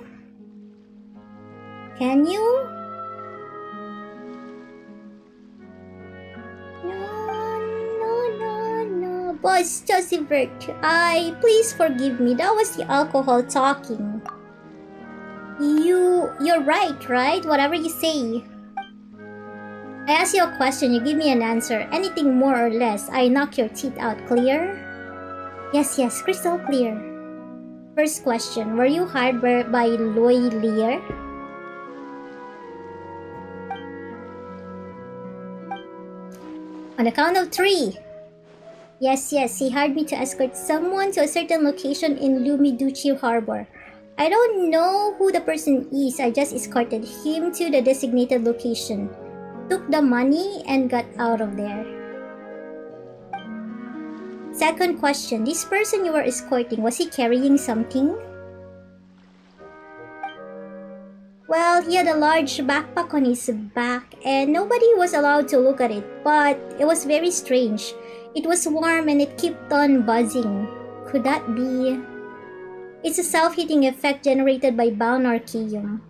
Speaker 1: Can you? No. Boss Joseph, please forgive me. That was the alcohol talking. You're right? Whatever you say. I ask you a question, you give me an answer. Anything more or less, I knock your teeth out. Clear? Yes, crystal clear. First question, were you hired by Loy Lear? On the count of 3. Yes, he hired me to escort someone to a certain location in Lumiduchi Harbor. I don't know who the person is, I just escorted him to the designated location, took the money, and got out of there. Second question, this person you were escorting, was he carrying something? Well, he had a large backpack on his back and nobody was allowed to look at it, but it was very strange. It was warm and it kept on buzzing. Could that be? It's a self-heating effect generated by bound archaeum.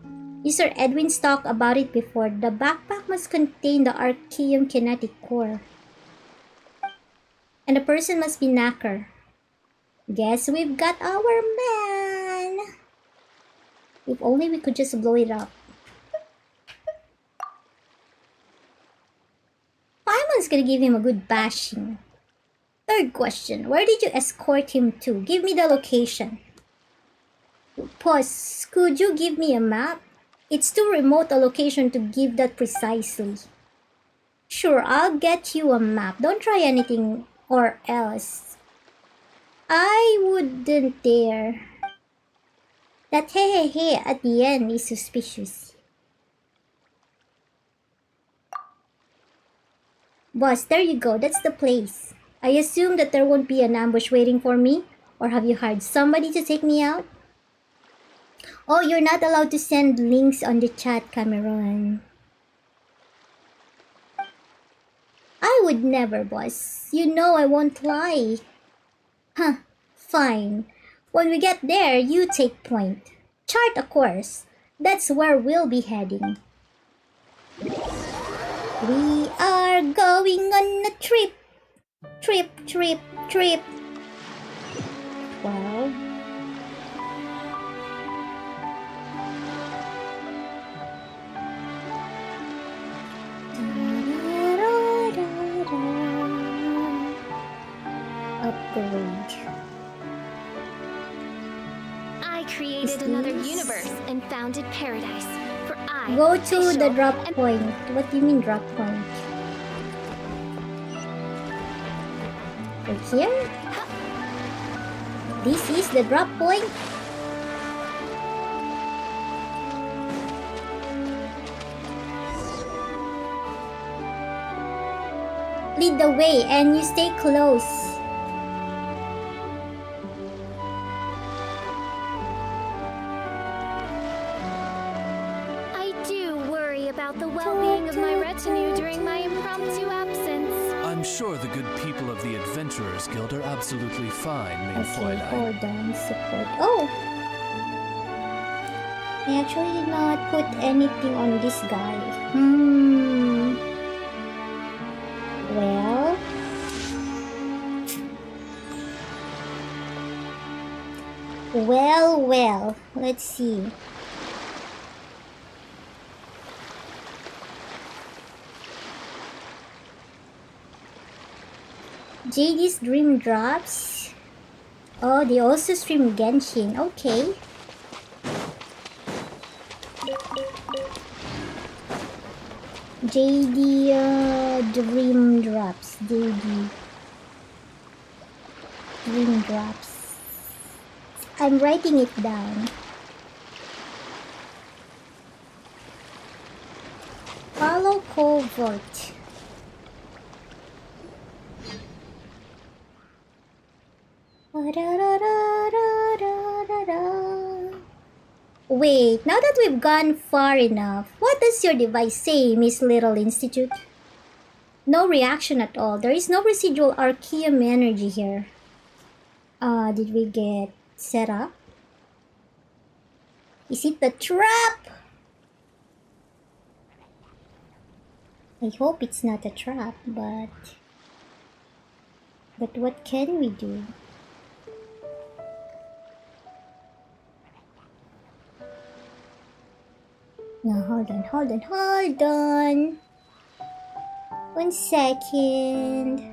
Speaker 1: User Edwin's talked about it before. The backpack must contain the archaeum kinetic core. And the person must be Knacker. Guess we've got our man. If only we could just blow it up. Paimon's gonna give him a good bashing. Third question, where did you escort him to? Give me the location. Pause, could you give me a map? It's too remote a location to give that precisely. Sure, I'll get you a map. Don't try anything or else. I wouldn't dare. That hey at the end is suspicious. Boss, there you go. That's the place. I assume that there won't be an ambush waiting for me? Or have you hired somebody to take me out? Oh, you're not allowed to send links on the chat, Cameron. I would never, boss. You know I won't lie. Huh, fine. When we get there, you take point. Chart a course. That's where we'll be heading. We are going on a trip. Trip. 12. Upgrade.
Speaker 2: I created another universe and founded paradise. For I
Speaker 1: Go to the
Speaker 2: official,
Speaker 1: drop
Speaker 2: am-
Speaker 1: point. What do you mean drop point? Right here? This is the drop point? Lead the way and you stay close.
Speaker 2: I do worry about the well-being of my retinue during my impromptu absence.
Speaker 6: I'm sure the good people of the Adventurers Guild are absolutely fine, Mein
Speaker 1: Okay,
Speaker 6: Fräulein.
Speaker 1: hold on, support. Oh! I actually did not put anything on this guy. Well, let's see. JD's Dream Drops. Oh, they also stream Genshin. Okay. JD Dream Drops. JD Dream Drops. I'm writing it down. Follow covert. Wait, now that we've gone far enough, what does your device say, Miss Little Institute? No reaction at all. There is no residual Archeum energy here. Did we get set up? Is it the trap? I hope it's not a trap, but what can we do? No, hold on. 1 second.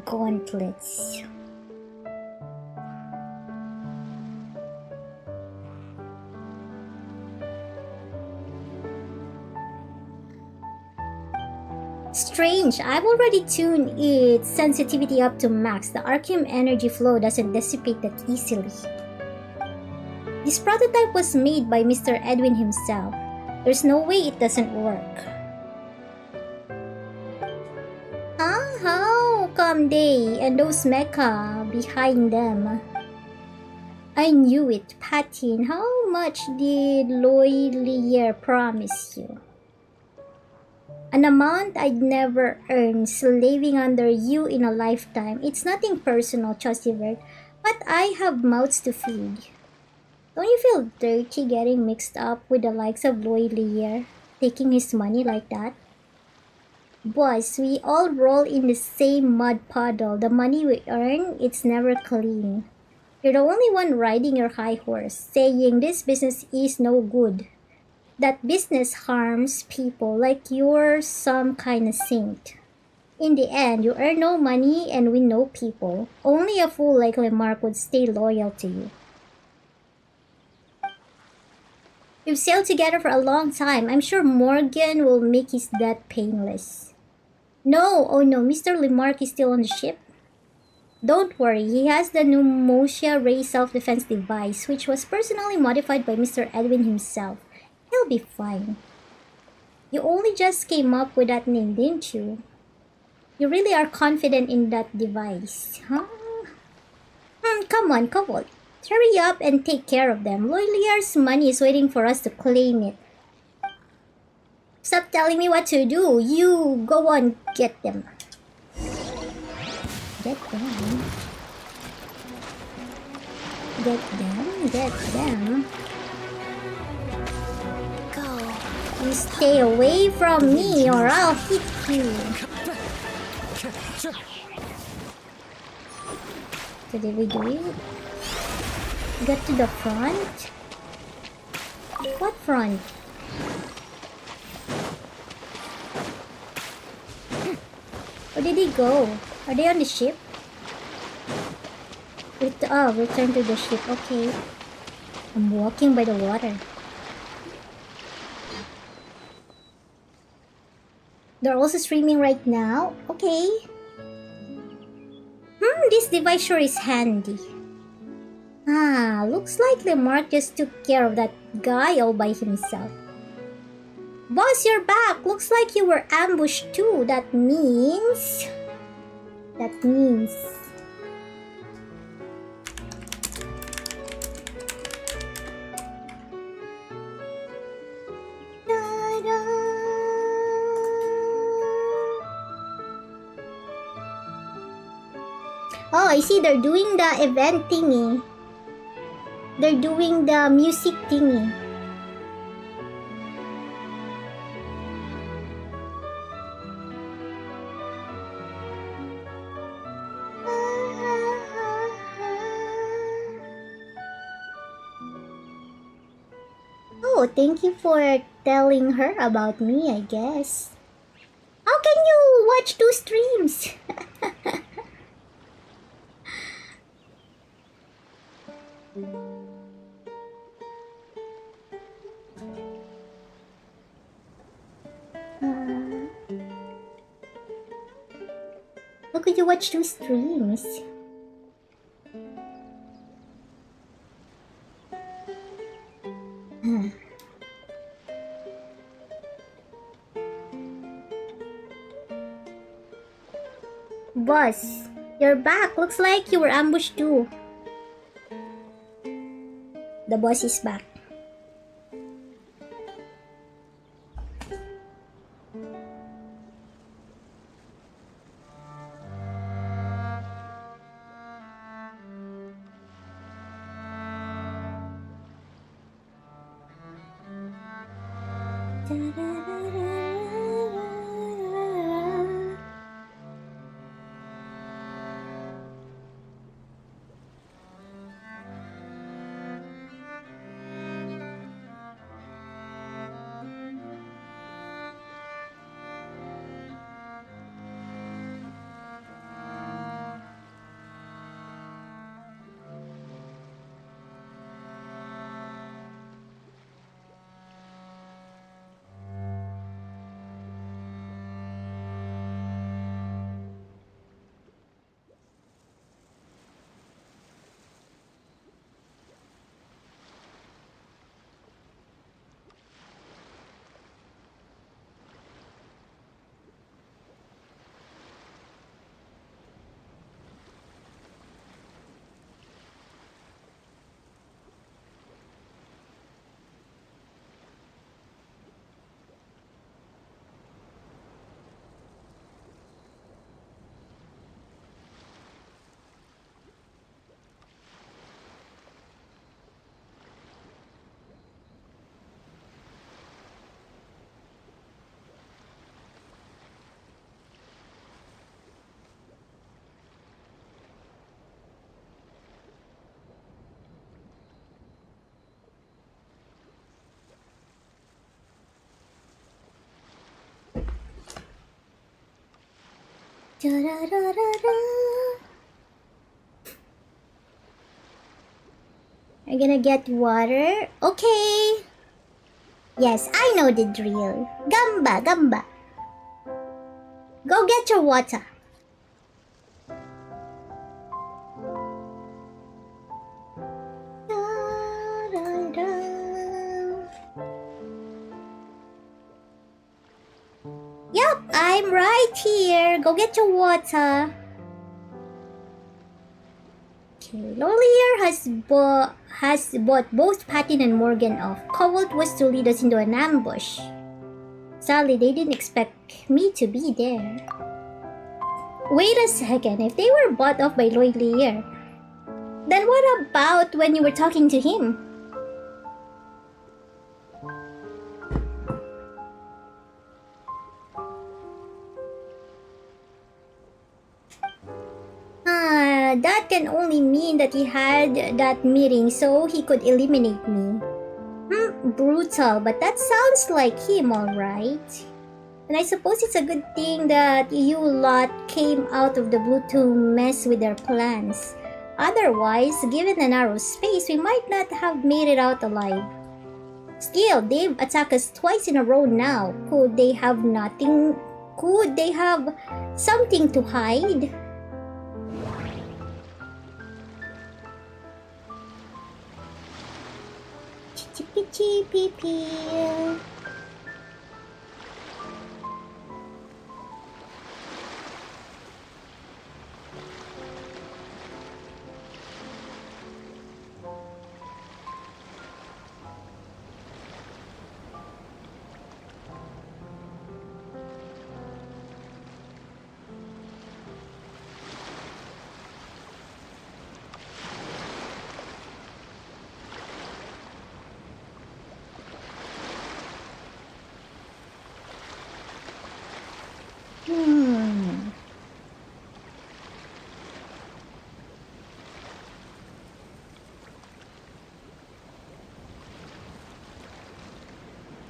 Speaker 1: Gauntlets. Strange, I've already tuned its sensitivity up to max. The Archeum energy flow doesn't dissipate that easily. This prototype was made by Mr. Edwin himself. There's no way it doesn't work. How come they and those mecha behind them? I knew it, Patin. How much did Loylier promise you? An amount I'd never earn slaving under you in a lifetime. It's nothing personal, Chosivert, but I have mouths to feed. Don't you feel dirty getting mixed up with the likes of Lloyd Lear, taking his money like that? Boss, we all roll in the same mud puddle. The money we earn, it's never clean. You're the only one riding your high horse, saying this business is no good. That business harms people like you're some kind of saint. In the end, you earn no money and win no people. Only a fool like Lemark would stay loyal to you. We've sailed together for a long time. I'm sure Morgan will make his death painless. No, oh no, Mr. Lemark is still on the ship. Don't worry, he has the pneumonia ray self-defense device, which was personally modified by Mr. Edwin himself. He'll be fine. You only just came up with that name, didn't you? You really are confident in that device, huh? Come on, couple. Hurry up and take care of them. Lloyd Lear's money is waiting for us to claim it. Stop telling me what to do. You go on, get them. Get them. Get them, get them.
Speaker 2: Go.
Speaker 1: You stay away from me or I'll hit you. So did we do it? Get to the front? What front? Where did he go? Are they on the ship? Return to the ship. Okay. I'm walking by the water. They're also streaming right now? Okay. This device sure is handy. Looks like Lemark just took care of that guy all by himself. Boss, you're back! Looks like you were ambushed too. That means... Oh, I see they're doing the event thingy. They're doing the music thingy. Oh, thank you for telling her about me, I guess. How can you watch two streams? How could you watch two streams? Boss, you're back. Looks like you were ambushed too. The boss is back. Da-da-da-da-da. I'm gonna get water. Okay. Yes, I know the drill. Gamba, gamba. Go get your water. Da-da-da. Yup, I'm right here. Go get your water. Okay, Lolier has bought both Patin and Morgan off. Cobalt was to lead us into an ambush. Sadly, they didn't expect me to be there. Wait a second, if they were bought off by Lolier, then what about when you were talking to him? That can only mean that he had that meeting so he could eliminate me. Brutal, but that sounds like him, alright. And I suppose it's a good thing that you lot came out of the blue to mess with their plans. Otherwise, given the narrow space, we might not have made it out alive. Still, they've attacked us twice in a row now. Could they have something to hide? Chippy-chippy-pee.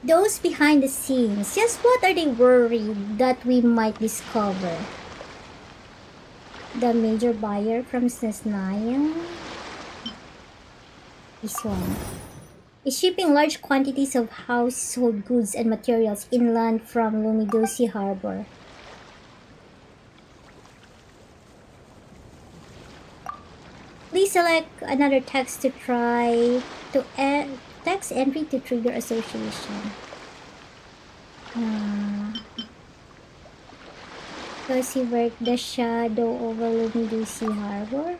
Speaker 1: Those behind the scenes, just what are they worried that we might discover? The major buyer from Snezhnaya? This one. Is shipping large quantities of household goods and materials inland from Lumidosi Harbor. Please select another text to try to text entry to trigger association. Does he work the shadow over Lumidosi Harbor?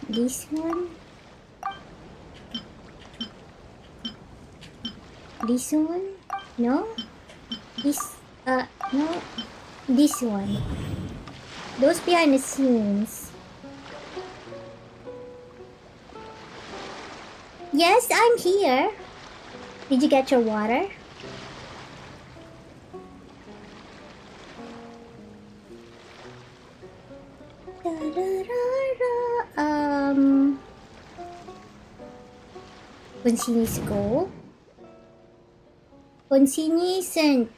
Speaker 1: This one? This one? No? No. This one. Those behind the scenes. Yes, I'm here. Did you get your water? Fontaine go. Fontaine isn't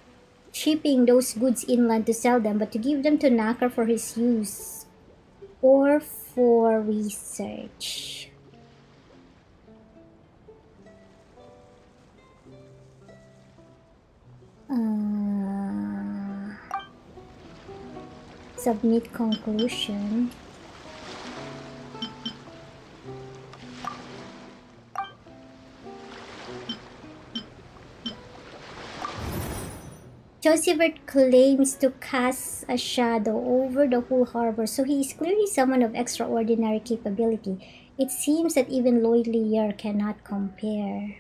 Speaker 1: shipping those goods inland to sell them, but to give them to Naka for his use or for research. Submit conclusion. Josephert claims to cast a shadow over the whole harbor, so he is clearly someone of extraordinary capability. It seems that even Lloyd Lear cannot compare.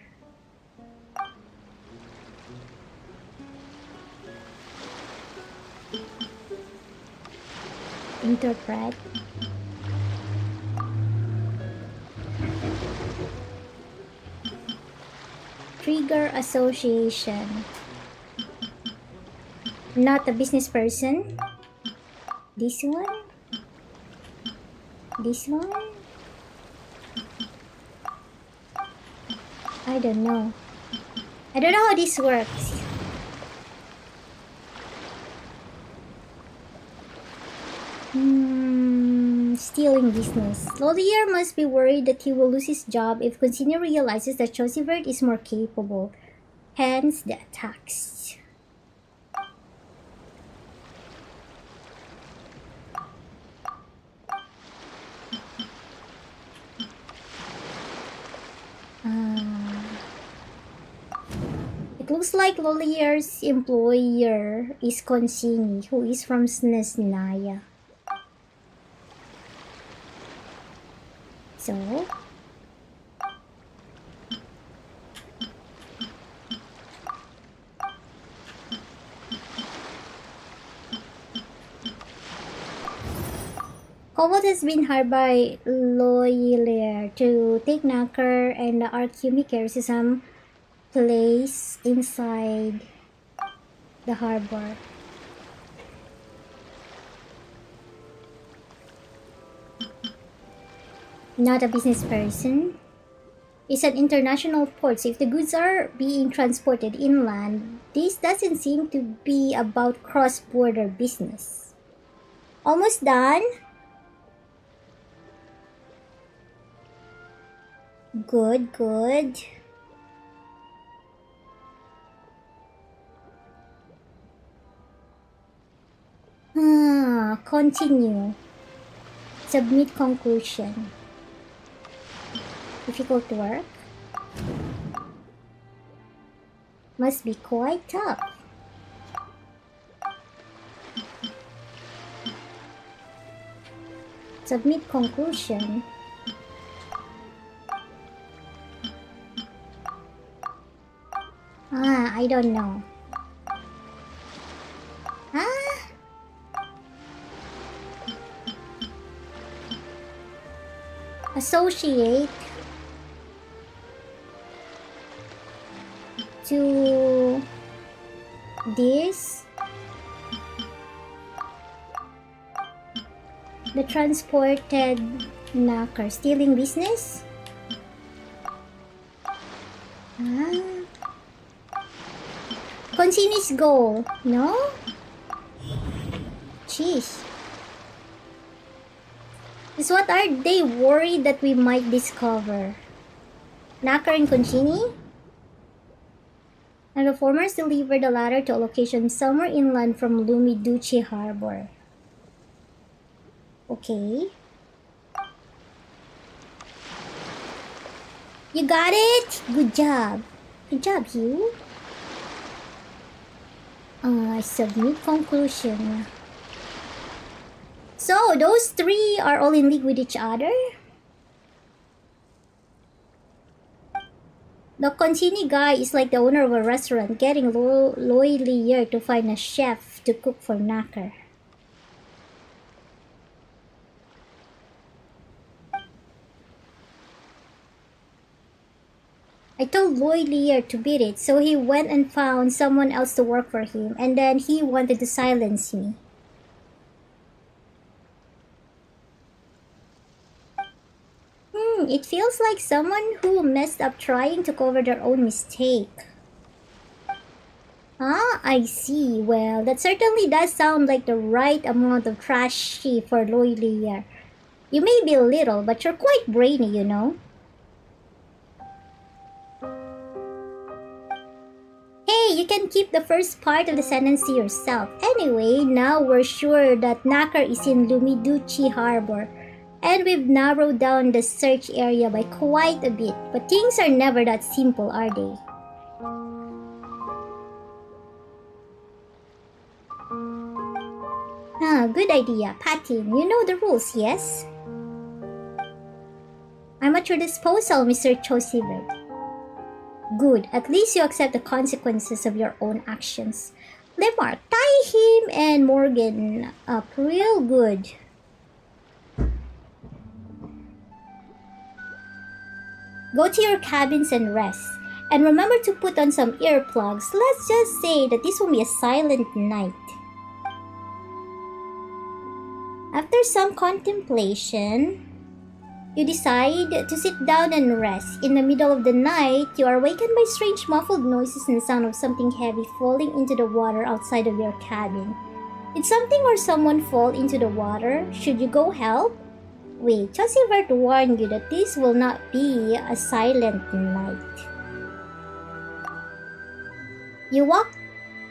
Speaker 1: Interpret. Trigger association. Not a business person. This one? This one? I don't know. I don't know how this works. Stealing business. Lawyer must be worried that he will lose his job if Consini realizes that Chosivert is more capable. Hence the attacks. It looks like Lolier's employer is Consini, who is from Snezhnaya. So, Cobalt has been hired by Loyalier to take Knocker and the Archumi carries to some place inside the harbor. Not a business person. It's an international port, so if the goods are being transported inland, this doesn't seem to be about cross-border business. Almost done. Good, good. Continue. Submit conclusion. Difficult work. Must be quite tough. Submit conclusion. I don't know. Associate to this, the transported knocker stealing business. Consini's goal, no? Jeez. Is what are they worried that we might discover? Knocker and Consini? And the formers delivered the latter to a location somewhere inland from Lumiduchi Harbor. Okay. You got it? Good job. Good job, Hugh. Submit conclusion. So, those three are all in league with each other? The Consini guy is like the owner of a restaurant getting Loyalier to find a chef to cook for Knocker. I told Loyalier to beat it, so he went and found someone else to work for him, and then he wanted to silence me. It feels like someone who messed up trying to cover their own mistake. I see. Well, that certainly does sound like the right amount of trashy for Loyalier. You may be little, but you're quite brainy, you know. Hey, you can keep the first part of the sentence to yourself. Anyway, now we're sure that Knocker is in Lumiduchi Harbor. And we've narrowed down the search area by quite a bit. But things are never that simple, are they? Good idea. Patting, you know the rules, yes? I'm at your disposal, Mr. Chosivert. Good. At least you accept the consequences of your own actions. Lemar, tie him and Morgan up real good. Go to your cabins and rest. And remember to put on some earplugs. Let's just say that this will be a silent night. After some contemplation, you decide to sit down and rest. In the middle of the night, you are awakened by strange muffled noises and the sound of something heavy falling into the water outside of your cabin. Did something or someone fall into the water? Should you go help? Wait, Chosivert warned you that this will not be a silent night. You walk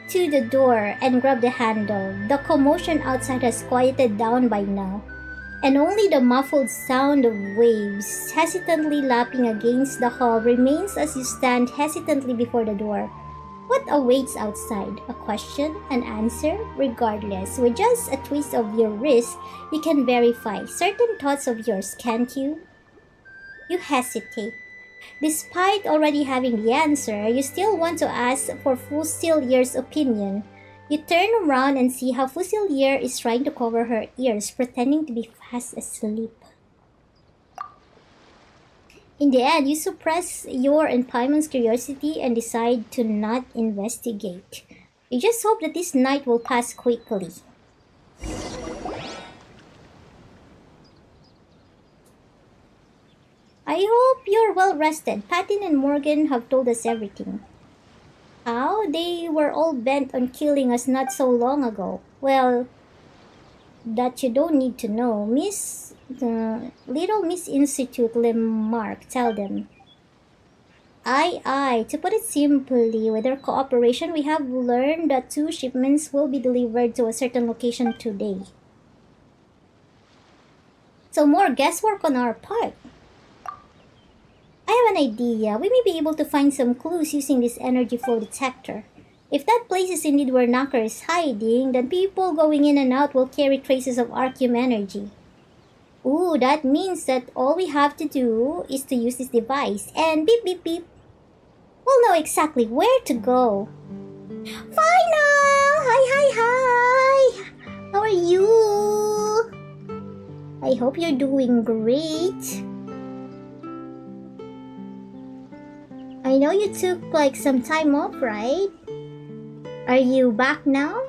Speaker 1: to the door and grab the handle. The commotion outside has quieted down by now, and only the muffled sound of waves hesitantly lapping against the hull remains as you stand hesitantly before the door. What awaits outside? A question? An answer? Regardless, with just a twist of your wrist, you can verify certain thoughts of yours, can't you? You hesitate. Despite already having the answer, you still want to ask for Fusilier's opinion. You turn around and see how Fusilier is trying to cover her ears, pretending to be fast asleep. In the end, you suppress your and Paimon's curiosity and decide to not investigate. You just hope that this night will pass quickly. I hope you're well rested. Patin and Morgan have told us everything. How? They were all bent on killing us not so long ago. Well, that you don't need to know. Little Miss Institute Lemark, tell them. Aye. To put it simply, with our cooperation, we have learned that 2 shipments will be delivered to a certain location today. So more guesswork on our part. I have an idea. We may be able to find some clues using this energy flow detector. If that place is indeed where Knocker is hiding, then people going in and out will carry traces of Arceum energy. Ooh, that means that all we have to do is to use this device, and beep beep beep, we'll know exactly where to go. Final! Hi! How are you? I hope you're doing great. I know you took like some time off, right? Are you back now?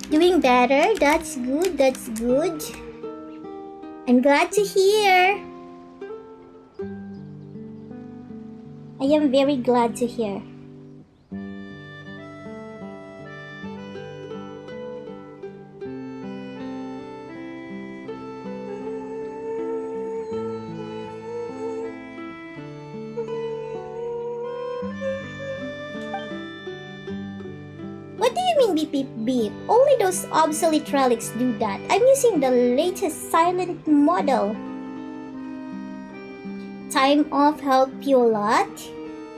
Speaker 1: Doing better? That's good. I'm glad to hear. I am very glad to hear. What do you mean beep beep beep? Only those obsolete relics do that. I'm using the latest silent model. Time off helped you a lot?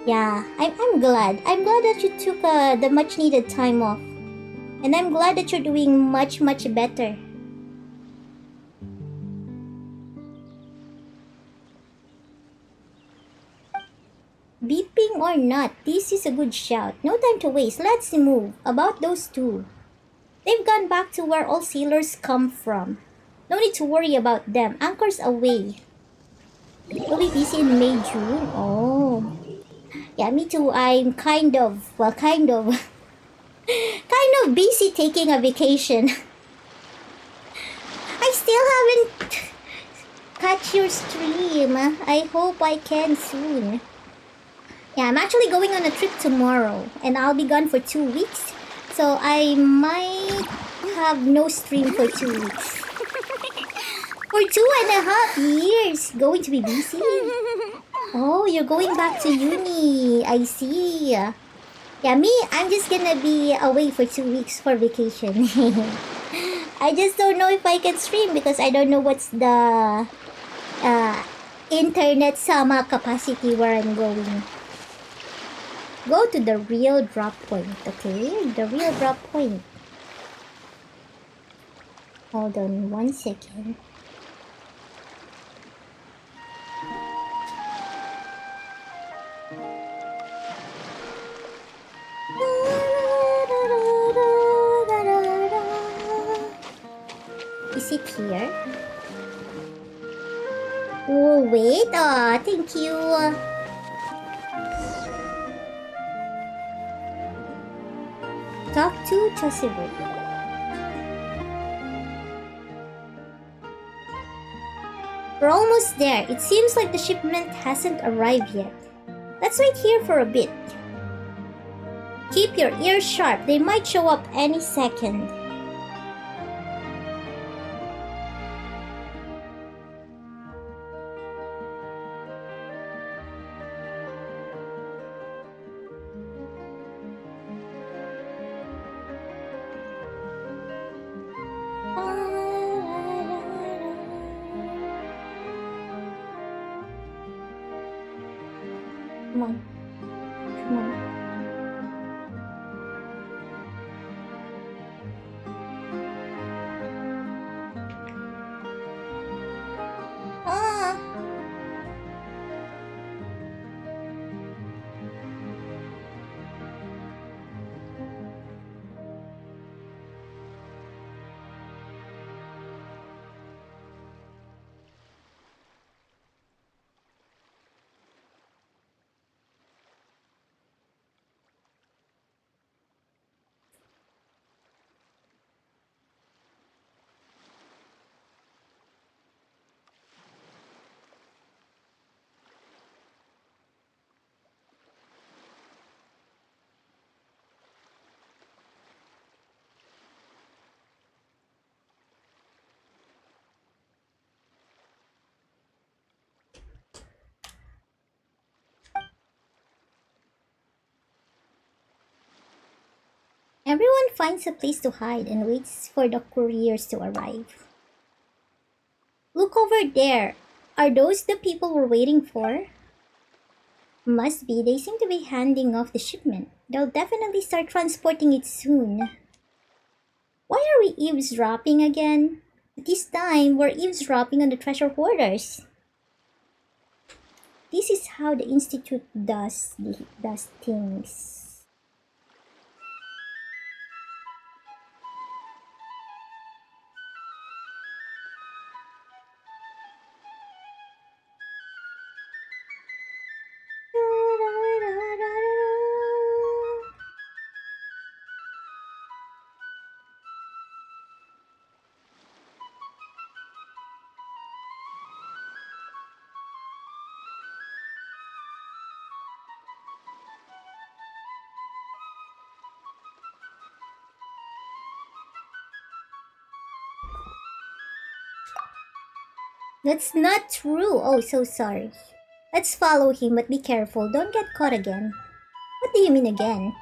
Speaker 1: Yeah, I'm glad. I'm glad that you took the much needed time off. And I'm glad that you're doing much better. Beeping or not, this is a good shout. No time to waste. Let's move. About those 2. They've gone back to where all sailors come from. No need to worry about them. Anchor's away. We'll be busy in May, June. Oh. Yeah, me too. I'm kind of busy taking a vacation. I still haven't catch your stream. I hope I can soon. Yeah, I'm actually going on a trip tomorrow, and I'll be gone for 2 weeks, so I might have no stream for 2 weeks. For 2.5 years, going to be busy. Oh, you're going back to uni. I see. Yeah, me, I'm just gonna be away for 2 weeks for vacation. I just don't know if I can stream because I don't know what's the internet sama capacity where I'm going. Go to the real drop point, okay? The real drop point. Hold on 1 second. Is it here? Oh, wait. Ah, thank you. Talk to Chosivert. We're almost there. It seems like the shipment hasn't arrived yet. Let's wait here for a bit. Keep your ears sharp. They might show up any second. Come on. Come on. Ah. Everyone finds a place to hide and waits for the couriers to arrive. Look over there. Are those the people we're waiting for? Must be. They seem to be handing off the shipment. They'll definitely start transporting it soon. Why are we eavesdropping again? This time, we're eavesdropping on the treasure hoarders. This is how the Institute does things. That's not true. Oh, so sorry. Let's follow him, but be careful. Don't get caught again. What do you mean again?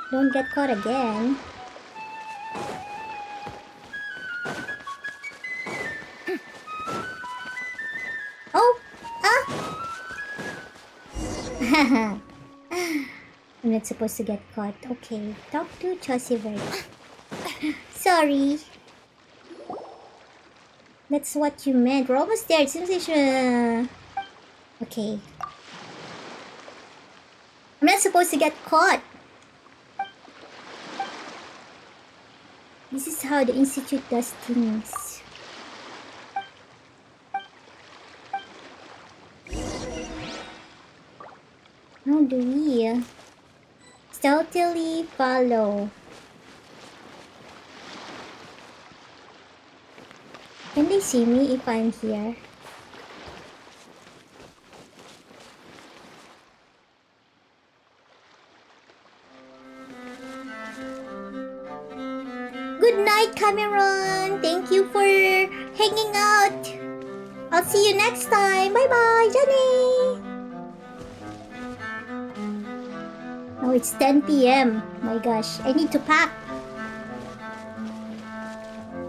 Speaker 1: Don't get caught again. Oh! Ah! I'm not supposed to get caught. Okay. Talk to Chosiver. Sorry. That's what you meant. We're almost there. It seems we should... Okay. I'm not supposed to get caught. This is how the Institute does things. How do we stealthily follow? Can they see me if I'm here? Good night, Cameron! Thank you for hanging out! I'll see you next time! Bye-bye, Jenny! Oh, it's 10 p.m. My gosh, I need to pack.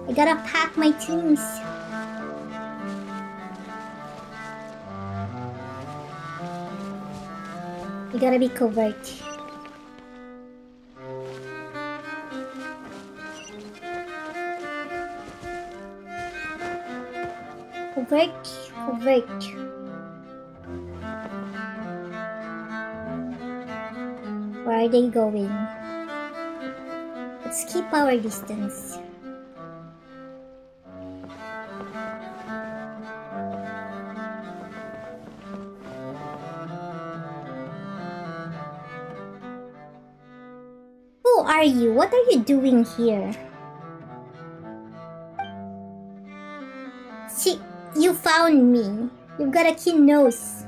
Speaker 1: I gotta pack my things. You gotta be covert. Covert. Where are they going? Let's keep our distance. Who are you? What are you doing here? See, you found me. You've got a keen nose.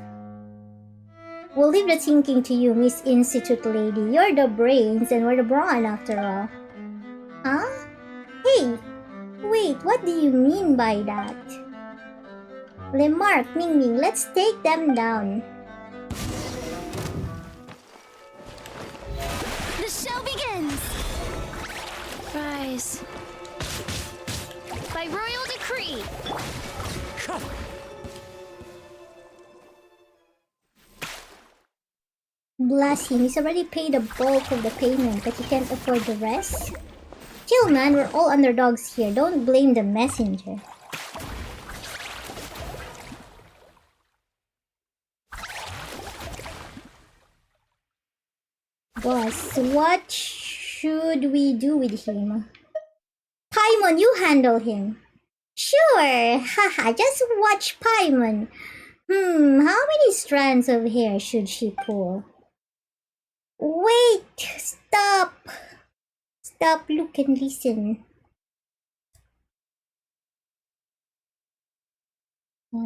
Speaker 1: We'll leave the thinking to you, Miss Institute Lady. You're the brains and we're the brawn after all. Huh? Hey! Wait, what do you mean by that? Lemark, MingMing, let's take them down.
Speaker 2: The show begins! Rise. By royal decree!
Speaker 1: Bless him, he's already paid the bulk of the payment, but he can't afford the rest? Chill, man, we're all underdogs here. Don't blame the messenger. Boss, what should we do with him? Paimon, you handle him. Sure, haha, just watch Paimon. How many strands of hair should she pull? Wait, stop. Stop, look and listen. Na.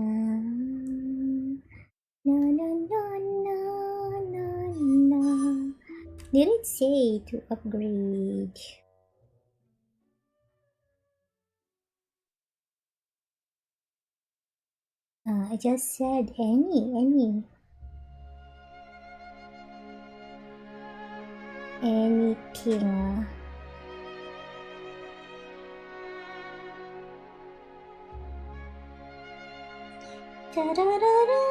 Speaker 1: Did it say to upgrade? I just said anything. Da-da-da-da.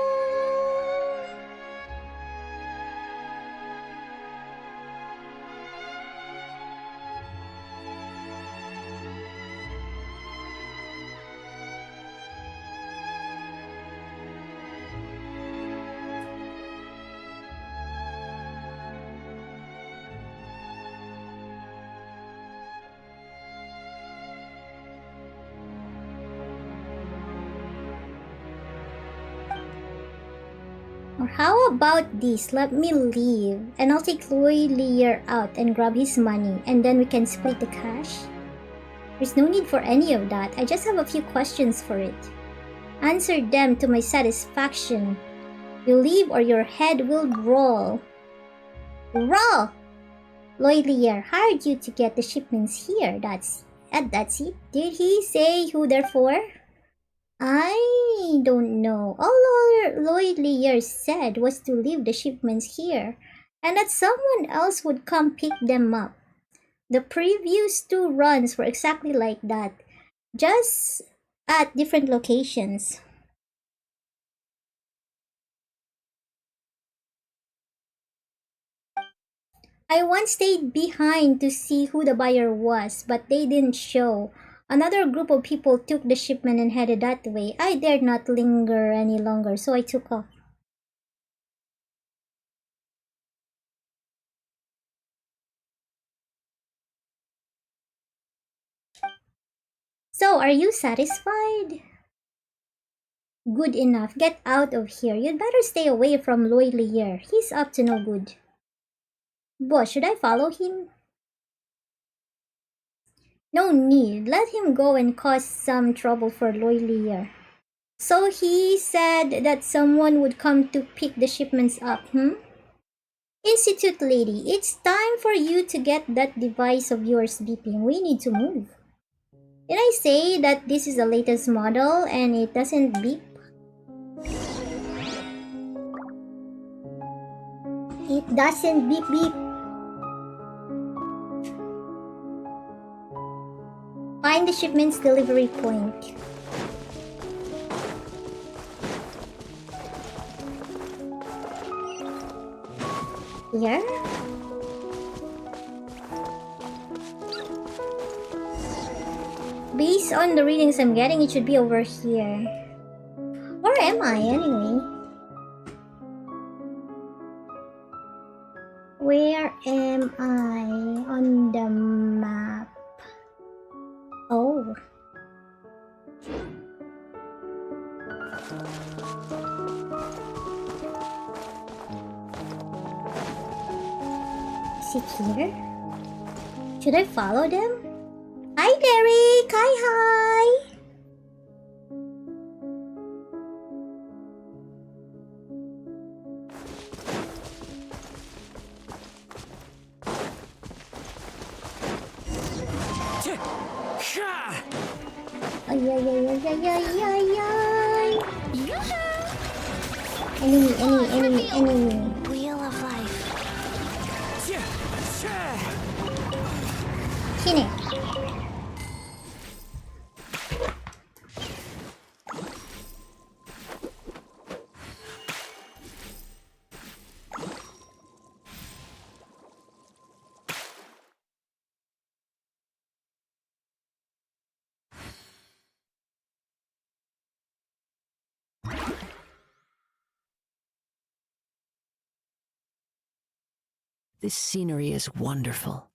Speaker 1: Or how about this? Let me leave and I'll take Loy Lear out and grab his money and then we can split the cash. There's no need for any of that. I just have a few questions for it. Answer them to my satisfaction. You leave or your head will roll. Roll! Loy Lear hired you to get the shipments here. That's it. Did he say who they're for? I don't know. All Lloyd Lear said was to leave the shipments here and that someone else would come pick them up. The previous 2 runs were exactly like that, just at different locations. I once stayed behind to see who the buyer was, but they didn't show. Another group of people took the shipment and headed that way. I dared not linger any longer, so I took off. So, are you satisfied? Good enough. Get out of here. You'd better stay away from Loy Lear. He's up to no good. Boss, should I follow him? No need. Let him go and cause some trouble for Loy Lear. So he said that someone would come to pick the shipments up, Institute Lady, it's time for you to get that device of yours beeping. We need to move. Did I say that this is the latest model and it doesn't beep? It doesn't beep beep. Find the shipment's delivery point. Here? Based on the readings I'm getting, it should be over here. Where am I anyway? Where am I on the map? Oh. Is it here? Should I follow them? Hi Derek! Hi! Enemy.
Speaker 2: Wheel of life.
Speaker 1: 来ね。
Speaker 5: This scenery is wonderful.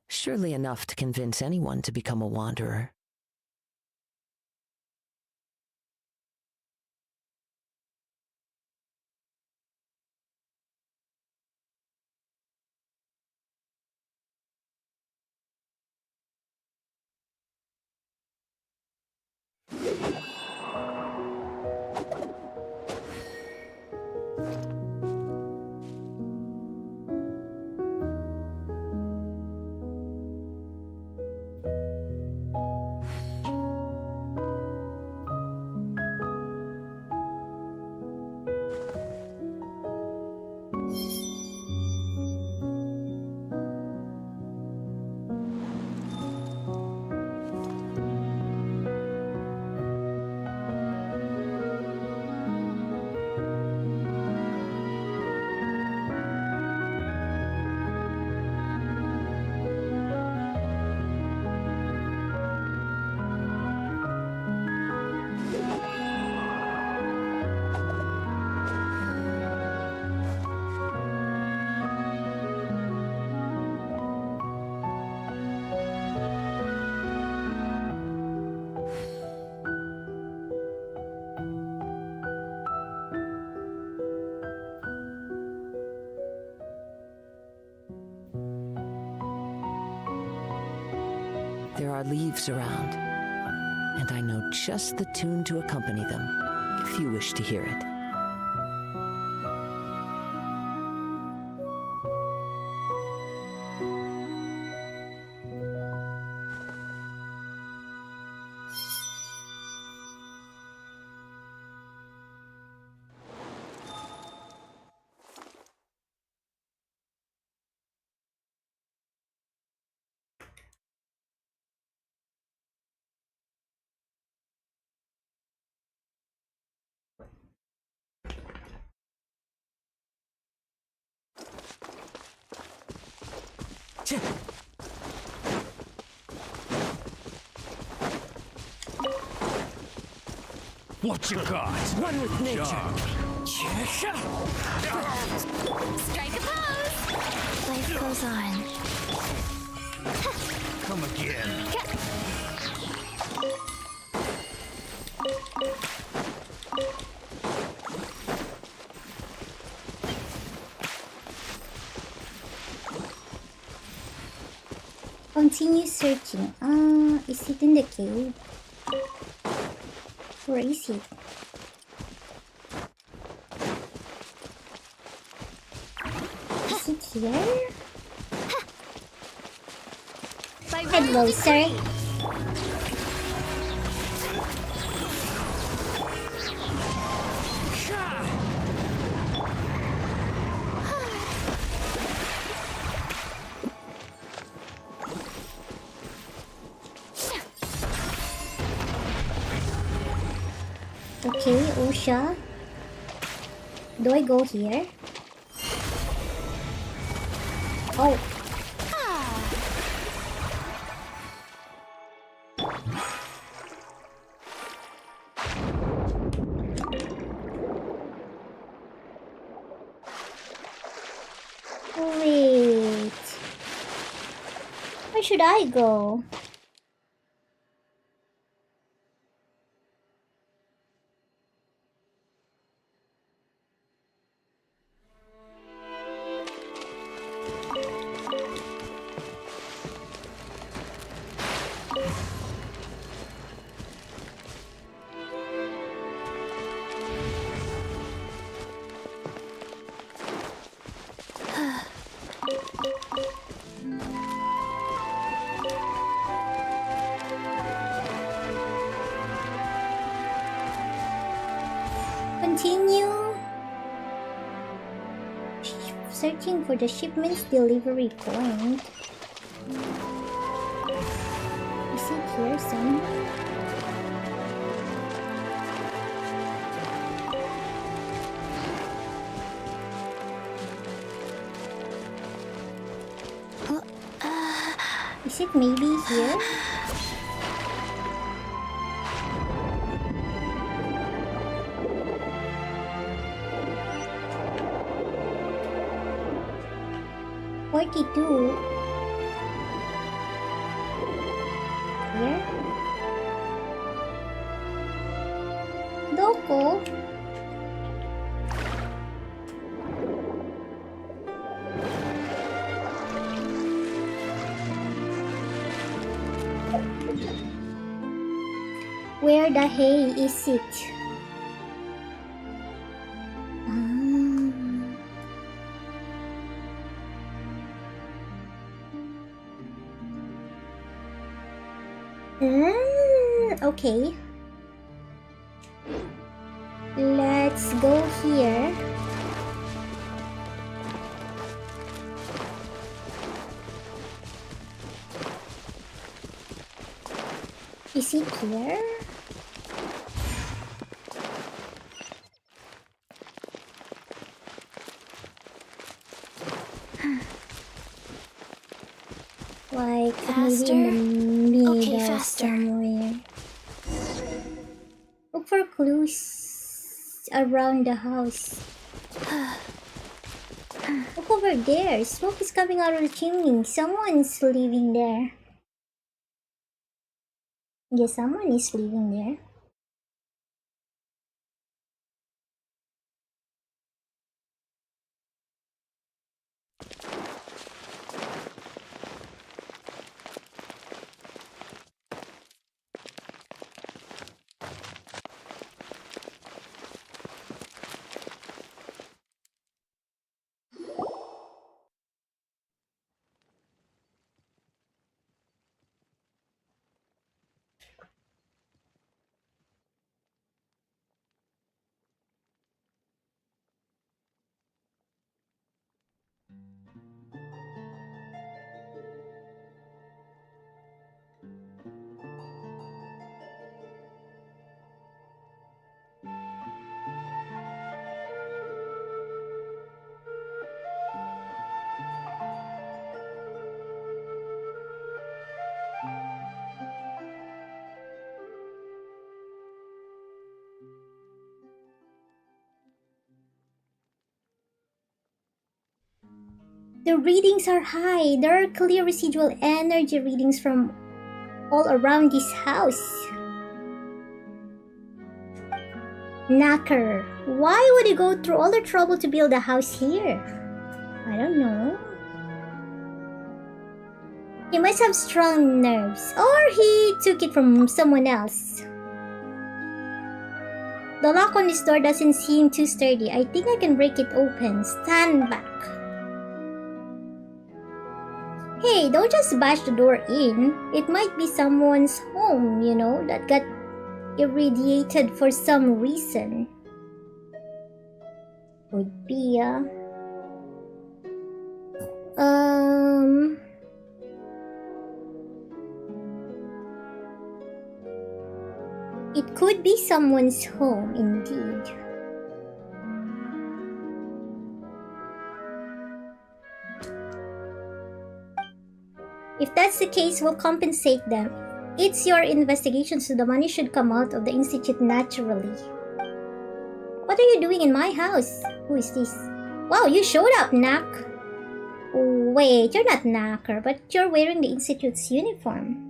Speaker 5: Surely enough to convince anyone to become a wanderer. There are leaves around, and I know just the tune to accompany them, if you wish to hear it.
Speaker 6: What you got?
Speaker 5: One with nature.
Speaker 2: Strike a pose. Life goes on.
Speaker 6: Come again.
Speaker 1: Continue searching. Is it in the cave? Where is it? Is it here? Hello, sir. Okay, Usha. Do I go here? Oh. Wait. Where should I go? continue searching for the shipment's delivery point. Is it here somewhere? Is it maybe here? $42. Here? Doko? Where the hay is it? Okay. Let's go here. Is it here? Like
Speaker 2: Faster?
Speaker 1: maybe in the middle
Speaker 2: Okay, faster.
Speaker 1: somewhere. Look for clues around the house. Look over there. Smoke is coming out of the chimney. Someone's living there. Yeah, someone is living there. The readings are high. There are clear residual energy readings from all around this house. Knacker. Why would he go through all the trouble to build a house here? I don't know. He must have strong nerves. Or he took it from someone else. The lock on this door doesn't seem too sturdy. I think I can break it open. Stand back. Hey, don't just bash the door in. It might be someone's home, you know, that got irradiated for some reason. Would be, It could be someone's home, indeed. If that's the case, we'll compensate them. It's your investigation, so the money should come out of the Institute naturally. What are you doing in my house? Who is this? Wow, you showed up, Knack. Wait, you're not Knacker, but you're wearing the Institute's uniform.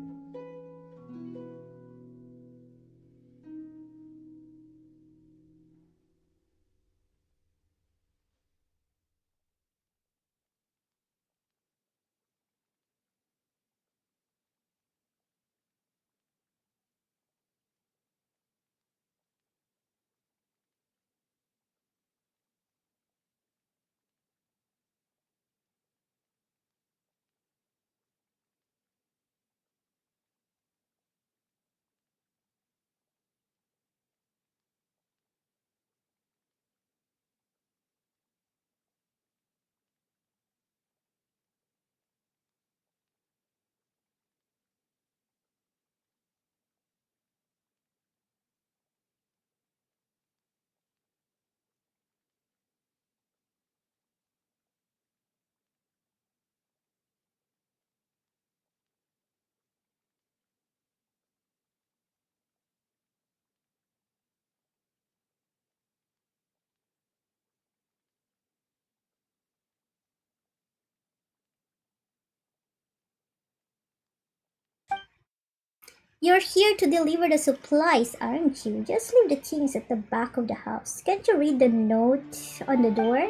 Speaker 1: You're here to deliver the supplies, aren't you? Just leave the things at the back of the house. Can't you read the note on the door?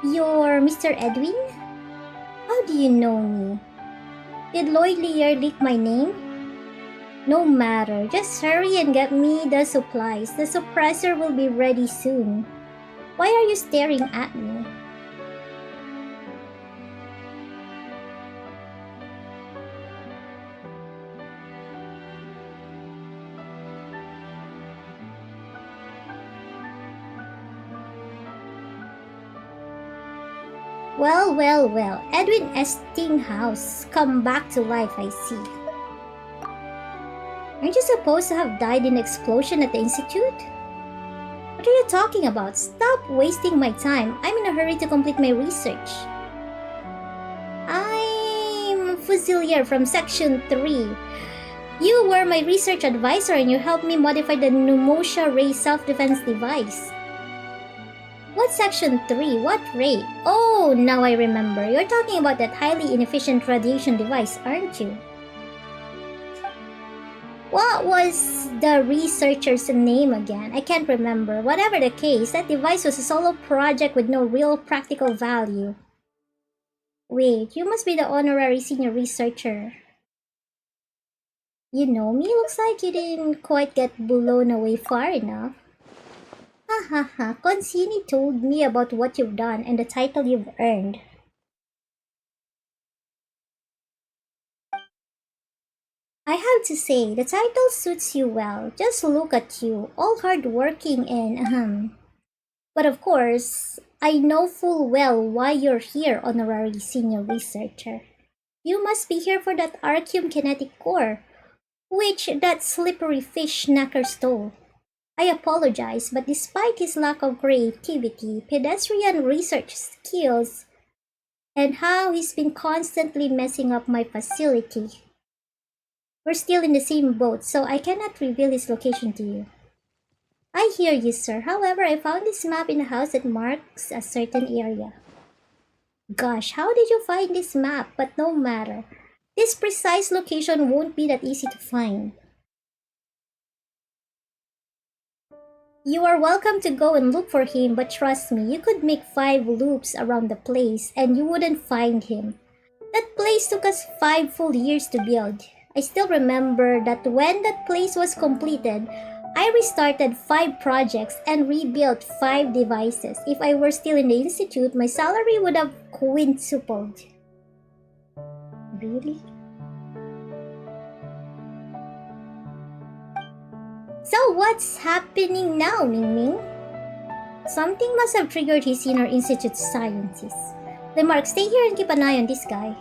Speaker 1: You're Mr. Edwin? How do you know me? Did Lloyd Lear leak my name? No matter, just hurry and get me the supplies. The suppressor will be ready soon. Why are you staring at me? Well, Edwin Estinghouse, come back to life, I see. Aren't you supposed to have died in the explosion at the Institute? What are you talking about? Stop wasting my time. I'm in a hurry to complete my research. I'm Fusilier from Section 3. You were my research advisor and you helped me modify the Pneumotia Ray self-defense device. What Section 3? What Ray? Oh, now I remember. You're talking about that highly inefficient radiation device, aren't you? What was the researcher's name again? I can't remember. Whatever the case, that device was a solo project with no real practical value. Wait, you must be the honorary senior researcher. You know me? Looks like you didn't quite get blown away far enough. Ha ha ha, Consini told me about what you've done and the title you've earned. I have to say, the title suits you well. Just look at you, all hard-working and But of course, I know full well why you're here, honorary senior researcher. You must be here for that Arceum kinetic core, which that slippery fish snacker stole. I apologize, but despite his lack of creativity, pedestrian research skills, and how he's been constantly messing up my facility, we're still in the same boat, so I cannot reveal his location to you. I hear you, sir. However, I found this map in the house that marks a certain area. Gosh, how did you find this map? But no matter. This precise location won't be that easy to find. You are welcome to go and look for him, but trust me, you could make 5 loops around the place and you wouldn't find him. That place took us 5 full years to build. I still remember that when that place was completed, I restarted 5 projects and rebuilt 5 devices. If I were still in the institute, my salary would have quintupled. Really? So what's happening now, MingMing? Something must have triggered his inner institute scientists. Lemark, stay here and keep an eye on this guy.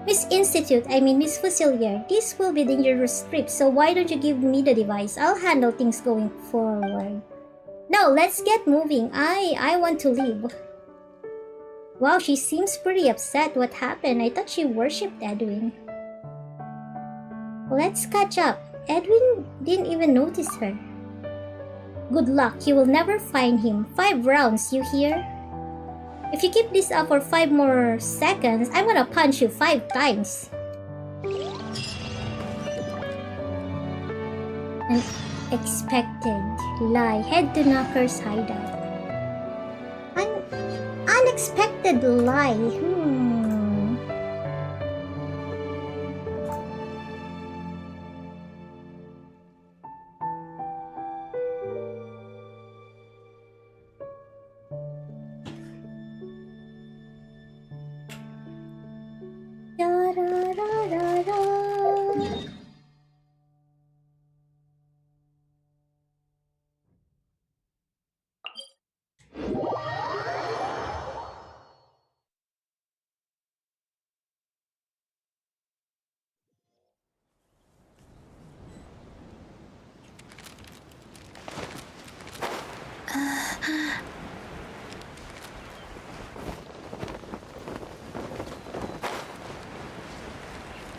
Speaker 1: Miss Fusilier, this will be a dangerous trip, so why don't you give me the device? I'll handle things going forward. No, let's get moving. I want to leave. Wow, she seems pretty upset. What happened? I thought she worshipped Edwin. Let's catch up. Edwin didn't even notice her. Good luck, you will never find him. 5 rounds, you hear? If you keep this up for 5 more seconds, I'm gonna punch you 5 times. Unexpected lie. Head to Knocker's hideout. Unexpected lie.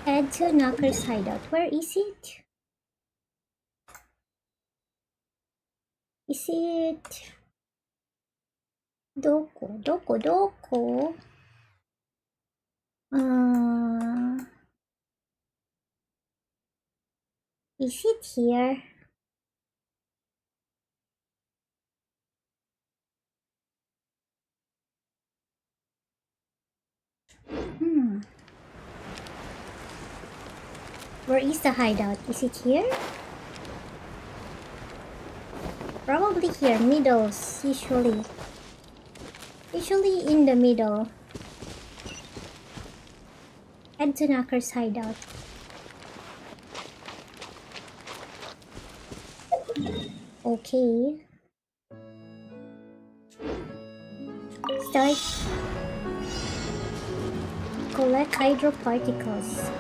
Speaker 1: Head to Knocker's hideout. Where is it? Is it... Doko. Is it here? Where is the hideout? Is it here? Probably here, middles, usually. Usually in the middle. Head to Knocker's hideout. Okay. Start. Collect hydroparticles.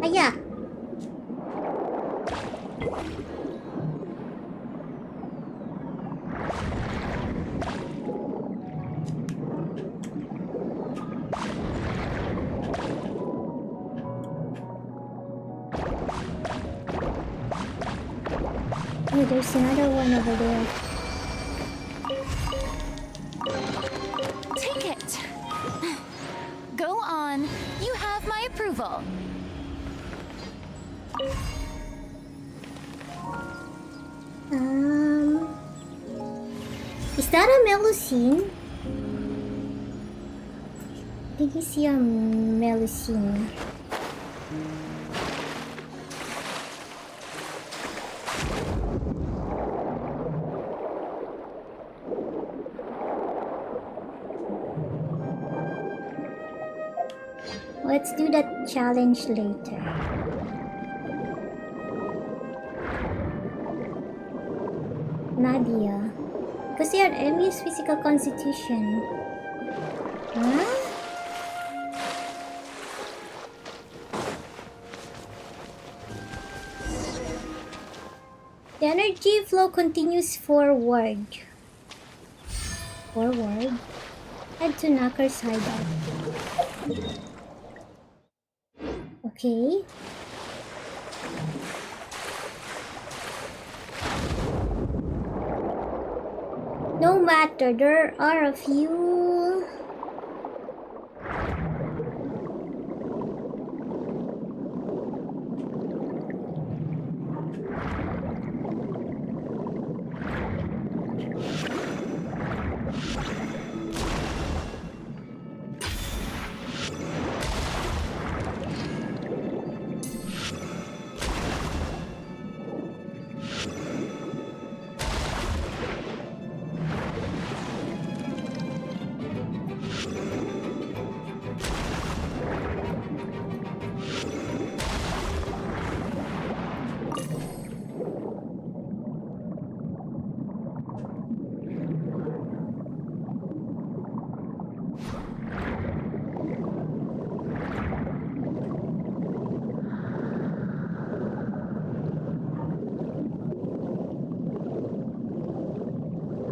Speaker 1: Aya! Oh, there's another one over there.
Speaker 2: Take it. Go on. You have my approval.
Speaker 1: Is that a Melusine? Did you see a Melusine? Let's do that challenge later. Nadia. Because they are envious physical constitution. Huh? The energy flow continues forward. Forward. Head to Knocker's hideout. Okay. No matter, there are a few.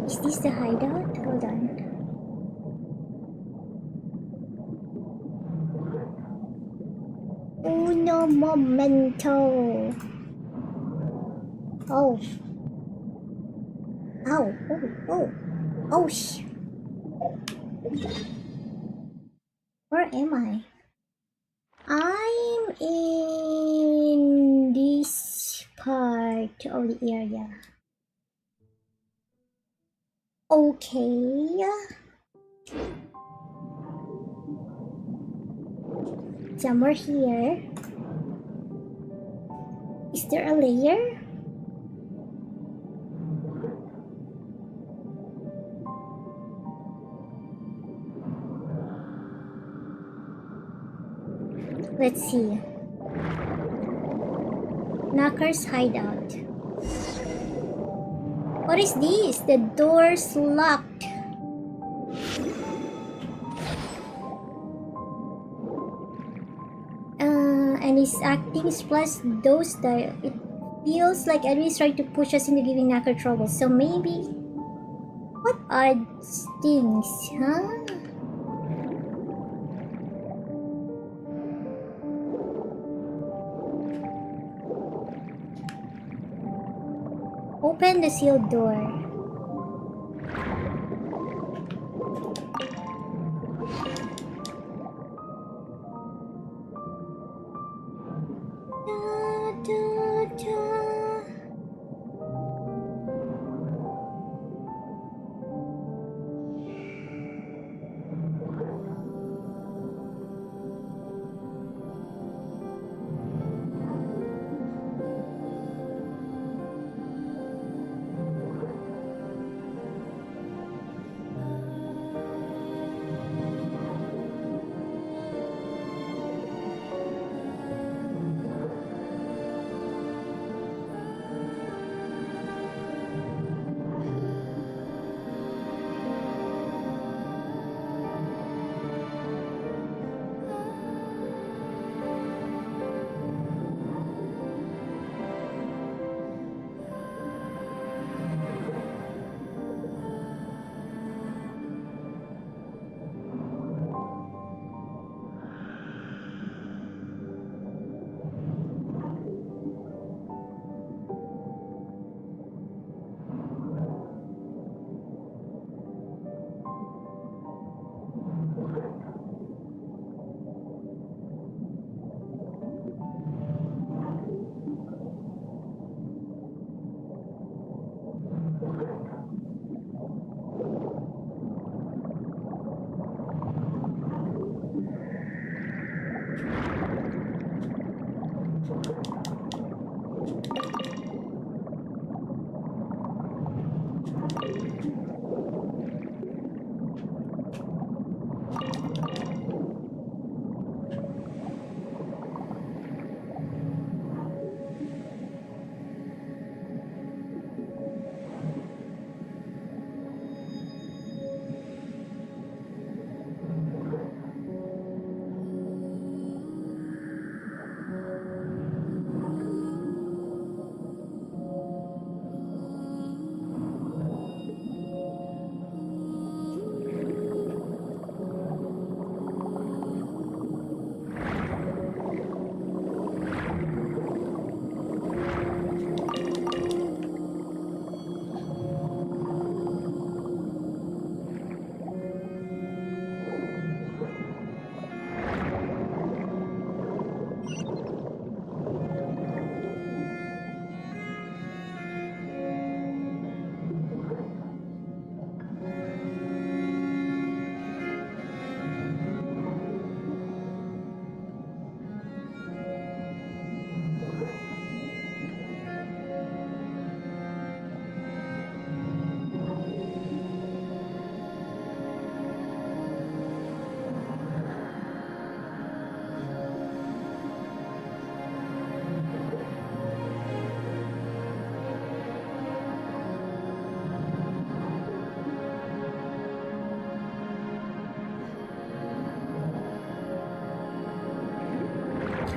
Speaker 1: Is this the hideout? Hold on. Uno momento. Oh. Ow. Oh. Oh, Where am I? I'm in this part of the area. Okay. Somewhere here. Is there a layer? Let's see. Knocker's hideout. What is this? The door's locked. And it's acting plus those that it feels like enemies trying to push us into giving Knocker trouble. So maybe. What are things, huh? Open the sealed door.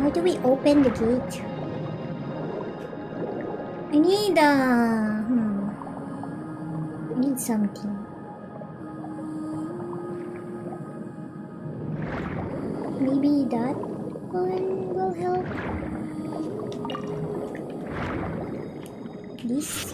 Speaker 1: How do we open the gate? I need I need something. Maybe that one will help. This.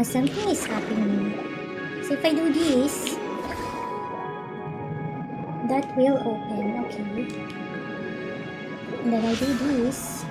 Speaker 1: Something is happening. So if I do this, that will open, okay. And then I do this.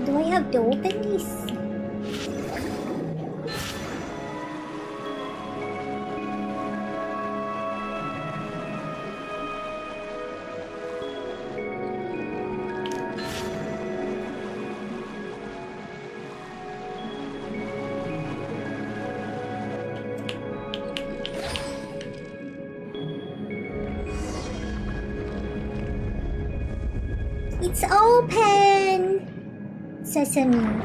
Speaker 1: Do I have to open this? It's open! Sesame.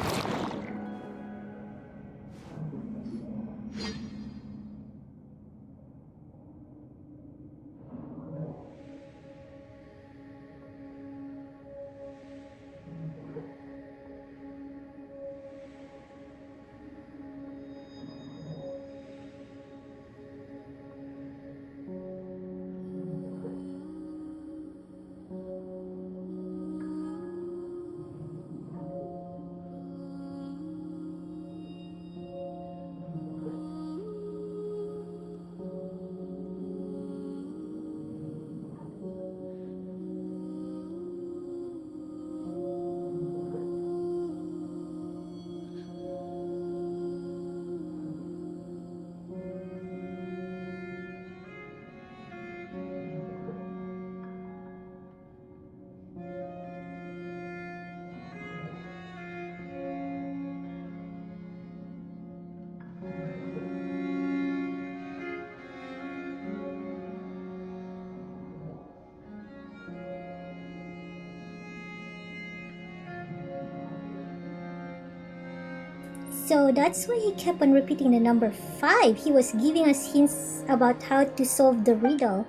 Speaker 1: So that's why he kept on repeating the number 5. He was giving us hints about how to solve the riddle.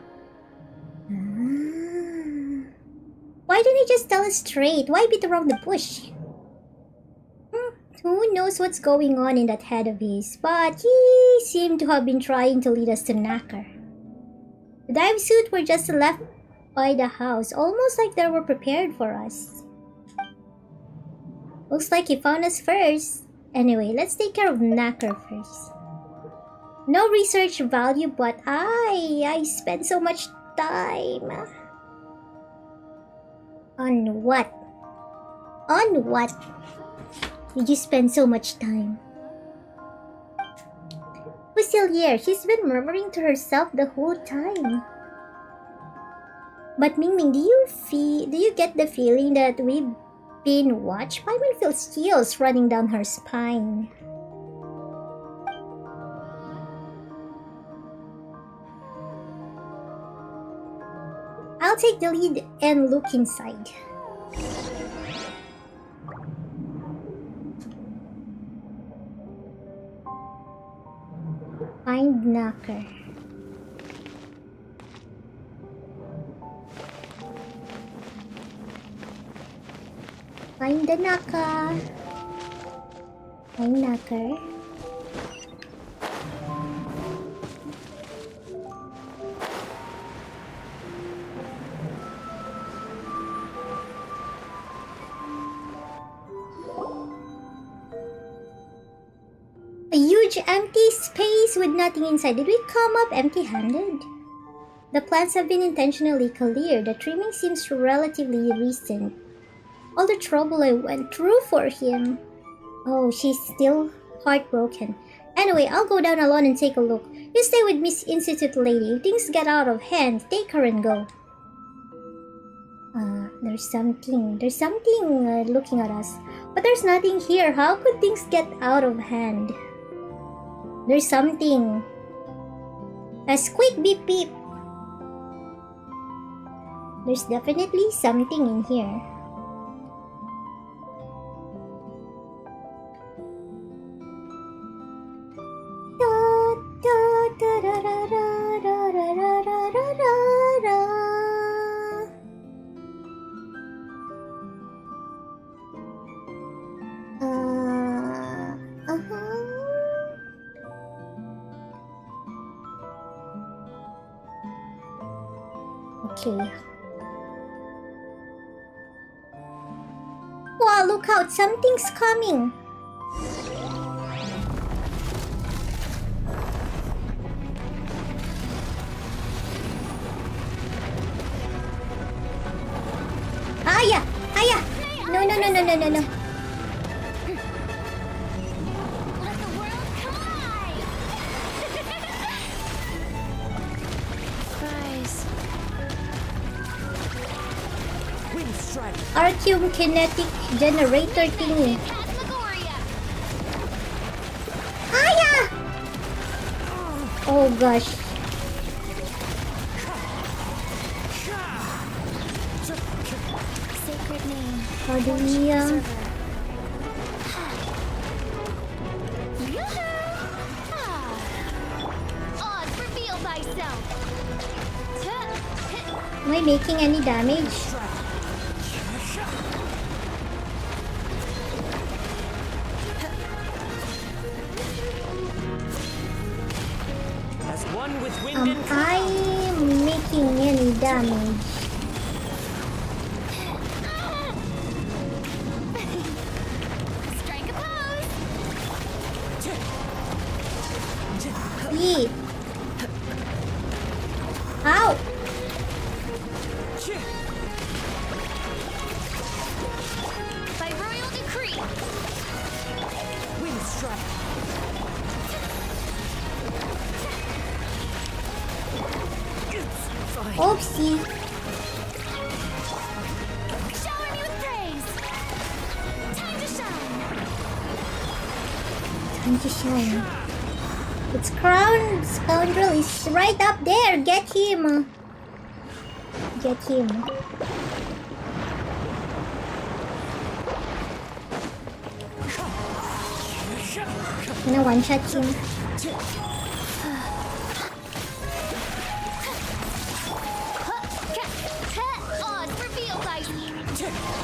Speaker 1: Why didn't he just tell us straight? Why beat around the bush? Who knows what's going on in that head of his, but he seemed to have been trying to lead us to Knacker. The dive suit were just left by the house, almost like they were prepared for us. Looks like he found us first. Anyway, let's take care of Knacker first. No research value, but I spent so much time. On what? On what did you spend so much time? Fusilier, she's been murmuring to herself the whole time. But MingMing, do you get the feeling that we've been watched? Paimon feels chills running down her spine. I'll take the lead and look inside. Find Knacker. Find the Knacker. Find Knacker. A huge empty space with nothing inside. Did we come up empty-handed? The plants have been intentionally cleared. The trimming seems relatively recent. All the trouble I went through for him. Oh, she's still heartbroken. Anyway, I'll go down alone and take a look. You stay with Miss Institute Lady. If things get out of hand, take her and go. There's something looking at us. But there's nothing here. How could things get out of hand? There's something. A squeak beep beep. There's definitely something in here. Okay. Wow, look out! Something's coming! Aya! Aya! No. vacuum kinetic generator thingy.
Speaker 2: Phantasmagoria.
Speaker 1: Aya! Oh gosh.
Speaker 2: Sacred name.
Speaker 1: How do we
Speaker 2: Yoo-hoo! Odds, reveal thyself.
Speaker 1: am I making any damage?
Speaker 3: As one with wind
Speaker 1: Am
Speaker 3: and
Speaker 1: I making any damage?
Speaker 2: Strike a pose.
Speaker 1: Yeet. Ow!
Speaker 2: By royal decree.
Speaker 3: wind strike. Fine.
Speaker 1: Oopsie.
Speaker 2: Shower me with praise. Time to shine.
Speaker 1: Time to shine. Its crown scoundrel is right up there. Get him. Get him. I'm gonna one-shot him.
Speaker 2: Odds, reveal thyself.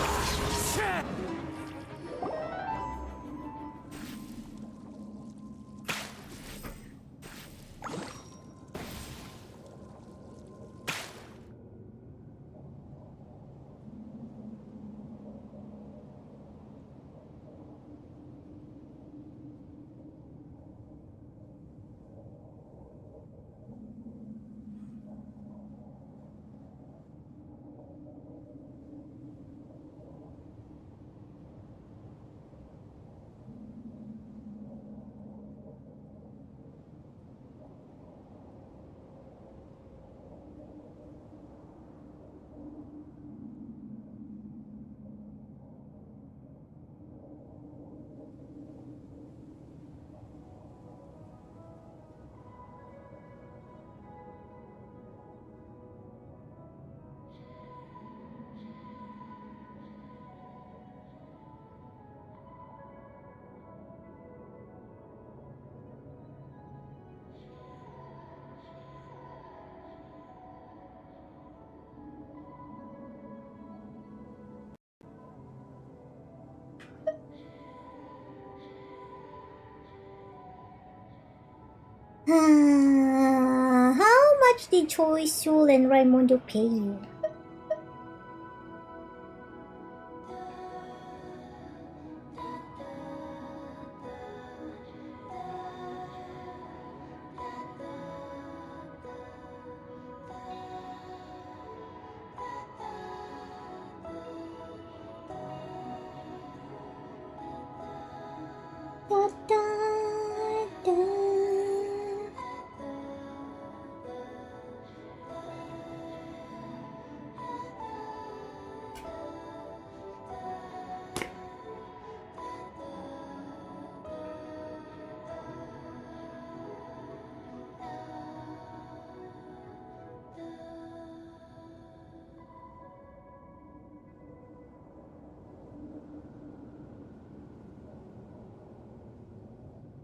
Speaker 1: How much did Choi Sul and Raimundo pay you? Da, da, da.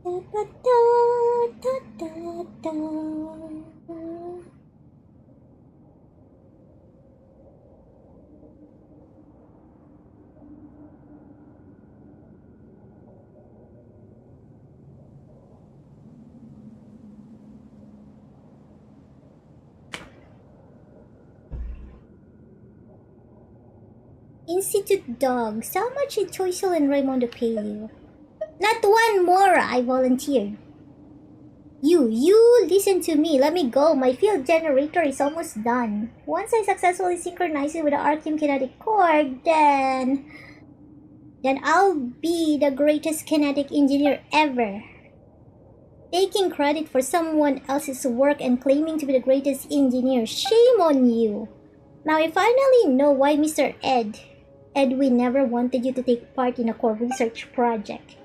Speaker 1: Da, da, da, da, da, da. Institute dogs. How much did Choisil and Raimundo pay you? Not one more, I volunteered. You listen to me. Let me go. My field generator is almost done. Once I successfully synchronize it with the Archeum kinetic core, then I'll be the greatest kinetic engineer ever. Taking credit for someone else's work and claiming to be the greatest engineer. Shame on you. Now I finally know why Mr. Ed Edwin never wanted you to take part in a core research project.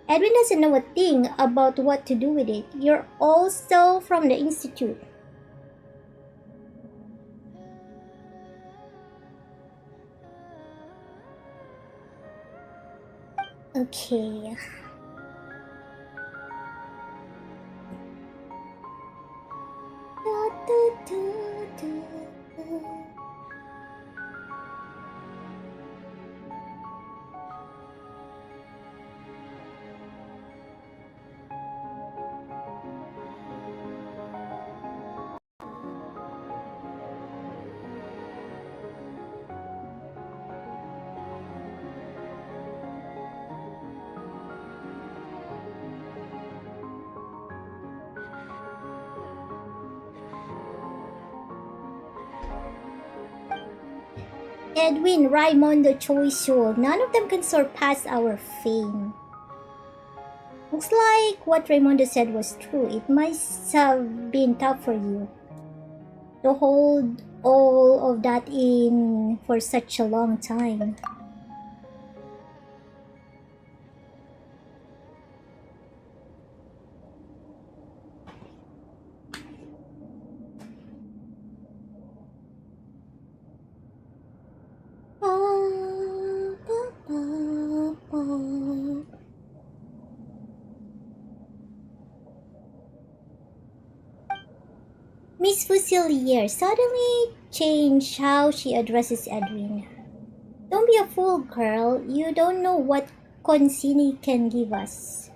Speaker 1: Edwin doesn't know a thing about what to do with it. You're also from the Institute. Okay. Edwin, Raimondo, Choi Sul, none of them can surpass our fame. Looks like what Raimondo said was true. It must have been tough for you to hold all of that in for such a long time. Miss Fusilier suddenly changed how she addresses Edwin. Don't be a fool, girl. You don't know what Consini can give us.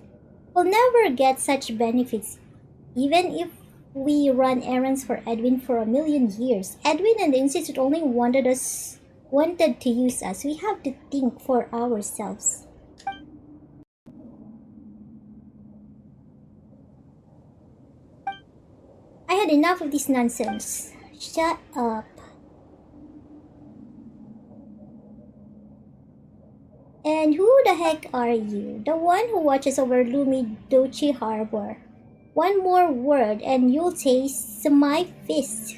Speaker 1: We'll never get such benefits, even if we run errands for Edwin for a million years. Edwin and the Institute only wanted to use us. We have to think for ourselves. I had enough of this nonsense. Shut up. And who the heck are you? The one who watches over Lumidochi Harbor. One more word and you'll taste my fist.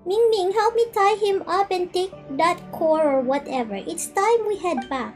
Speaker 1: MingMing, help me tie him up and take that core or whatever. It's time we head back.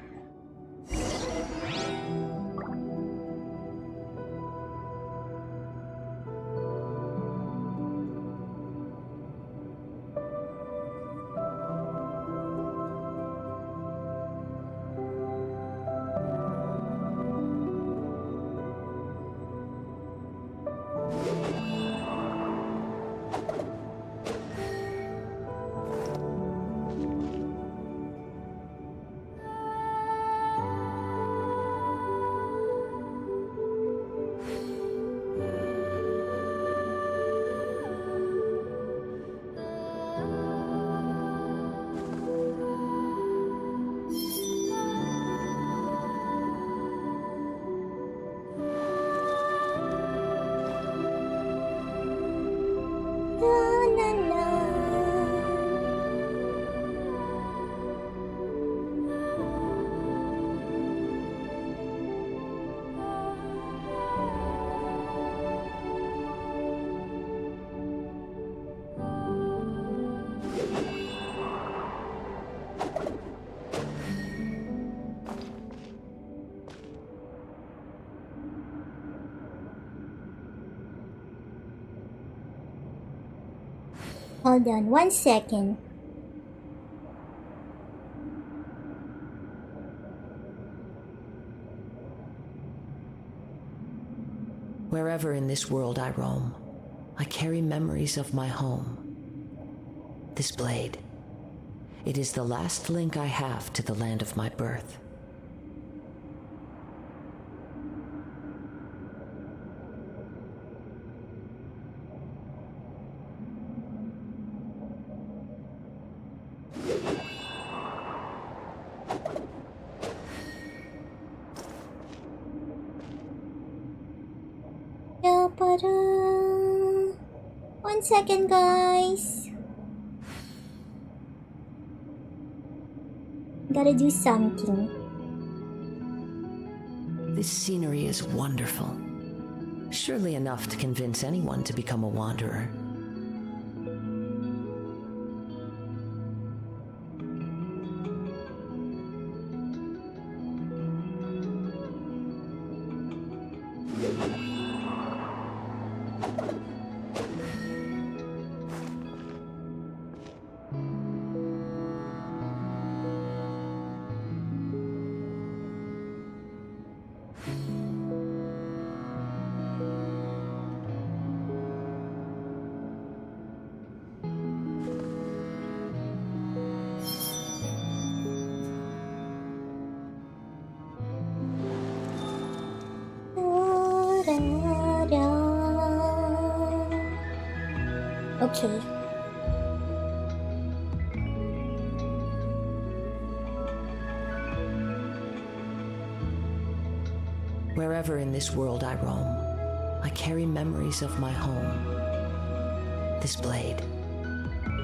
Speaker 1: Hold on 1 second.
Speaker 5: Wherever in this world I roam, I carry memories of my home. This blade, it is the last link I have to the land of my birth.
Speaker 1: Ta-da. 1 second, guys. Gotta do something.
Speaker 5: This scenery is wonderful. Surely enough to convince anyone to become a wanderer.
Speaker 1: Okay.
Speaker 5: Wherever in this world I roam, I carry memories of my home. This blade,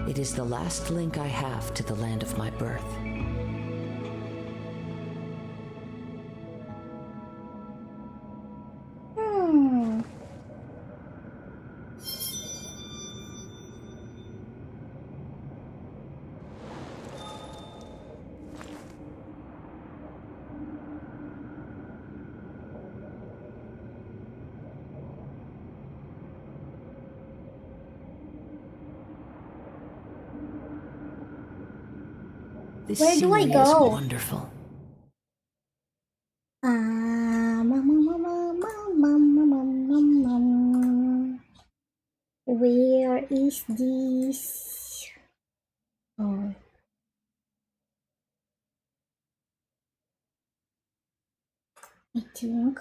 Speaker 5: it is the last link I have to the land of my birth. This
Speaker 1: Where do I
Speaker 5: scenery
Speaker 1: go?
Speaker 5: is wonderful.
Speaker 1: Where is this? Oh. I think.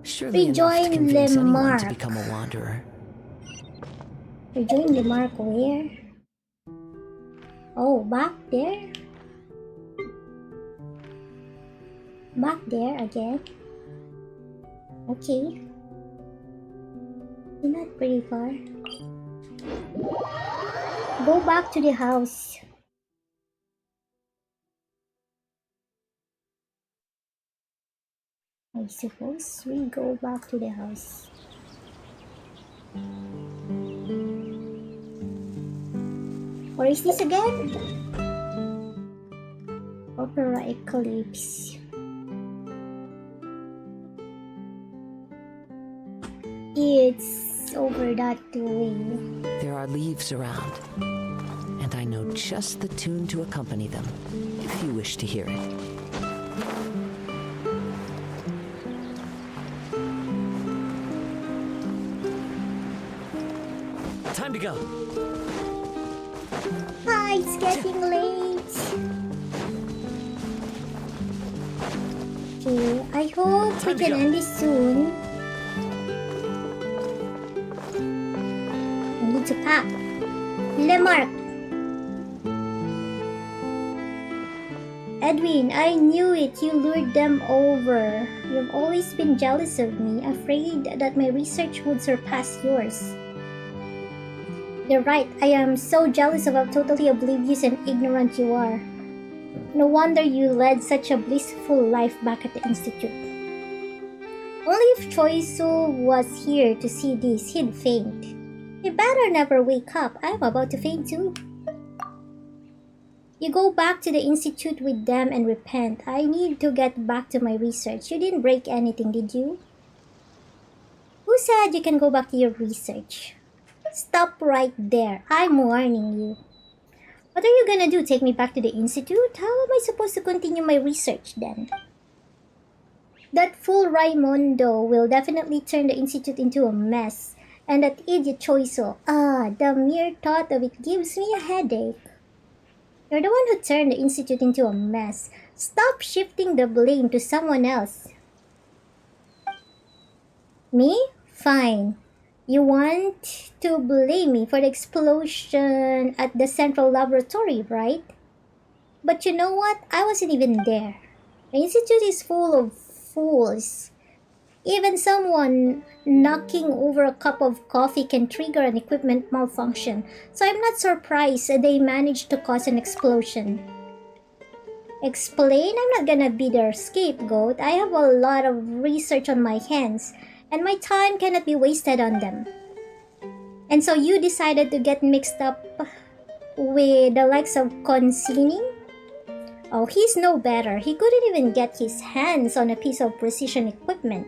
Speaker 5: Surely enough to
Speaker 1: Rejoin
Speaker 5: convince anyone to
Speaker 1: Lemark.
Speaker 5: become a wanderer.
Speaker 1: Rejoin Lemark where? Oh, back there? Back there again? Okay. Not pretty far. Go back to the house. I suppose we go back to the house. Or is this again? Opera Eclipse. It's over that way.
Speaker 5: There are leaves around, and I know just the tune to accompany them, if you wish to hear it.
Speaker 3: Time to go.
Speaker 1: Hi, it's getting late. Okay, I hope we
Speaker 3: Time to
Speaker 1: can
Speaker 3: go.
Speaker 1: end this soon. I need to pack. Lemark. Edwin, I knew it. You lured them over. You've always been jealous of me, afraid that my research would surpass yours. You're right. I am so jealous of how totally oblivious and ignorant you are. No wonder you led such a blissful life back at the Institute. Only if Choisul was here to see this, he'd faint. You better never wake up. I'm about to faint too. You go back to the Institute with them and repent. I need to get back to my research. You didn't break anything, did you? Who said you can go back to your research? Stop right there. I'm warning you. What are you gonna do? Take me back to the Institute? How am I supposed to continue my research then? That fool Raimondo will definitely turn the Institute into a mess. And that idiot Choiso. The mere thought of it gives me a headache. You're the one who turned the Institute into a mess. Stop shifting the blame to someone else. Me? Fine. You want to blame me for the explosion at the central laboratory, right? But you know what? I wasn't even there. The Institute is full of fools. Even someone knocking over a cup of coffee can trigger an equipment malfunction, so I'm not surprised they managed to cause an explosion. Explain? I'm not gonna be their scapegoat. I have a lot of research on my hands, and my time cannot be wasted on them. And so you decided to get mixed up with the likes of Consini? Oh, he's no better. He couldn't even get his hands on a piece of precision equipment.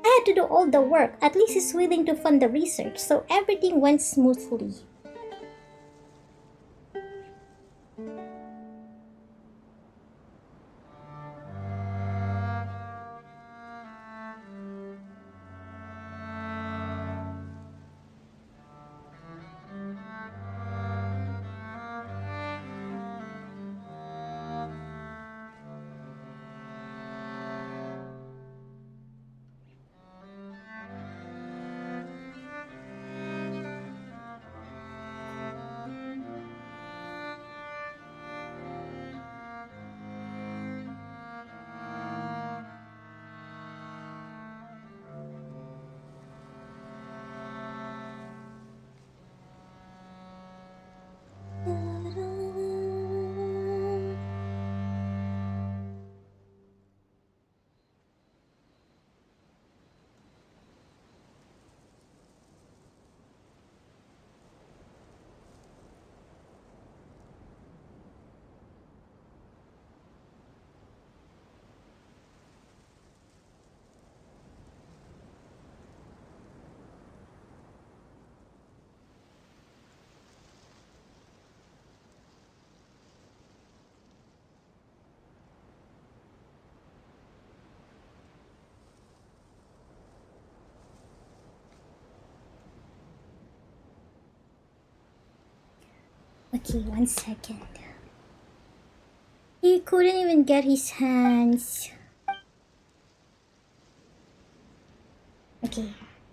Speaker 1: I had to do all the work. At least he's willing to fund the research, so everything went smoothly. Okay, 1 second. He couldn't even get his hands. Okay.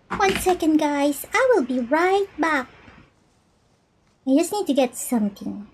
Speaker 1: 1 second, guys. I will be right back. I just need to get something.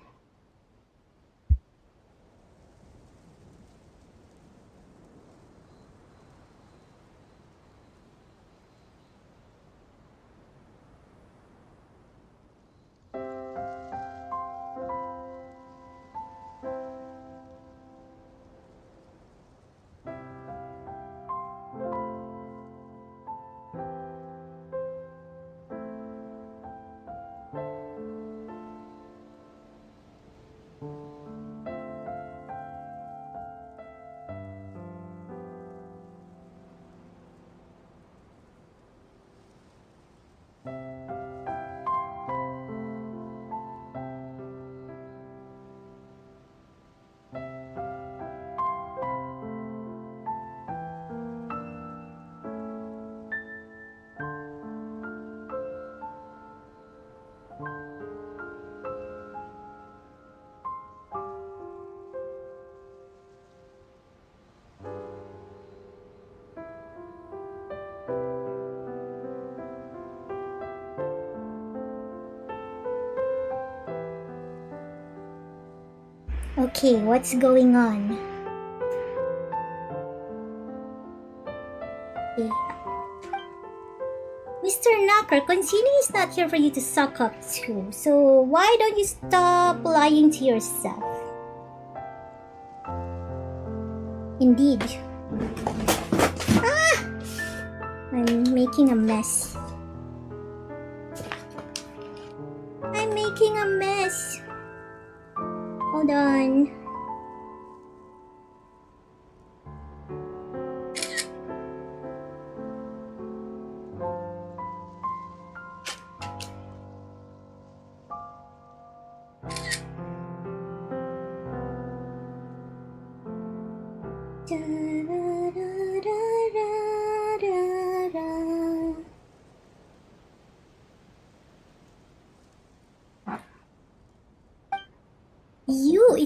Speaker 1: Okay, what's going on? Okay. Mr. Knocker, Consini is not here for you to suck up to, so why don't you stop lying to yourself? Indeed. Ah! I'm making a mess. I'm making a mess. Hold on.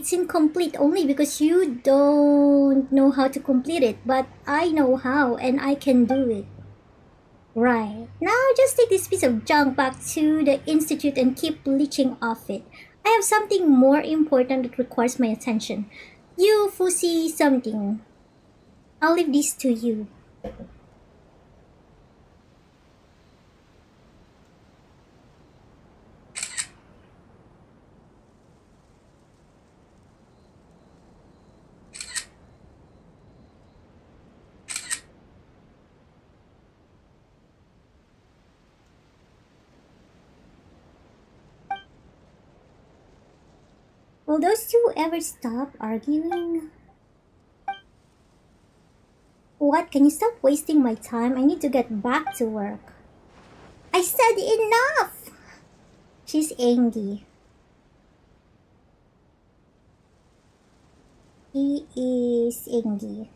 Speaker 1: It's incomplete only because you don't know how to complete it, but I know how and I can do it. Right. Now just take this piece of junk back to the institute and keep leeching off it. I have something more important that requires my attention. You foresee something. I'll leave this to you. Will those two ever stop arguing? What? Can you stop wasting my time? I need to get back to work. I said enough! She's angry. He is angry.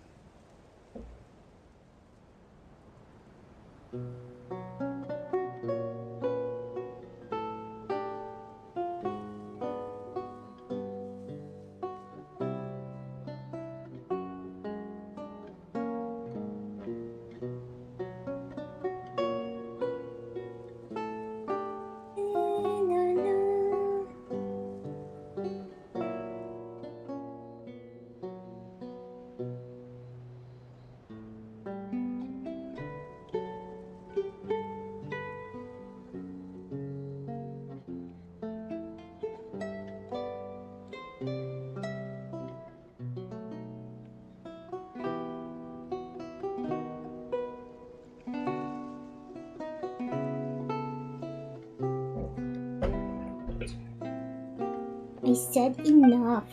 Speaker 1: I said enough.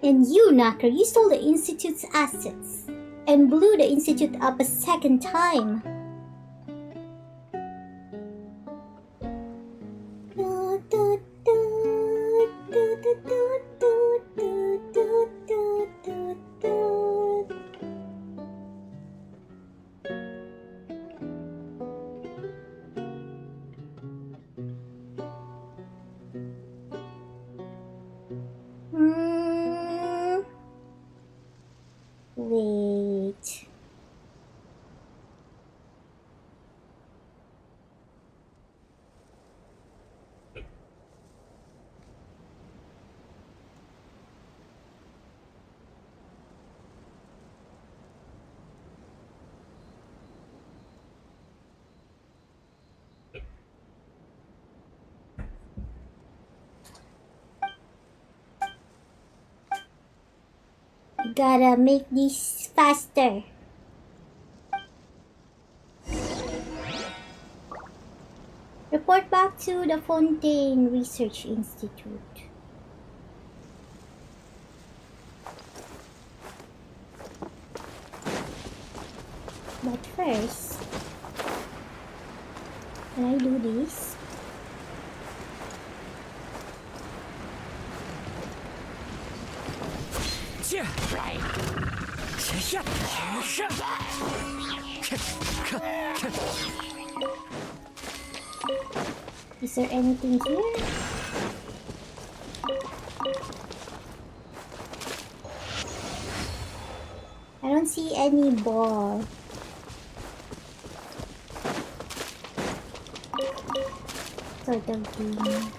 Speaker 1: And you, Knocker, you stole the Institute's assets and blew the Institute up a second time. gotta make this faster. Report back to the Fontaine Research Institute. But first, can I do this? Is there anything here? I don't see any ball. Sort of thing.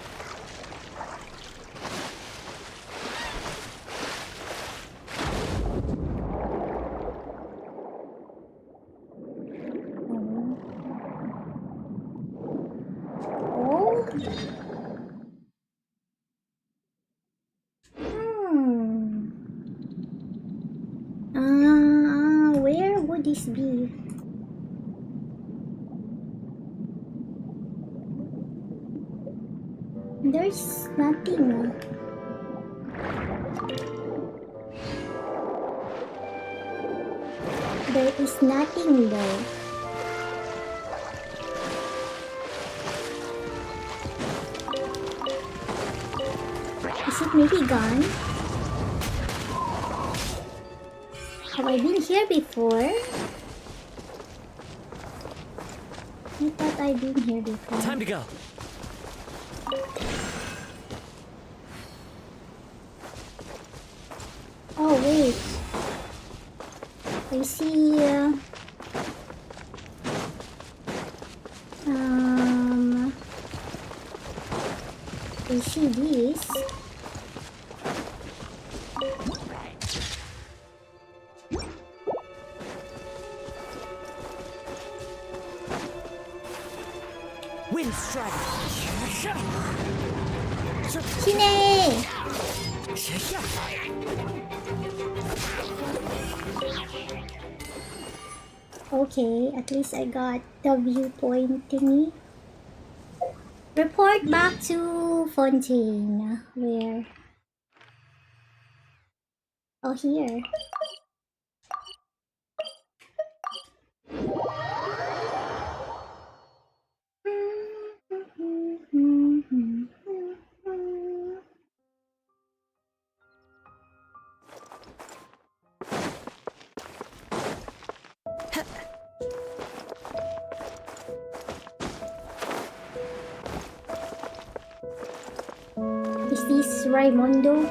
Speaker 1: Where would this be? There's nothing. There is nothing though. Is it maybe gone? Have I been here before? I thought I'd been here before.
Speaker 3: Time to go.
Speaker 1: Oh wait. I see I see this.
Speaker 3: Wind strike.
Speaker 1: Kine! Okay, at least I got the viewpoint thingy. Report back to Fontaine. Where? Oh, here. Is this Raimundo?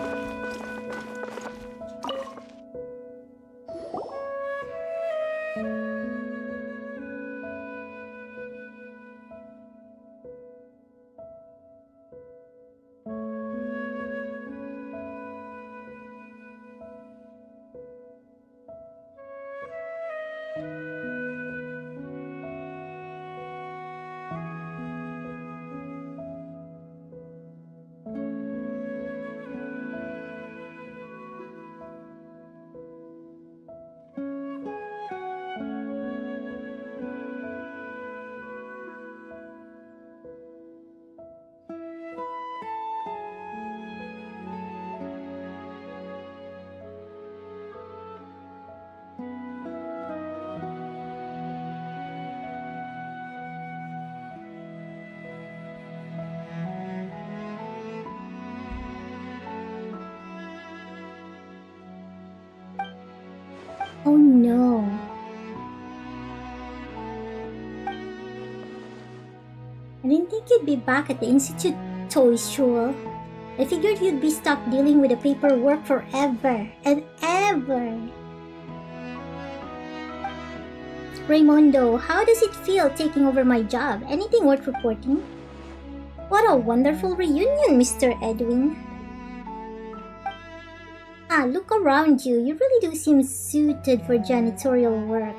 Speaker 1: Oh no. I didn't think you'd be back at the Institute so sure. I figured you'd be stuck dealing with the paperwork forever and ever. Raimundo, how does it feel taking over my job? Anything worth reporting? What a wonderful reunion, Mr. Edwin. Ah, look around you. You really do seem suited for janitorial work.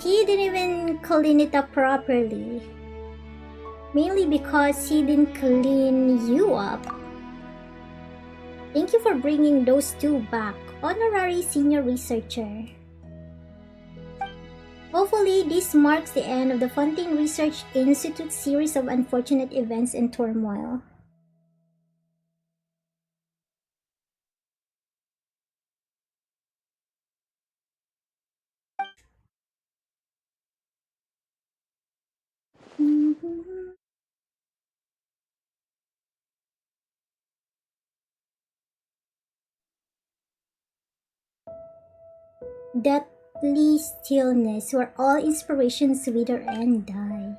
Speaker 1: He didn't even clean it up properly. Mainly because he didn't clean you up. Thank you for bringing those two back, Honorary Senior Researcher. Hopefully, this marks the end of the Fontaine Research Institute's series of unfortunate events and turmoil. Deathly stillness, where all inspirations wither and die.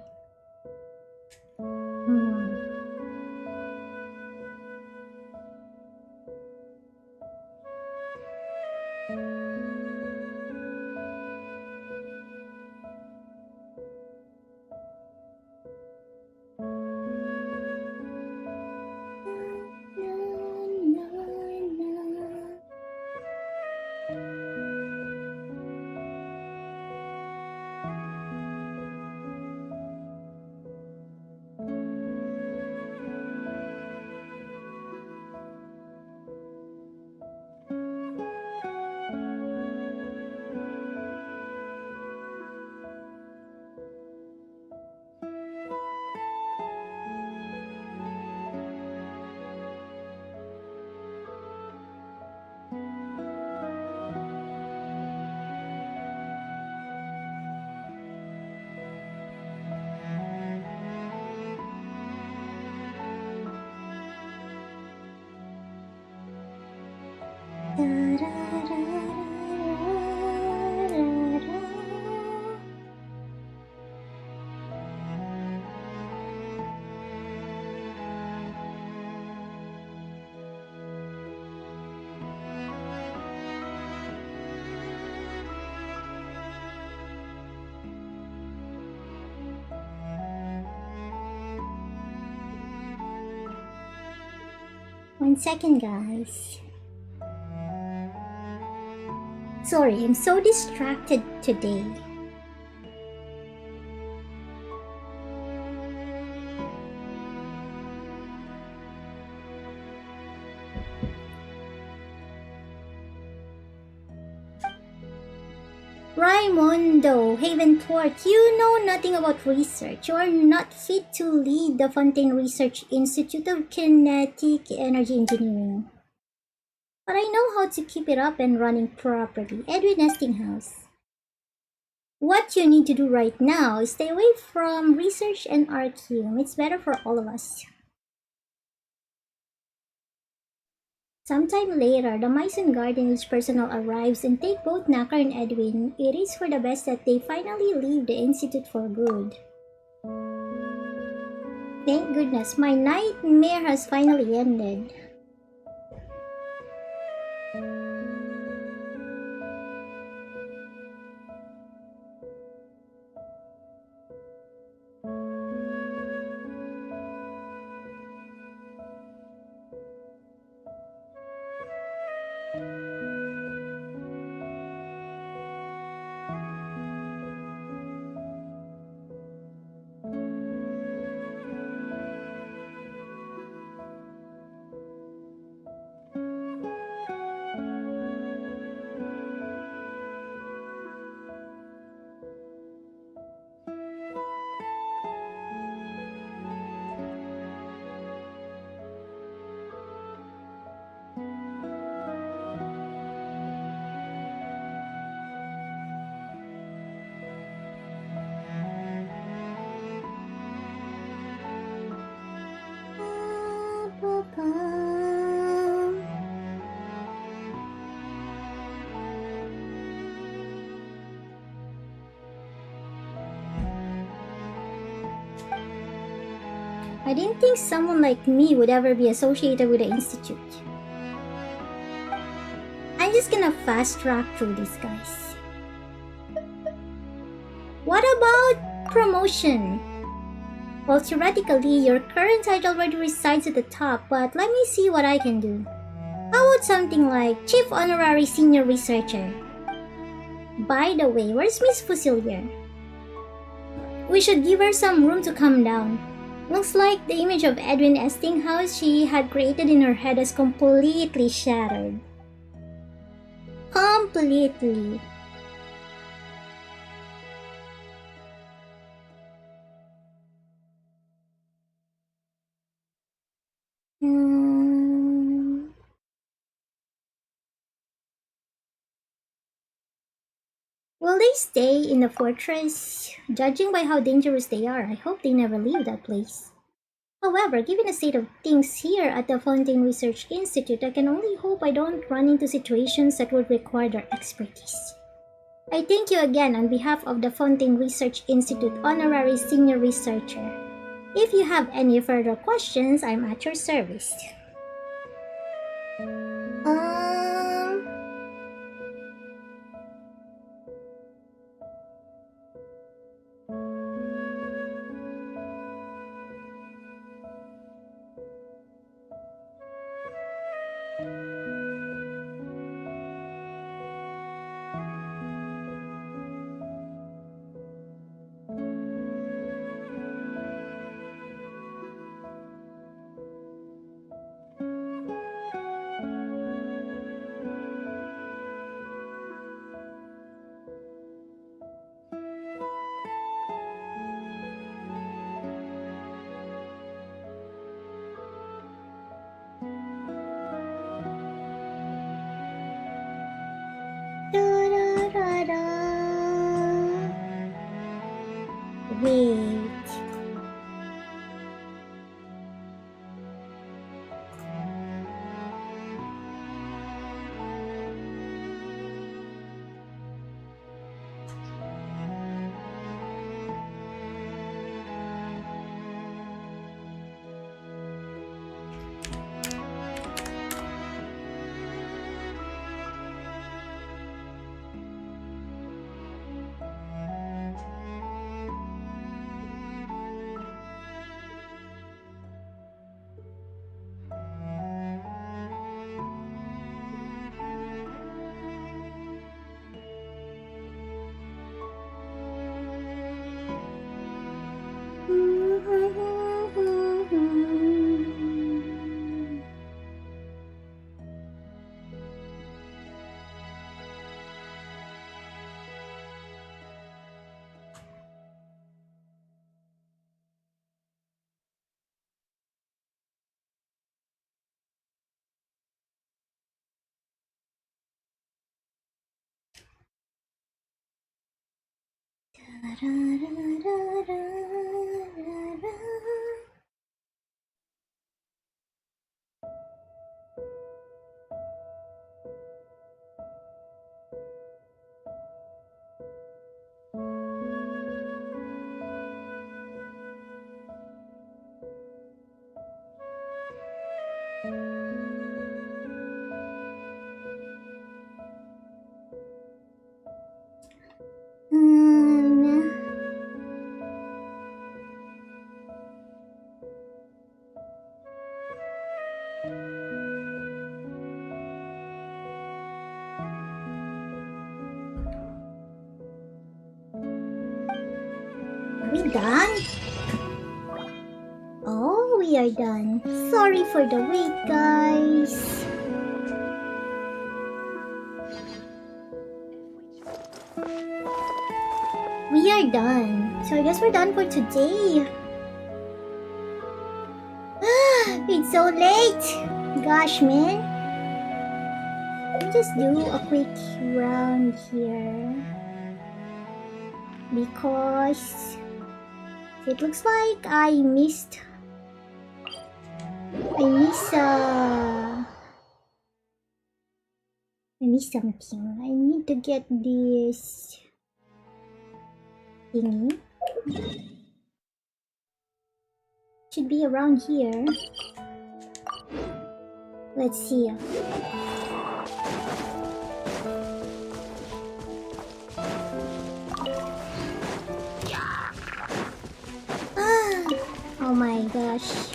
Speaker 1: One second, guys. Sorry, I'm so distracted today. Raimundo, Havenport, you know nothing about research. You are not fit to lead the Fontaine Research Institute of Kinetic Energy Engineering. But I know how to keep it up and running properly. Edwin Estinghouse. What you need to do right now is stay away from research and Archeum. It's better for all of us. Sometime later, the Maison Gardenage personnel arrives and take both Naka and Edwin. It is for the best that they finally leave the Institute for good. Thank goodness, my nightmare has finally ended. I didn't think someone like me would ever be associated with the Institute. I'm just gonna fast track through this, guys. What about promotion? Well, theoretically, your current title already resides at the top, but let me see what I can do. How about something like Chief Honorary Senior Researcher? By the way, where's Miss Fusilier? We should give her some room to calm down. Looks like the image of Edwin Estinghouse she had created in her head is completely shattered. Completely. Will they stay in the fortress? Judging by how dangerous they are, I hope they never leave that place. However, given the state of things here at the Fontaine Research Institute, I can only hope I don't run into situations that would require their expertise. I thank you again on behalf of the Fontaine Research Institute Honorary Senior Researcher. If you have any further questions, I'm at your service. Wait. Are we done? Oh, we are done. Sorry for the wait, guys. We are done. So I guess we're done for today. It's so late. Gosh, man. Let me just do a quick round here. Because it looks like I missed something. I need to get this thingy. Should be around here. Let's see. Oh my gosh.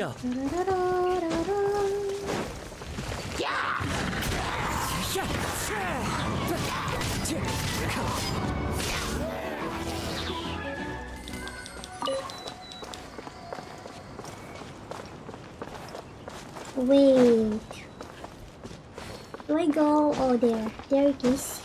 Speaker 3: go.
Speaker 1: Wait. Do I go? Oh, there. There it is.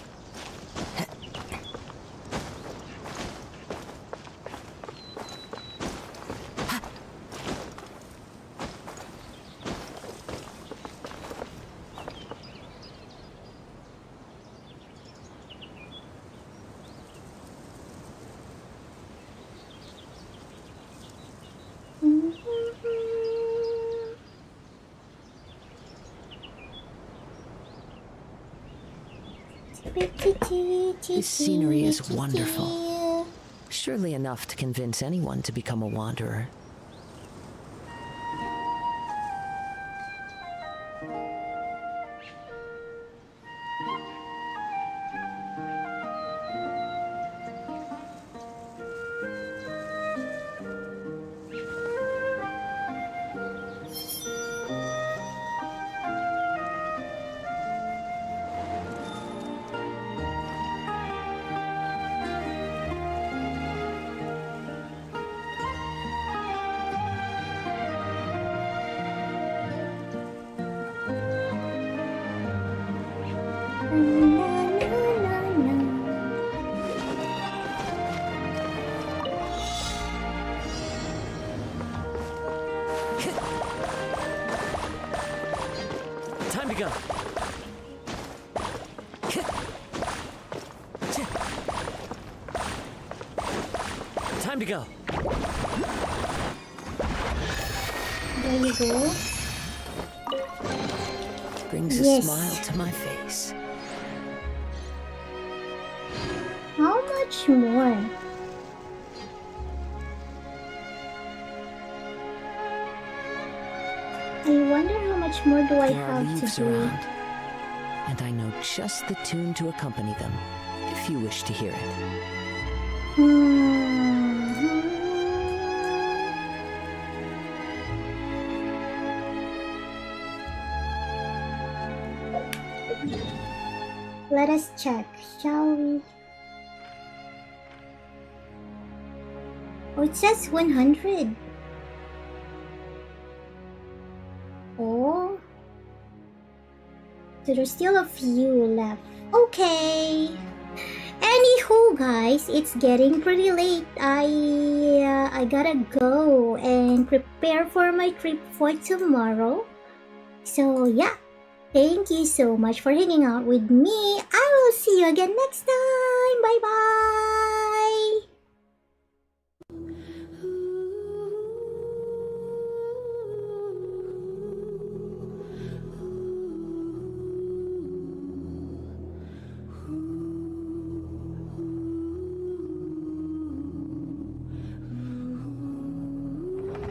Speaker 5: This scenery is wonderful. Surely enough to convince anyone to become a wanderer.
Speaker 3: Time to go. Time to go.
Speaker 1: There you go.
Speaker 5: Brings a
Speaker 1: Yes.
Speaker 5: smile to my face.
Speaker 1: How much more? I wonder how much more do I
Speaker 5: There are
Speaker 1: have
Speaker 5: leaves
Speaker 1: to do?
Speaker 5: around, and I know just the tune to accompany them, if you wish to hear it.
Speaker 1: Let us check, shall we? Oh, it says 100. Oh. So there's still a few left. Okay. Anywho, guys, it's getting pretty late. I gotta go and prepare for my trip for tomorrow. So yeah, thank you so much for hanging out with me. I will see you again next time. Bye bye.